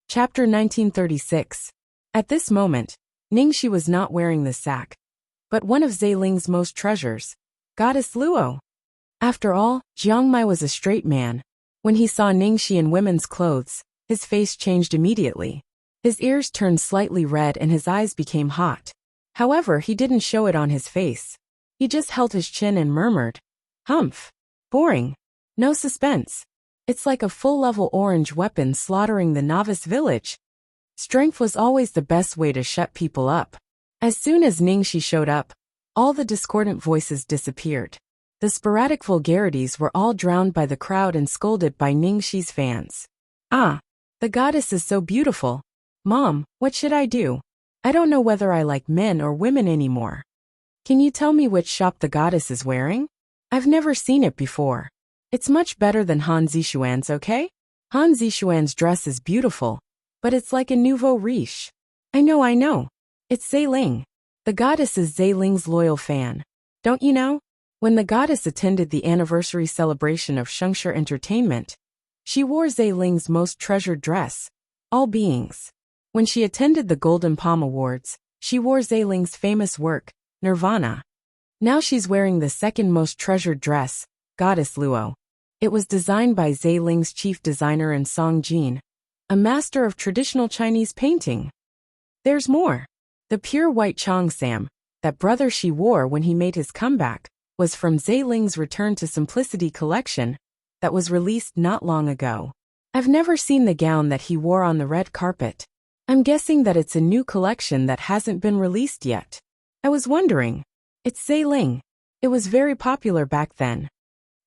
Chapter 1936. At this moment, Ningxi was not wearing the sack, but one of Zeiling's most treasures, Goddess Luo. After all, Jiang Mai was a straight man. When he saw Ningxi in women's clothes, his face changed immediately. His ears turned slightly red and his eyes became hot. However, he didn't show it on his face. He just held his chin and murmured, "Humph. Boring. No suspense. It's like a full-level orange weapon slaughtering the novice village." Strength was always the best way to shut people up. As soon as Ningxi showed up, all the discordant voices disappeared. The sporadic vulgarities were all drowned by the crowd and scolded by Ningxi's fans. "Ah, the goddess is so beautiful. Mom, what should I do? I don't know whether I like men or women anymore. Can you tell me which shop the goddess is wearing? I've never seen it before. It's much better than Han Zixuan's, okay? Han Zixuan's dress is beautiful, but it's like a nouveau riche. I know. It's Zeiling. The goddess is Zeiling's loyal fan. Don't you know? When the goddess attended the anniversary celebration of Shengshi Entertainment, she wore Zeiling's most treasured dress, All Beings. When she attended the Golden Palm Awards, she wore Zeiling's famous work, Nirvana. Now she's wearing the second most treasured dress, Goddess Luo. It was designed by Zeiling's chief designer and Song Jin, a master of traditional Chinese painting. There's more. The pure white cheongsam, that brother she wore when he made his comeback, was from Zeiling's Return to Simplicity collection that was released not long ago. I've never seen the gown that he wore on the red carpet. I'm guessing that it's a new collection that hasn't been released yet. I was wondering. It's Zeiling. It was very popular back then.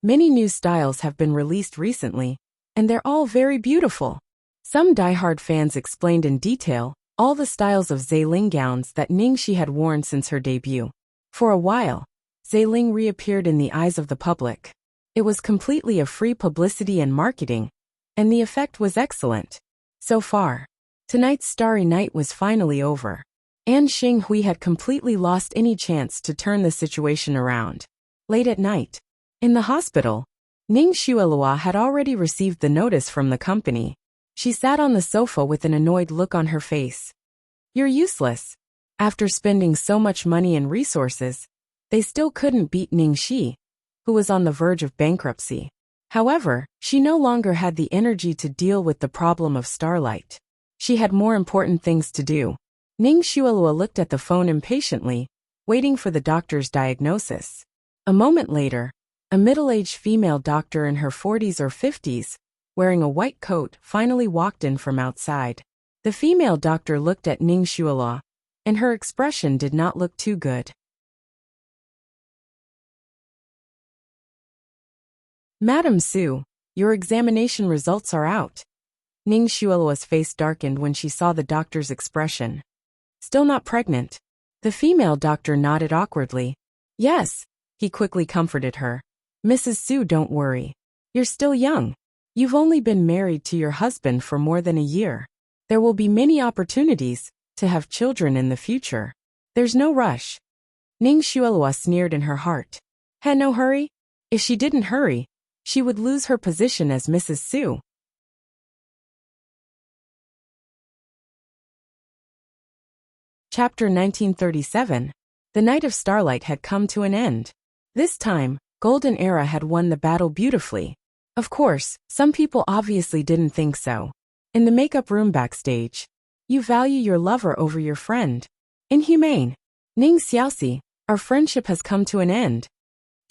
Many new styles have been released recently, and they're all very beautiful. Some diehard fans explained in detail all the styles of Zeiling gowns that Ningxi had worn since her debut. For a while, Zeiling reappeared in the eyes of the public. It was completely a free publicity and marketing, and the effect was excellent. So far, tonight's starry night was finally over. An Xinghui had completely lost any chance to turn the situation around. Late at night, in the hospital, Ning Xuelua had already received the notice from the company. She sat on the sofa with an annoyed look on her face. You're useless. After spending so much money and resources, they still couldn't beat Ning Shi, who was on the verge of bankruptcy. However, she no longer had the energy to deal with the problem of Starlight. She had more important things to do. Ning Xuelua looked at the phone impatiently, waiting for the doctor's diagnosis. A moment later, a middle-aged female doctor in her 40s or 50s, wearing a white coat, finally walked in from outside. The female doctor looked at Ning Xuelua, and her expression did not look too good. Madam Su, your examination results are out. Ning Xuelua's face darkened when she saw the doctor's expression. Still not pregnant? The female doctor nodded awkwardly. Yes, he quickly comforted her. Mrs. Su, don't worry. You're still young. You've only been married to your husband for more than a year. There will be many opportunities to have children in the future. There's no rush. Ning Xuelua sneered in her heart. Had no hurry? If she didn't hurry, she would lose her position as Mrs. Su. Chapter 1937. The night of Starlight had come to an end. This time, Golden Era had won the battle beautifully. Of course, some people obviously didn't think so. In the makeup room backstage, you value your lover over your friend. Inhumane. Ning Xiaoxi, our friendship has come to an end.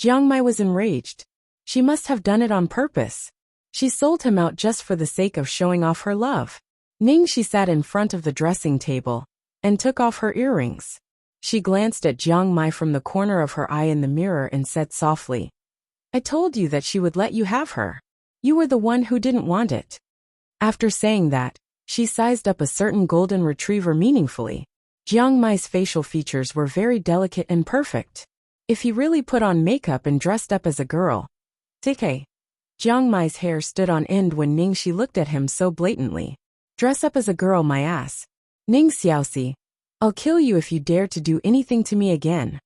Jiang Mai was enraged. She must have done it on purpose. She sold him out just for the sake of showing off her love. Ning Shi sat in front of the dressing table and took off her earrings. She glanced at Jiang Mai from the corner of her eye in the mirror and said softly, I told you that she would let you have her. You were the one who didn't want it. After saying that, she sized up a certain golden retriever meaningfully. Jiang Mai's facial features were very delicate and perfect. If he really put on makeup and dressed up as a girl. TK. Jiang Mai's hair stood on end when Ning Shi looked at him so blatantly. Dress up as a girl, my ass. Ning Xiaoxi, I'll kill you if you dare to do anything to me again.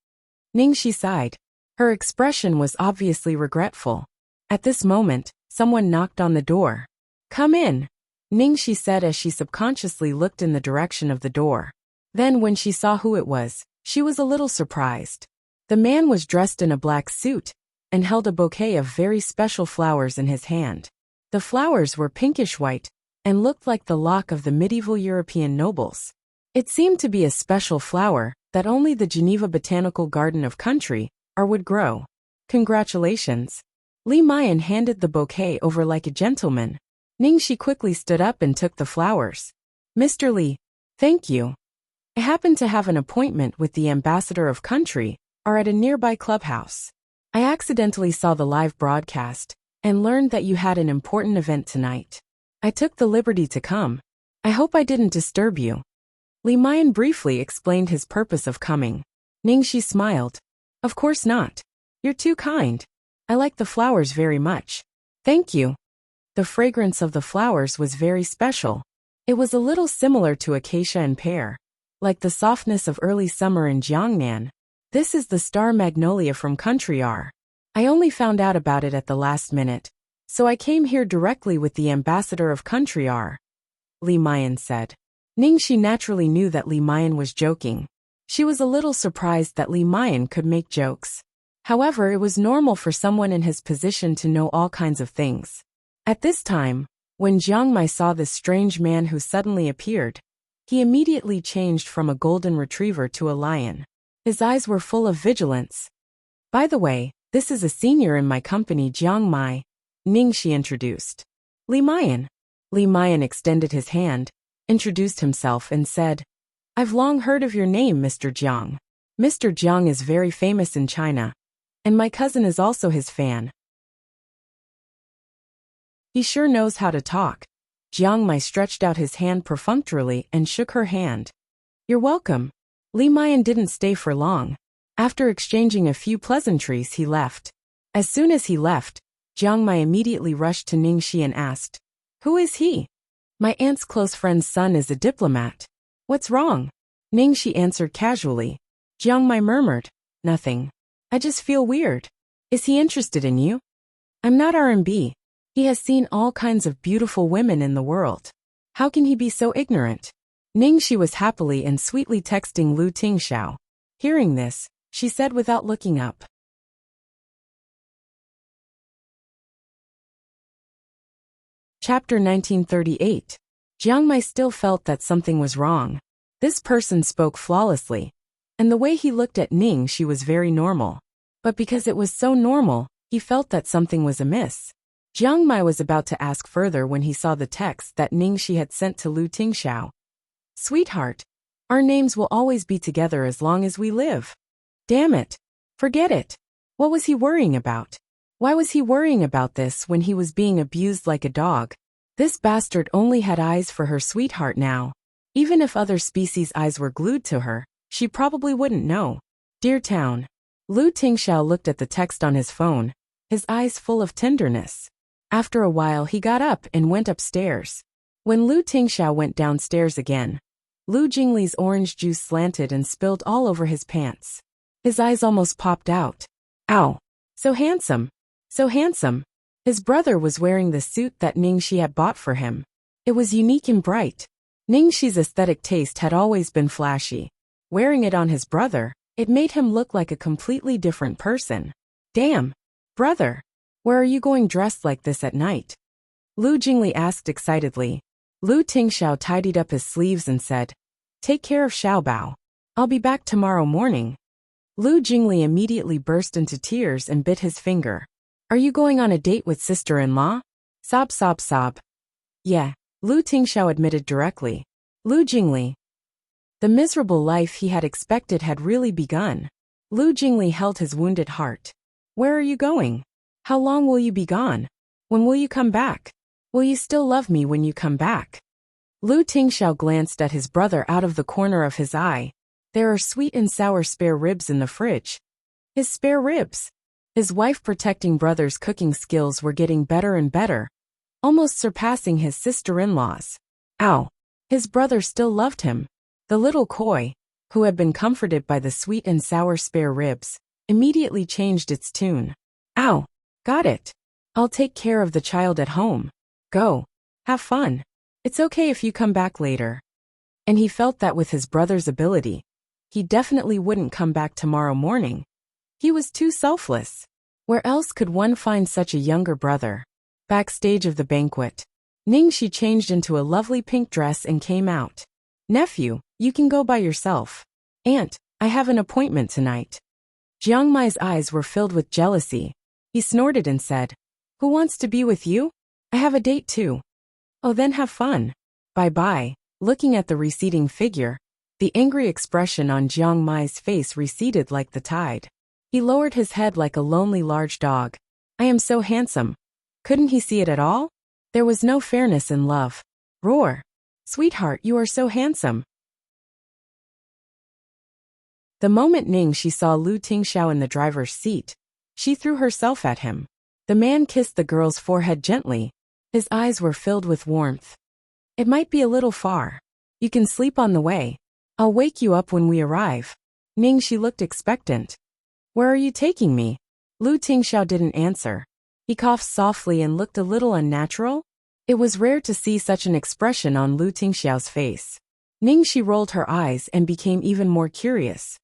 Ning Shi sighed. Her expression was obviously regretful. At this moment, someone knocked on the door. Come in, Ning Shi said as she subconsciously looked in the direction of the door. Then when she saw who it was, she was a little surprised. The man was dressed in a black suit and held a bouquet of very special flowers in his hand. The flowers were pinkish white and looked like the lock of the medieval European nobles. It seemed to be a special flower that only the Geneva Botanical Garden of Country would grow. Congratulations. Li Mayan handed the bouquet over like a gentleman. Ning Shi quickly stood up and took the flowers. Mr. Li, thank you. I happen to have an appointment with the ambassador of country at a nearby clubhouse. I accidentally saw the live broadcast and learned that you had an important event tonight. I took the liberty to come. I hope I didn't disturb you. Li Mayan briefly explained his purpose of coming. Ning Shi smiled. Of course not. You're too kind. I like the flowers very much. Thank you. The fragrance of the flowers was very special. It was a little similar to acacia and pear, like the softness of early summer in Jiangnan. This is the star magnolia from Country R. I only found out about it at the last minute, so I came here directly with the ambassador of Country R. Li Mayan said. Ning Shi naturally knew that Li Mayan was joking. She was a little surprised that Li Mayan could make jokes. However, it was normal for someone in his position to know all kinds of things. At this time, when Jiang Mai saw this strange man who suddenly appeared, he immediately changed from a golden retriever to a lion. His eyes were full of vigilance. By the way, this is a senior in my company, Jiang Mai, Ning Shi introduced. Li Mayan. Li Mayan extended his hand, introduced himself and said, I've long heard of your name, Mr. Jiang. Mr. Jiang is very famous in China, and my cousin is also his fan. He sure knows how to talk. Jiang Mai stretched out his hand perfunctorily and shook her hand. You're welcome. Li Mayan didn't stay for long. After exchanging a few pleasantries, he left. As soon as he left, Jiang Mai immediately rushed to Ning Shi and asked, Who is he? My aunt's close friend's son is a diplomat. What's wrong? Ningxi answered casually. Jiangmai murmured, nothing. I just feel weird. Is he interested in you? I'm not R&B. He has seen all kinds of beautiful women in the world. How can he be so ignorant? Ningxi was happily and sweetly texting Lu Tingxiao. Hearing this, she said without looking up. Chapter 1938. Jiang Mai still felt that something was wrong. This person spoke flawlessly, and the way he looked at Ningxi was very normal. But because it was so normal, he felt that something was amiss. Jiang Mai was about to ask further when he saw the text that Ningxi had sent to Lu Tingxiao. Sweetheart, our names will always be together as long as we live. Damn it. Forget it. What was he worrying about? Why was he worrying about this when he was being abused like a dog? This bastard only had eyes for her sweetheart now. Even if other species' eyes were glued to her, she probably wouldn't know. Dear Town. Lu Tingxiao looked at the text on his phone, his eyes full of tenderness. After a while he got up and went upstairs. When Lu Tingxiao went downstairs again, Lu Jingli's orange juice slanted and spilled all over his pants. His eyes almost popped out. Ow! So handsome! So handsome! His brother was wearing the suit that Ningxi had bought for him. It was unique and bright. Ningxi's aesthetic taste had always been flashy. Wearing it on his brother, it made him look like a completely different person. Damn! Brother! Where are you going dressed like this at night? Lu Jingli asked excitedly. Lu Tingxiao tidied up his sleeves and said, Take care of Xiaobao. I'll be back tomorrow morning. Lu Jingli immediately burst into tears and bit his finger. Are you going on a date with sister-in-law? Sob sob sob. Yeah, Lu Tingxiao admitted directly. Lu Jingli. The miserable life he had expected had really begun. Lu Jingli held his wounded heart. Where are you going? How long will you be gone? When will you come back? Will you still love me when you come back? Lu Tingxiao glanced at his brother out of the corner of his eye. There are sweet and sour spare ribs in the fridge. His spare ribs. His wife-protecting brother's cooking skills were getting better and better, almost surpassing his sister-in-law's. Ow! His brother still loved him. The little koi, who had been comforted by the sweet and sour spare ribs, immediately changed its tune. Ow! Got it. I'll take care of the child at home. Go. Have fun. It's okay if you come back later. And he felt that with his brother's ability, he definitely wouldn't come back tomorrow morning. He was too selfless. Where else could one find such a younger brother? Backstage of the banquet, Ningxi changed into a lovely pink dress and came out. Nephew, you can go by yourself. Aunt, I have an appointment tonight. Jiang Mai's eyes were filled with jealousy. He snorted and said, Who wants to be with you? I have a date too. Oh, then have fun. Bye-bye. Looking at the receding figure, the angry expression on Jiang Mai's face receded like the tide. He lowered his head like a lonely large dog. I am so handsome. Couldn't he see it at all? There was no fairness in love. Roar. Sweetheart, you are so handsome. The moment Ningxi saw Lu Tingxiao in the driver's seat, she threw herself at him. The man kissed the girl's forehead gently. His eyes were filled with warmth. It might be a little far. You can sleep on the way. I'll wake you up when we arrive. Ningxi looked expectant. Where are you taking me? Lu Tingxiao didn't answer. He coughed softly and looked a little unnatural. It was rare to see such an expression on Lu Tingxiao's face. Ningxi rolled her eyes and became even more curious.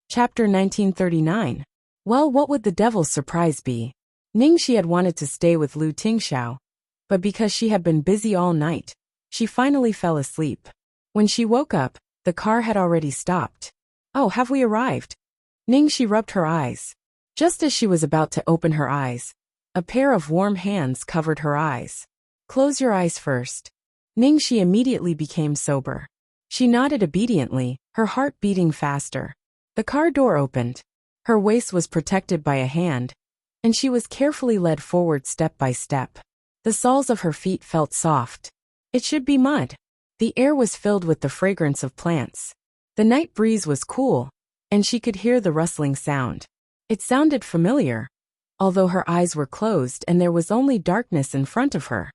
Chapter 1939. Well, what would the devil's surprise be? Ningxi had wanted to stay with Lu Tingxiao, but because she had been busy all night, she finally fell asleep. When she woke up, the car had already stopped. Oh, have we arrived? Ningxi rubbed her eyes. Just as she was about to open her eyes, a pair of warm hands covered her eyes. Close your eyes first. Ningxi immediately became sober. She nodded obediently, her heart beating faster. The car door opened. Her waist was protected by a hand, and she was carefully led forward step by step. The soles of her feet felt soft. It should be mud. The air was filled with the fragrance of plants. The night breeze was cool, and she could hear the rustling sound. It sounded familiar, although her eyes were closed and there was only darkness in front of her.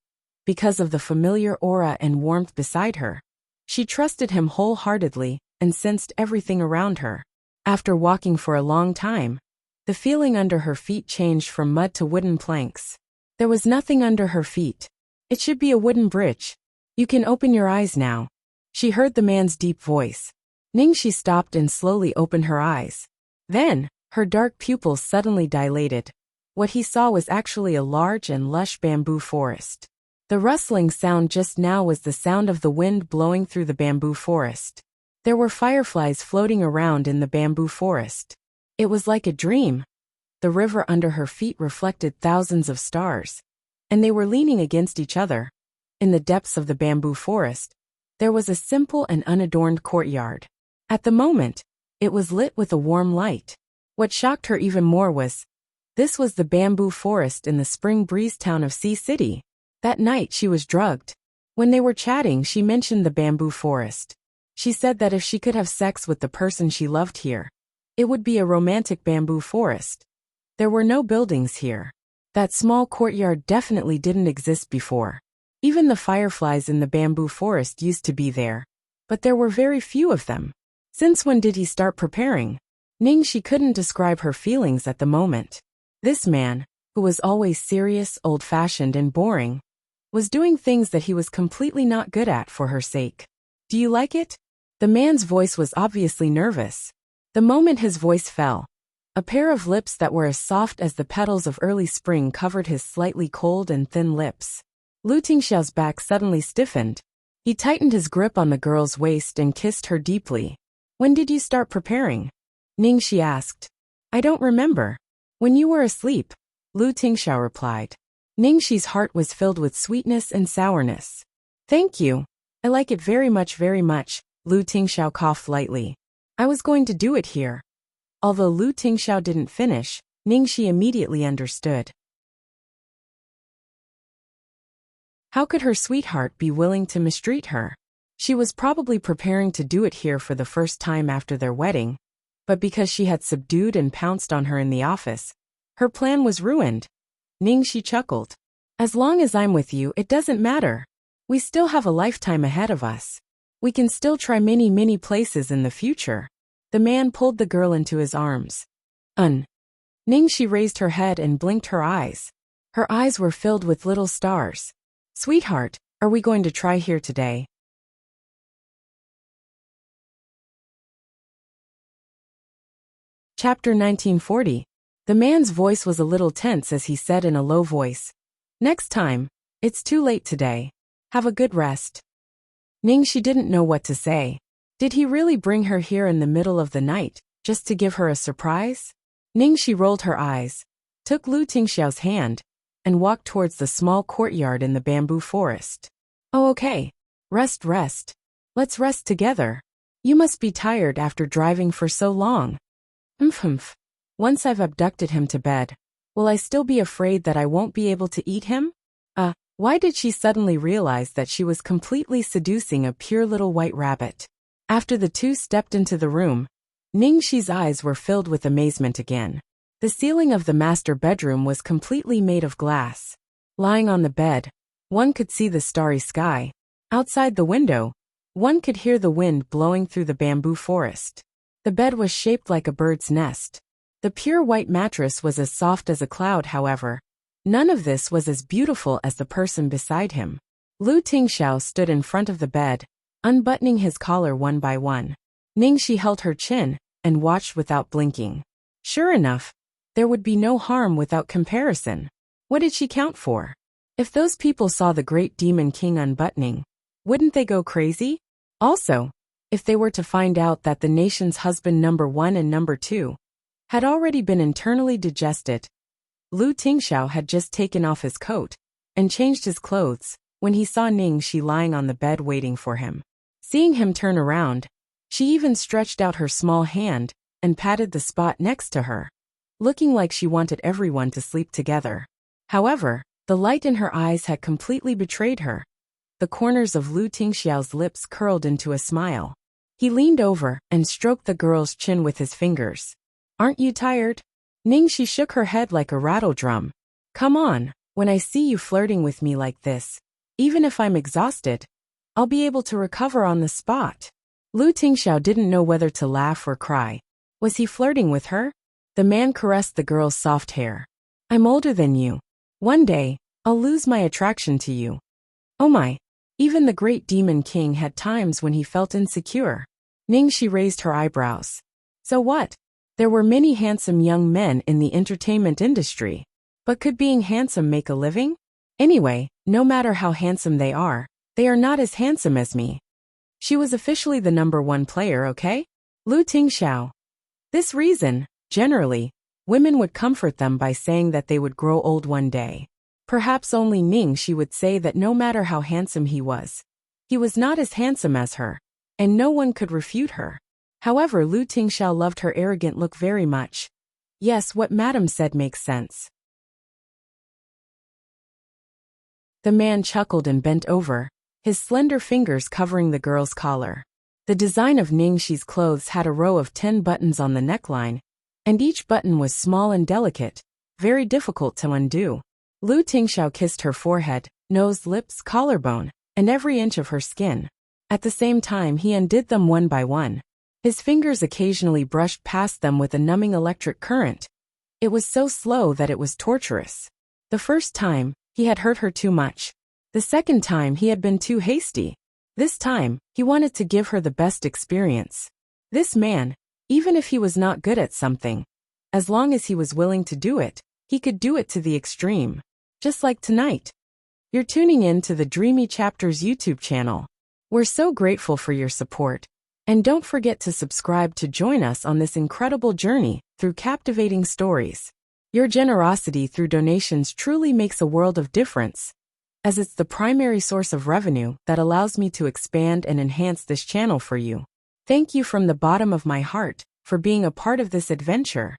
because of the familiar aura and warmth beside her. She trusted him wholeheartedly and sensed everything around her. After walking for a long time, the feeling under her feet changed from mud to wooden planks. There was nothing under her feet. It should be a wooden bridge. You can open your eyes now. She heard the man's deep voice. Ningxi stopped and slowly opened her eyes. Then, her dark pupils suddenly dilated. What he saw was actually a large and lush bamboo forest. The rustling sound just now was the sound of the wind blowing through the bamboo forest. There were fireflies floating around in the bamboo forest. It was like a dream. The river under her feet reflected thousands of stars, and they were leaning against each other. In the depths of the bamboo forest, there was a simple and unadorned courtyard. At the moment, it was lit with a warm light. What shocked her even more was, this was the bamboo forest in the spring breeze town of Sea City. That night she was drugged. When they were chatting, she mentioned the bamboo forest. She said that if she could have sex with the person she loved here, it would be a romantic bamboo forest. There were no buildings here. That small courtyard definitely didn't exist before. Even the fireflies in the bamboo forest used to be there, but there were very few of them. Since when did he start preparing? Ningxi couldn't describe her feelings at the moment. This man, who was always serious, old-fashioned, and boring, was doing things that he was completely not good at for her sake. Do you like it? The man's voice was obviously nervous. The moment his voice fell, a pair of lips that were as soft as the petals of early spring covered his slightly cold and thin lips. Lu Tingxiao's back suddenly stiffened. He tightened his grip on the girl's waist and kissed her deeply. When did you start preparing? Ningxi asked. I don't remember. When you were asleep, Lu Tingxiao replied. Ningxi's heart was filled with sweetness and sourness. Thank you. I like it very much, Lu Tingxiao coughed lightly. I was going to do it here. Although Lu Tingxiao didn't finish, Ningxi immediately understood. How could her sweetheart be willing to mistreat her? She was probably preparing to do it here for the first time after their wedding, but because she had subdued and pounced on her in the office, her plan was ruined. Ningxi chuckled. As long as I'm with you, it doesn't matter. We still have a lifetime ahead of us. We can still try many places in the future. The man pulled the girl into his arms. Ningxi raised her head and blinked her eyes. Her eyes were filled with little stars. Sweetheart, are we going to try here today? Chapter 1940. The man's voice was a little tense as he said in a low voice. Next time. It's too late today. Have a good rest. Ningxi didn't know what to say. Did he really bring her here in the middle of the night, just to give her a surprise? Ningxi rolled her eyes, took Lu Tingxiao's hand, and walked towards the small courtyard in the bamboo forest. Oh, okay. Rest. Let's rest together. You must be tired after driving for so long. Humph. Once I've abducted him to bed, will I still be afraid that I won't be able to eat him? Why did she suddenly realize that she was completely seducing a pure little white rabbit? After the two stepped into the room, Ningxi's eyes were filled with amazement again. The ceiling of the master bedroom was completely made of glass. Lying on the bed, one could see the starry sky. Outside the window, one could hear the wind blowing through the bamboo forest. The bed was shaped like a bird's nest. The pure white mattress was as soft as a cloud, however. None of this was as beautiful as the person beside him. Lu Tingxiao stood in front of the bed, unbuttoning his collar one by one. Ningxi held her chin and watched without blinking. Sure enough, there would be no harm without comparison. What did she count for? If those people saw the great demon king unbuttoning, wouldn't they go crazy? Also, if they were to find out that the nation's husband number 1 and number 2 had already been internally digested. Lu Tingxiao had just taken off his coat and changed his clothes when he saw Ningxi lying on the bed waiting for him. Seeing him turn around, she even stretched out her small hand and patted the spot next to her, looking like she wanted everyone to sleep together. However, the light in her eyes had completely betrayed her. The corners of Lu Tingxiao's lips curled into a smile. He leaned over and stroked the girl's chin with his fingers. Aren't you tired? Ningxi shook her head like a rattle drum. Come on, when I see you flirting with me like this, Even if I'm exhausted, I'll be able to recover on the spot. Lu Tingxiao didn't know whether to laugh or cry. Was he flirting with her? The man caressed the girl's soft hair. I'm older than you. One day, I'll lose my attraction to you. Oh my. Even the great demon king had times when he felt insecure. Ningxi raised her eyebrows. So what? There were many handsome young men in the entertainment industry. But could being handsome make a living? Anyway, no matter how handsome they are not as handsome as me. She was officially the #1 player, okay? Lu Tingxiao. This reason, generally, women would comfort them by saying that they would grow old one day. Perhaps only Ningxi would say that no matter how handsome he was not as handsome as her, and no one could refute her. However, Lu Tingxiao loved her arrogant look very much. Yes, what Madame said makes sense. The man chuckled and bent over, his slender fingers covering the girl's collar. The design of Ningxi's clothes had a row of 10 buttons on the neckline, and each button was small and delicate, very difficult to undo. Lu Tingxiao kissed her forehead, nose, lips, collarbone, and every inch of her skin. At the same time, he undid them one by one. His fingers occasionally brushed past them with a numbing electric current. It was so slow that it was torturous. The first time, he had hurt her too much. The second time, he had been too hasty. This time, he wanted to give her the best experience. This man, even if he was not good at something, as long as he was willing to do it, he could do it to the extreme. Just like tonight. You're tuning in to the Dreamy Chapters YouTube channel. We're so grateful for your support. And don't forget to subscribe to join us on this incredible journey through captivating stories. Your generosity through donations truly makes a world of difference, as it's the primary source of revenue that allows me to expand and enhance this channel for you. Thank you from the bottom of my heart for being a part of this adventure.